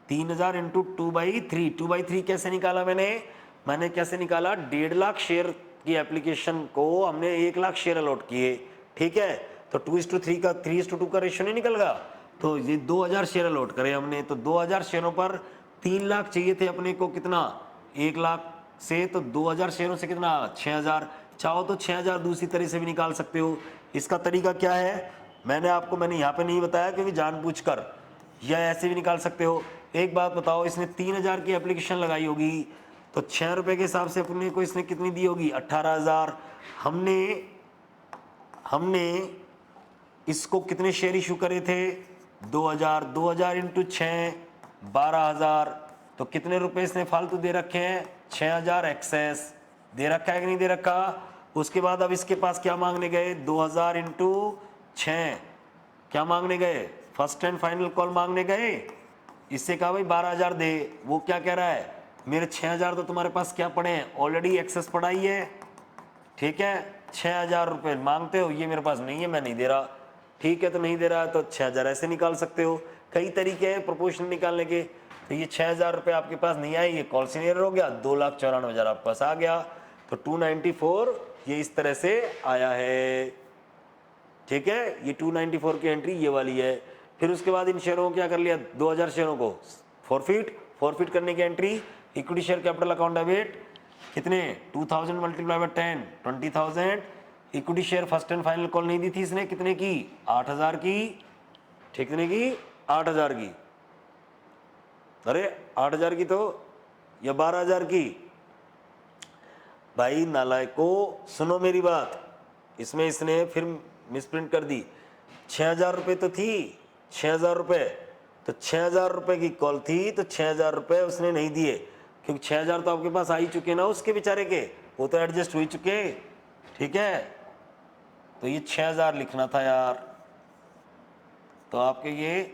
3000 इंटू 2/3, 2/3 कैसे निकाला मैंने कैसे निकाला? 1.5 लाख शेयर की एप्लीकेशन को हमने 1 लाख शेयर अलॉट किए। ठीक है, तो 2:3 का 3:2 का रेशियो नहीं निकल गया? तो ये 2000 शेयर अलॉट करे हमने, तो 2000 शेयरों पर 3 लाख चाहिए थे अपने को, कितना? 1 लाख से, तो 2000 शेयरों से कितना? 6000। चाहो तो 6000 दूसरी तरह से भी निकाल सकते हो। इसका तरीका क्या है मैंने यहाँ पे नहीं बताया क्योंकि जानबूझकर, या ऐसे भी निकाल सकते हो। एक बात बताओ, इसने 3000 की एप्लीकेशन लगाई होगी, तो 6 रुपए के हिसाब से अपने को इसने कितनी दी होगी? 18000। हमने इसको कितने शेयर इशू करे थे? 2000। 2000 इंटू 6, 12000। तो कितने रुपए इसने फालतू दे रखे हैं? 6000 एक्सेस दे रखा है कि नहीं दे रखा? उसके बाद अब इसके पास क्या मांगने गए? 2000 इंटू 6 क्या मांगने गए? फर्स्ट एंड फाइनल कॉल मांगने गए। इससे कहा भाई 12000 दे। वो क्या कह रहा है? मेरे 6000 तो तुम्हारे पास क्या पड़े हैं? ऑलरेडी एक्सेस पड़ा ही है। ठीक है, 6000 रुपये मांगते हो, ये मेरे पास नहीं है, मैं नहीं दे रहा। ठीक है, तो नहीं दे रहा है तो 6000 ऐसे निकाल सकते हो। कई तरीके हैं प्रोपोर्शन निकालने के। तो ये 6000 रुपये आपके पास नहीं आए, ये कॉल सीनियर हो गया, 2,94,000 आपके पास आ गया। तो 294 ये इस तरह से आया है। ठीक है, ये 294 की एंट्री ये वाली है। फिर उसके बाद इन शेयरों को क्या कर लिया? 2000 शेयरों को फॉरफिट करने की entry, equity share capital account debit, कितने? 2000 multiply by 10, 20,000। Equity share first and final call नहीं दी थी इसने, कितने की? 8000 की। कितने की? 8000 की। अरे 8000 की तो, या 12000 की? भाई नालायको, सुनो मेरी बात, इसमें इसने फिर मिसप्रिंट कर दी। 6000 रुपये तो थी, 6000 रुपये, तो 6000 रुपये की कॉल थी, तो 6000 रुपये उसने नहीं दिए, क्योंकि 6000 तो आपके पास आ ही चुके ना उसके बेचारे के, वो तो एडजस्ट हो ही चुके। ठीक है, तो ये 6000 लिखना था यार। तो आपके ये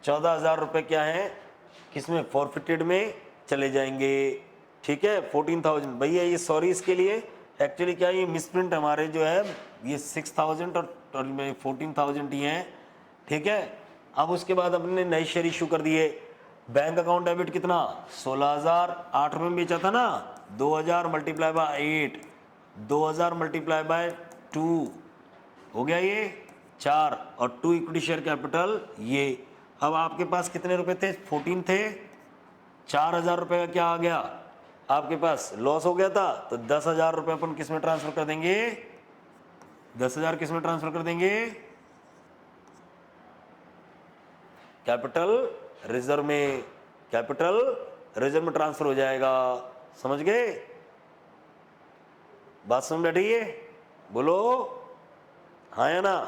14,000 रुपये क्या है, किसमें? फॉरफिटेड में चले जाएंगे। ठीक है, 14,000 भैया, ये सॉरी इसके लिए, एक्चुअली क्या ये मिसप्रिंट हमारे जो है ये 6000 और 14,000 ही हैं। ठीक है, अब उसके बाद अपने नए शेयर इशू कर दिए। बैंक अकाउंट डेबिट कितना? 16,000, 8 रुपये में बेचा था ना, 2000 मल्टीप्लाई बाय 8, 2000 मल्टीप्लाई बाय 2 हो गया ये 4, और 2 इक्विटी शेयर कैपिटल ये। अब आपके पास कितने रुपए थे? 14 थे। 4000 रुपये का क्या आ गया आपके पास? लॉस हो गया था। तो 10,000 रुपये अपन किस में ट्रांसफर कर देंगे? 10,000 किस में ट्रांसफर कर देंगे? कैपिटल रिजर्व में। कैपिटल रिजर्व में ट्रांसफर हो जाएगा। समझ गए? बात समझ बैठी है? बोलो हाँ या ना?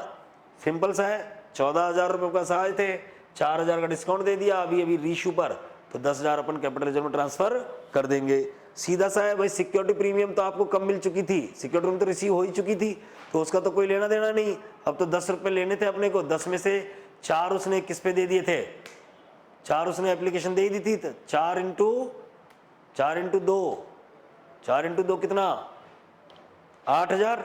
सिंपल सा है। 14,000 रुपये का सहाय थे, 4,000 का डिस्काउंट दे दिया अभी रीशू पर, तो 10,000 अपन कैपिटल रिजर्व में ट्रांसफर कर देंगे। सीधा सा है भाई। सिक्योरिटी प्रीमियम तो आपको कम मिल चुकी थी, सिक्योरिटी प्रीमियम तो रिसीव हो ही चुकी थी, तो उसका तो कोई लेना देना नहीं। अब तो 10 रुपये लेने थे अपने को, 10 में से 4 उसने किस पे दे दिए थे? 4 उसने एप्लीकेशन दे दी थी, तो 4 इंटू 2 कितना? 8,000।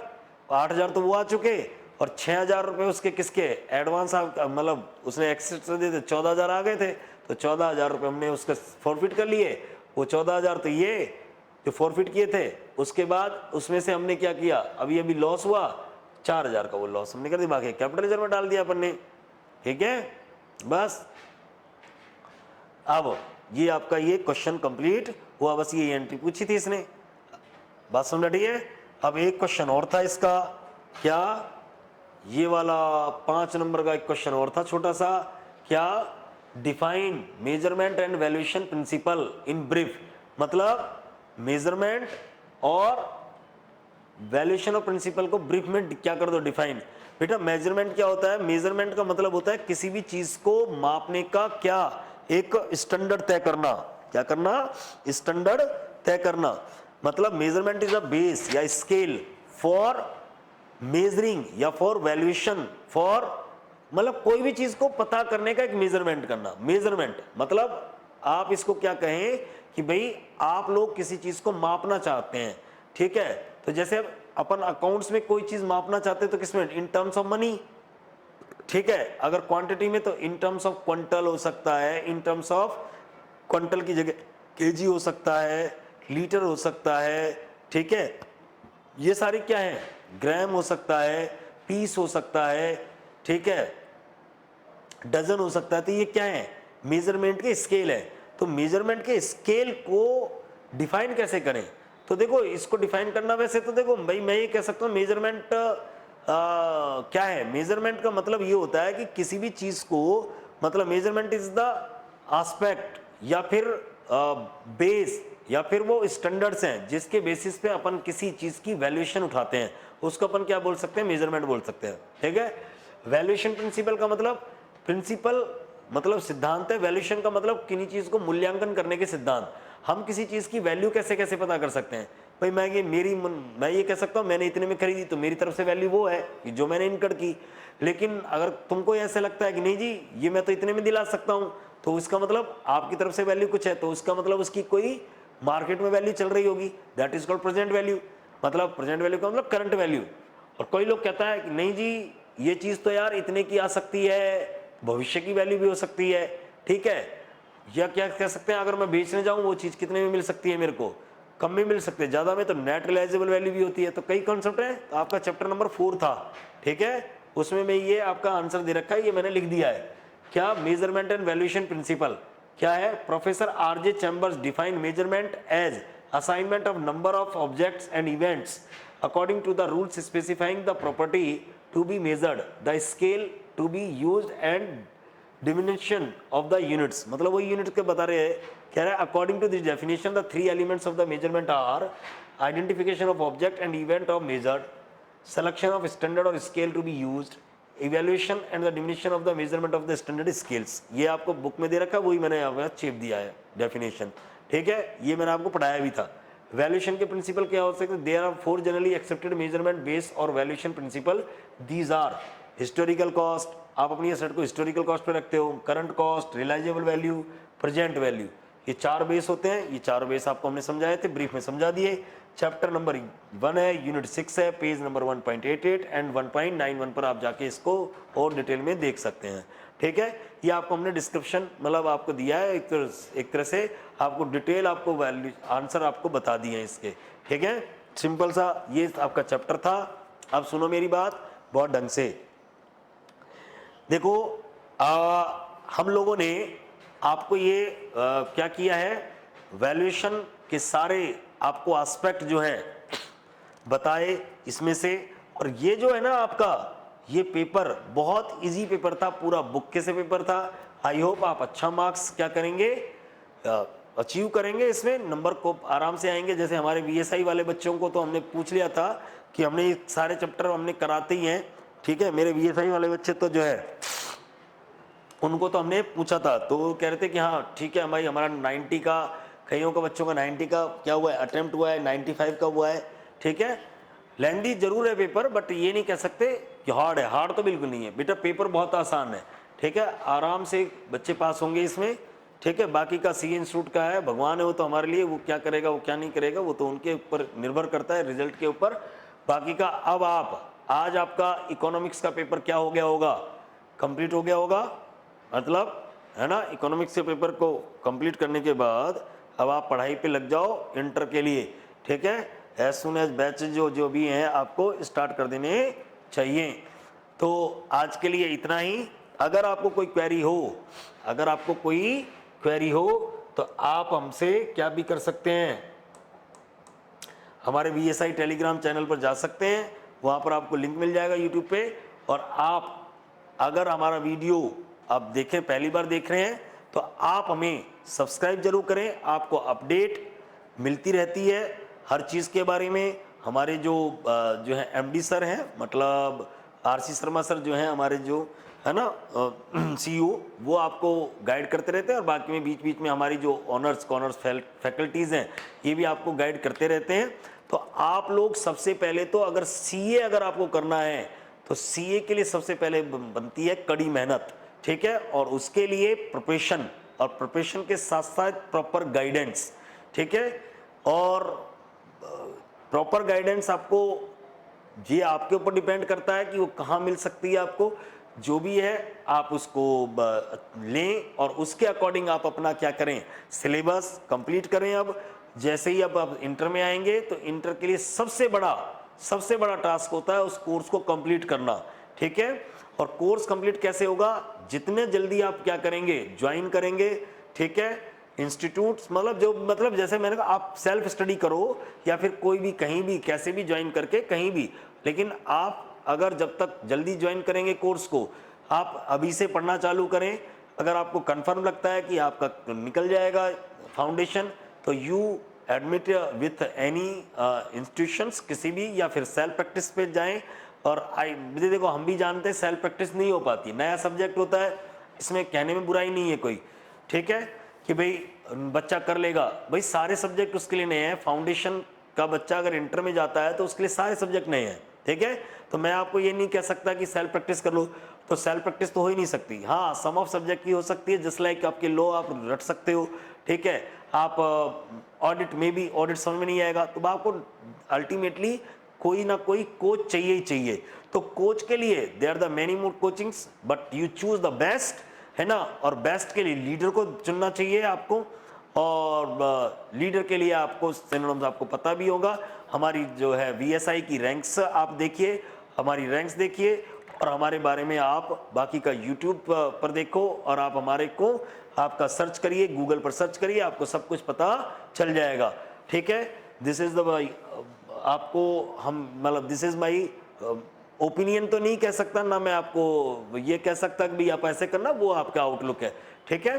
8,000 तो वो आ चुके, और 6,000 रुपये उसके किसके? एडवांस, मतलब उसने एक्स्ट्रा दे थे, 14,000 आ गए थे, तो 14,000 रुपये हमने उसका फॉरफिट कर लिए। वो 14,000 तो ये जो फॉरफिट किए थे, उसके बाद उसमें से हमने क्या किया? अभी लॉस हुआ 4,000 का, वो लॉस हमने कर दिया, बाकी कैपिटल रिजर्व में डाल दिया अपन ने। ठीक है, बस अब ये आपका ये क्वेश्चन कंप्लीट हुआ। बस ये एंट्री पूछी थी इसने, बात समझ रही है? अब एक क्वेश्चन और था इसका, क्या? ये वाला 5 नंबर का एक क्वेश्चन और था छोटा सा। क्या? Define measurement and valuation principle in brief, मतलब मेजरमेंट और वैल्यूएशन ऑफ प्रिंसिपल को ब्रीफ में क्या कर दो, डिफाइन। बेटा मेजरमेंट क्या होता है, मेजरमेंट का मतलब होता है किसी भी चीज को मापने का क्या, एक स्टैंडर्ड तय करना। क्या करना, स्टैंडर्ड तय करना। मतलब मेजरमेंट इज अ बेस या स्केल फॉर मेजरिंग या फॉर वैल्यूएशन, फॉर मतलब कोई भी चीज को पता करने का एक मेजरमेंट करना। मेजरमेंट मतलब आप इसको क्या कहें कि भाई आप लोग किसी चीज को मापना चाहते हैं, ठीक है। तो जैसे अपन अकाउंट्स में कोई चीज मापना चाहते हैं तो किसमें, इन टर्म्स ऑफ मनी, ठीक है। अगर क्वांटिटी में तो इन टर्म्स ऑफ क्विंटल हो सकता है, इन टर्म्स ऑफ क्विंटल की जगह केजी हो सकता है, लीटर हो सकता है, ठीक है। ये सारी क्या है, ग्राम हो सकता है, पीस हो सकता है, ठीक है, डजन हो सकता है। तो ये क्या है, मेजरमेंट के स्केल है। तो मेजरमेंट के स्केल को डिफाइन कैसे करें, तो देखो इसको डिफाइन करना, वैसे तो देखो भाई मैं ये कह सकता हूँ मेजरमेंट क्या है, मेजरमेंट का मतलब ये होता है कि किसी भी चीज को, मतलब मेजरमेंट इज द एस्पेक्ट या फिर बेस या फिर वो स्टैंडर्ड्स हैं जिसके बेसिस पे अपन किसी चीज की वैल्यूएशन उठाते हैं, उसको अपन क्या बोल सकते हैं, मेजरमेंट बोल सकते हैं, ठीक है। वैल्यूएशन प्रिंसिपल का मतलब, प्रिंसिपल मतलब सिद्धांत है, वैल्यूएशन का मतलब किसी चीज को मूल्यांकन करने के सिद्धांत। हम किसी चीज की वैल्यू कैसे कैसे पता कर सकते हैं, भाई मैं ये कह सकता हूँ मैंने इतने में खरीदी तो मेरी तरफ से वैल्यू वो है कि जो मैंने इनकम की। लेकिन अगर तुमको ऐसे लगता है कि नहीं जी ये मैं तो इतने में दिला सकता हूँ, तो इसका मतलब आपकी तरफ से वैल्यू कुछ है, तो उसका मतलब उसकी कोई मार्केट में वैल्यू चल रही होगी, that is called present value. मतलब प्रेजेंट वैल्यू का मतलब करंट वैल्यू। और कोई लोग कहता है कि नहीं जी ये चीज तो यार इतने की आ सकती है, भविष्य की वैल्यू भी हो सकती है, ठीक है। या क्या कह सकते हैं, अगर मैं बेचने जाऊं वो चीज कितने में मिल सकती है, मेरे को कम में मिल सकती है, ज्यादा में, तो नेट रियलाइजेबल वैल्यू भी होती है। तो कई कॉन्सेप्ट है। तो आपका चैप्टर नंबर 4 था, ठीक है, उसमें मैं ये आपका आंसर दे रखा है, ये मैंने लिख दिया है। क्या, मेजरमेंट एंड वैल्यूएशन प्रिंसिपल क्या है। Professor RJ Chambers define measurement as assignment of number of objects and events according to the rules specifying the property to be measured, the scale to be used and diminution of the units। मतलब वो unit के बता रहे हैं, कह रहा है according to this definition the three elements of the measurement are identification of object and event of measured, selection of standard or scale to be used, evaluation and the diminution of the measurement of the standard scales। ये आपको book में दे रखा है, वही मैंने यहाँ चेप दिया है डेफिनेशन, ठीक है। ये मैंने आपको पढ़ाया भी था। वैल्यूएशन के प्रिंसिपल क्या हो सकते हैं, there are 4 generally accepted measurement base और valuation principle. These are historical cost, आप अपनी एसेट को हिस्टोरिकल कॉस्ट पे रखते हो, current cost, realisable value, present value, ये 4 बेस होते हैं। ये 4 बेस आपको हमने समझाए थे, ब्रीफ में समझा दिए। चैप्टर नंबर 1 है, यूनिट 6 है, पेज नंबर 1.88 एंड 1.91 पर आप जाके इसको और डिटेल में देख सकते हैं, ठीक है। ये आपको हमने डिस्क्रिप्शन मतलब आपको दिया है, एक तरह से आपको डिटेल, आपको वैल्यू आंसर आपको बता दिए हैं इसके, ठीक है। सिंपल सा ये आपका चैप्टर था। अब सुनो मेरी बात बहुत ढंग से, देखो हम लोगों ने आपको ये क्या किया है, वैल्यूएशन के सारे आपको एस्पेक्ट जो है बताए इसमें से। और ये जो है ना आपका ये पेपर बहुत इजी पेपर था, पूरा बुक के से पेपर था। आई होप आप अच्छा मार्क्स क्या करेंगे, अचीव करेंगे, इसमें नंबर को आराम से आएंगे। जैसे हमारे वीएसआई वाले बच्चों को तो हमने पूछ लिया था कि हमने ये सारे चैप्टर हमने कराते ही हैं, ठीक है। मेरे वीएसआई वाले बच्चे तो जो है उनको तो हमने पूछा था, तो वो कह रहे थे कि हाँ ठीक है भाई, हमारा 90 का, कईयों का बच्चों का 90 का क्या हुआ है, अटेम्प्ट हुआ है, 95 का हुआ है, ठीक है। लेंदी जरूर है पेपर, बट ये नहीं कह सकते कि हार्ड है, हार्ड तो बिल्कुल नहीं है बेटा, पेपर बहुत आसान है, ठीक है। आराम से बच्चे पास होंगे इसमें, ठीक है। बाकी का सी इंस्टीट्यूट का है, भगवान है वो तो हमारे लिए, वो क्या करेगा वो क्या नहीं करेगा वो तो उनके ऊपर निर्भर करता है, रिजल्ट के ऊपर। बाकी का अब आप आज आपका इकोनॉमिक्स का पेपर क्या हो गया होगा, कंप्लीट हो गया होगा, मतलब है ना। इकोनॉमिक्स के पेपर को कंप्लीट करने के बाद अब आप पढ़ाई पे लग जाओ इंटर के लिए, ठीक है। एज सुन एज बैच जो भी हैं आपको स्टार्ट कर देने चाहिए। तो आज के लिए इतना ही। अगर आपको कोई क्वेरी हो, अगर आपको कोई क्वेरी हो तो आप हमसे क्या भी कर सकते हैं, हमारे VSI टेलीग्राम चैनल पर जा सकते हैं, वहाँ पर आपको लिंक मिल जाएगा यूट्यूब पे। और आप अगर हमारा वीडियो आप देखें, पहली बार देख रहे हैं तो आप हमें सब्सक्राइब जरूर करें, आपको अपडेट मिलती रहती है हर चीज़ के बारे में। हमारे जो है एमडी सर हैं, मतलब आरसी शर्मा सर जो हैं हमारे, जो है ना सीईओ, वो आपको गाइड करते रहते हैं, और बाकी में बीच बीच में हमारी जो ऑनर्स कॉनर्स फैकल्टीज़ हैं ये भी आपको गाइड करते रहते हैं। तो आप लोग सबसे पहले तो अगर सीए अगर आपको करना है तो सीए के लिए सबसे पहले बनती है कड़ी मेहनत, ठीक है, और उसके लिए प्रिपरेशन, और प्रिपरेशन के साथ साथ प्रॉपर गाइडेंस, ठीक है। और प्रॉपर गाइडेंस आपको, ये आपके ऊपर डिपेंड करता है कि वो कहाँ मिल सकती है आपको। जो भी है आप उसको लें और उसके अकॉर्डिंग आप अपना क्या करें, सिलेबस कंप्लीट करें। अब जैसे ही अब आप इंटर में आएंगे तो इंटर के लिए सबसे बड़ा टास्क होता है उस कोर्स को कंप्लीट करना, ठीक है। और कोर्स कंप्लीट कैसे होगा, जितने जल्दी आप क्या करेंगे, ज्वाइन करेंगे, ठीक है, इंस्टीट्यूट्स, मतलब जैसे मैंने कहा आप सेल्फ स्टडी करो या फिर कोई भी कहीं भी कैसे भी ज्वाइन करके कहीं भी, लेकिन आप अगर जब तक जल्दी ज्वाइन करेंगे कोर्स को, आप अभी से पढ़ना चालू करें। अगर आपको कंफर्म लगता है कि आपका निकल जाएगा फाउंडेशन, तो you admit with any institutions, किसी भी, या फिर सेल्फ प्रैक्टिस पे जाएं। और देखो हम भी जानते हैं सेल्फ प्रैक्टिस नहीं हो पाती, नया सब्जेक्ट होता है, इसमें कहने में बुराई नहीं है कोई, ठीक है, कि भाई बच्चा कर लेगा, भाई सारे सब्जेक्ट उसके लिए नए हैं। फाउंडेशन का बच्चा अगर इंटर में जाता है तो उसके लिए सारे सब्जेक्ट नए हैं, ठीक है। तो मैं आपको ये नहीं कह सकता कि सेल्फ प्रैक्टिस कर लो, तो सेल्फ प्रैक्टिस तो हो ही नहीं सकती। हाँ, सम ऑफ सब्जेक्ट की हो सकती है, जस्ट लाइक आपके लॉ आप रट सकते हो, ठीक है। आप ऑडिट में भी, ऑडिट समझ में नहीं आएगा तो आपको अल्टीमेटली कोई ना कोई कोच चाहिए ही चाहिए। तो कोच के लिए there are the many more coachings, but you choose the best, है ना। और बेस्ट के लिए लीडर को चुनना चाहिए आपको, और लीडर के लिए आपको सिनोनिम्स आपको पता भी होगा। हमारी जो है वीएसआई की रैंक्स आप देखिए, हमारी रैंक्स देखिए, और हमारे बारे में आप बाकी का यूट्यूब पर देखो, और आप हमारे को आपका सर्च करिए, गूगल पर सर्च करिए, आपको सब कुछ पता चल जाएगा, ठीक है। दिस इज द आपको हम मतलब दिस इज माई ओपिनियन तो नहीं कह सकता ना, मैं आपको ये कह सकता कि भाई आप ऐसे करना, वो आपका आउटलुक है, ठीक है।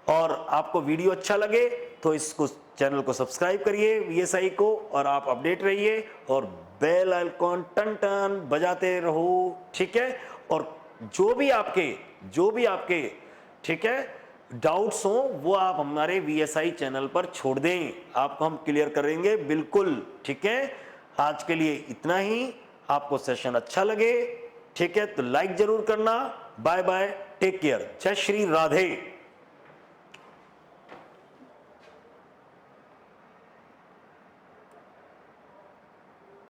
और आपको वीडियो अच्छा लगे तो इसको चैनल को सब्सक्राइब करिए वीएसआई को, और आप अपडेट रहिए, और बेल आइकॉन टन टन बजाते रहो, ठीक है। और जो भी आपके ठीक है डाउट्स हो वो आप हमारे वीएसआई चैनल पर छोड़ दें, आपको हम क्लियर करेंगे बिल्कुल, ठीक है। आज के लिए इतना ही। आपको सेशन अच्छा लगे, ठीक है, तो लाइक जरूर करना। बाय बाय, टेक केयर, जय श्री राधे।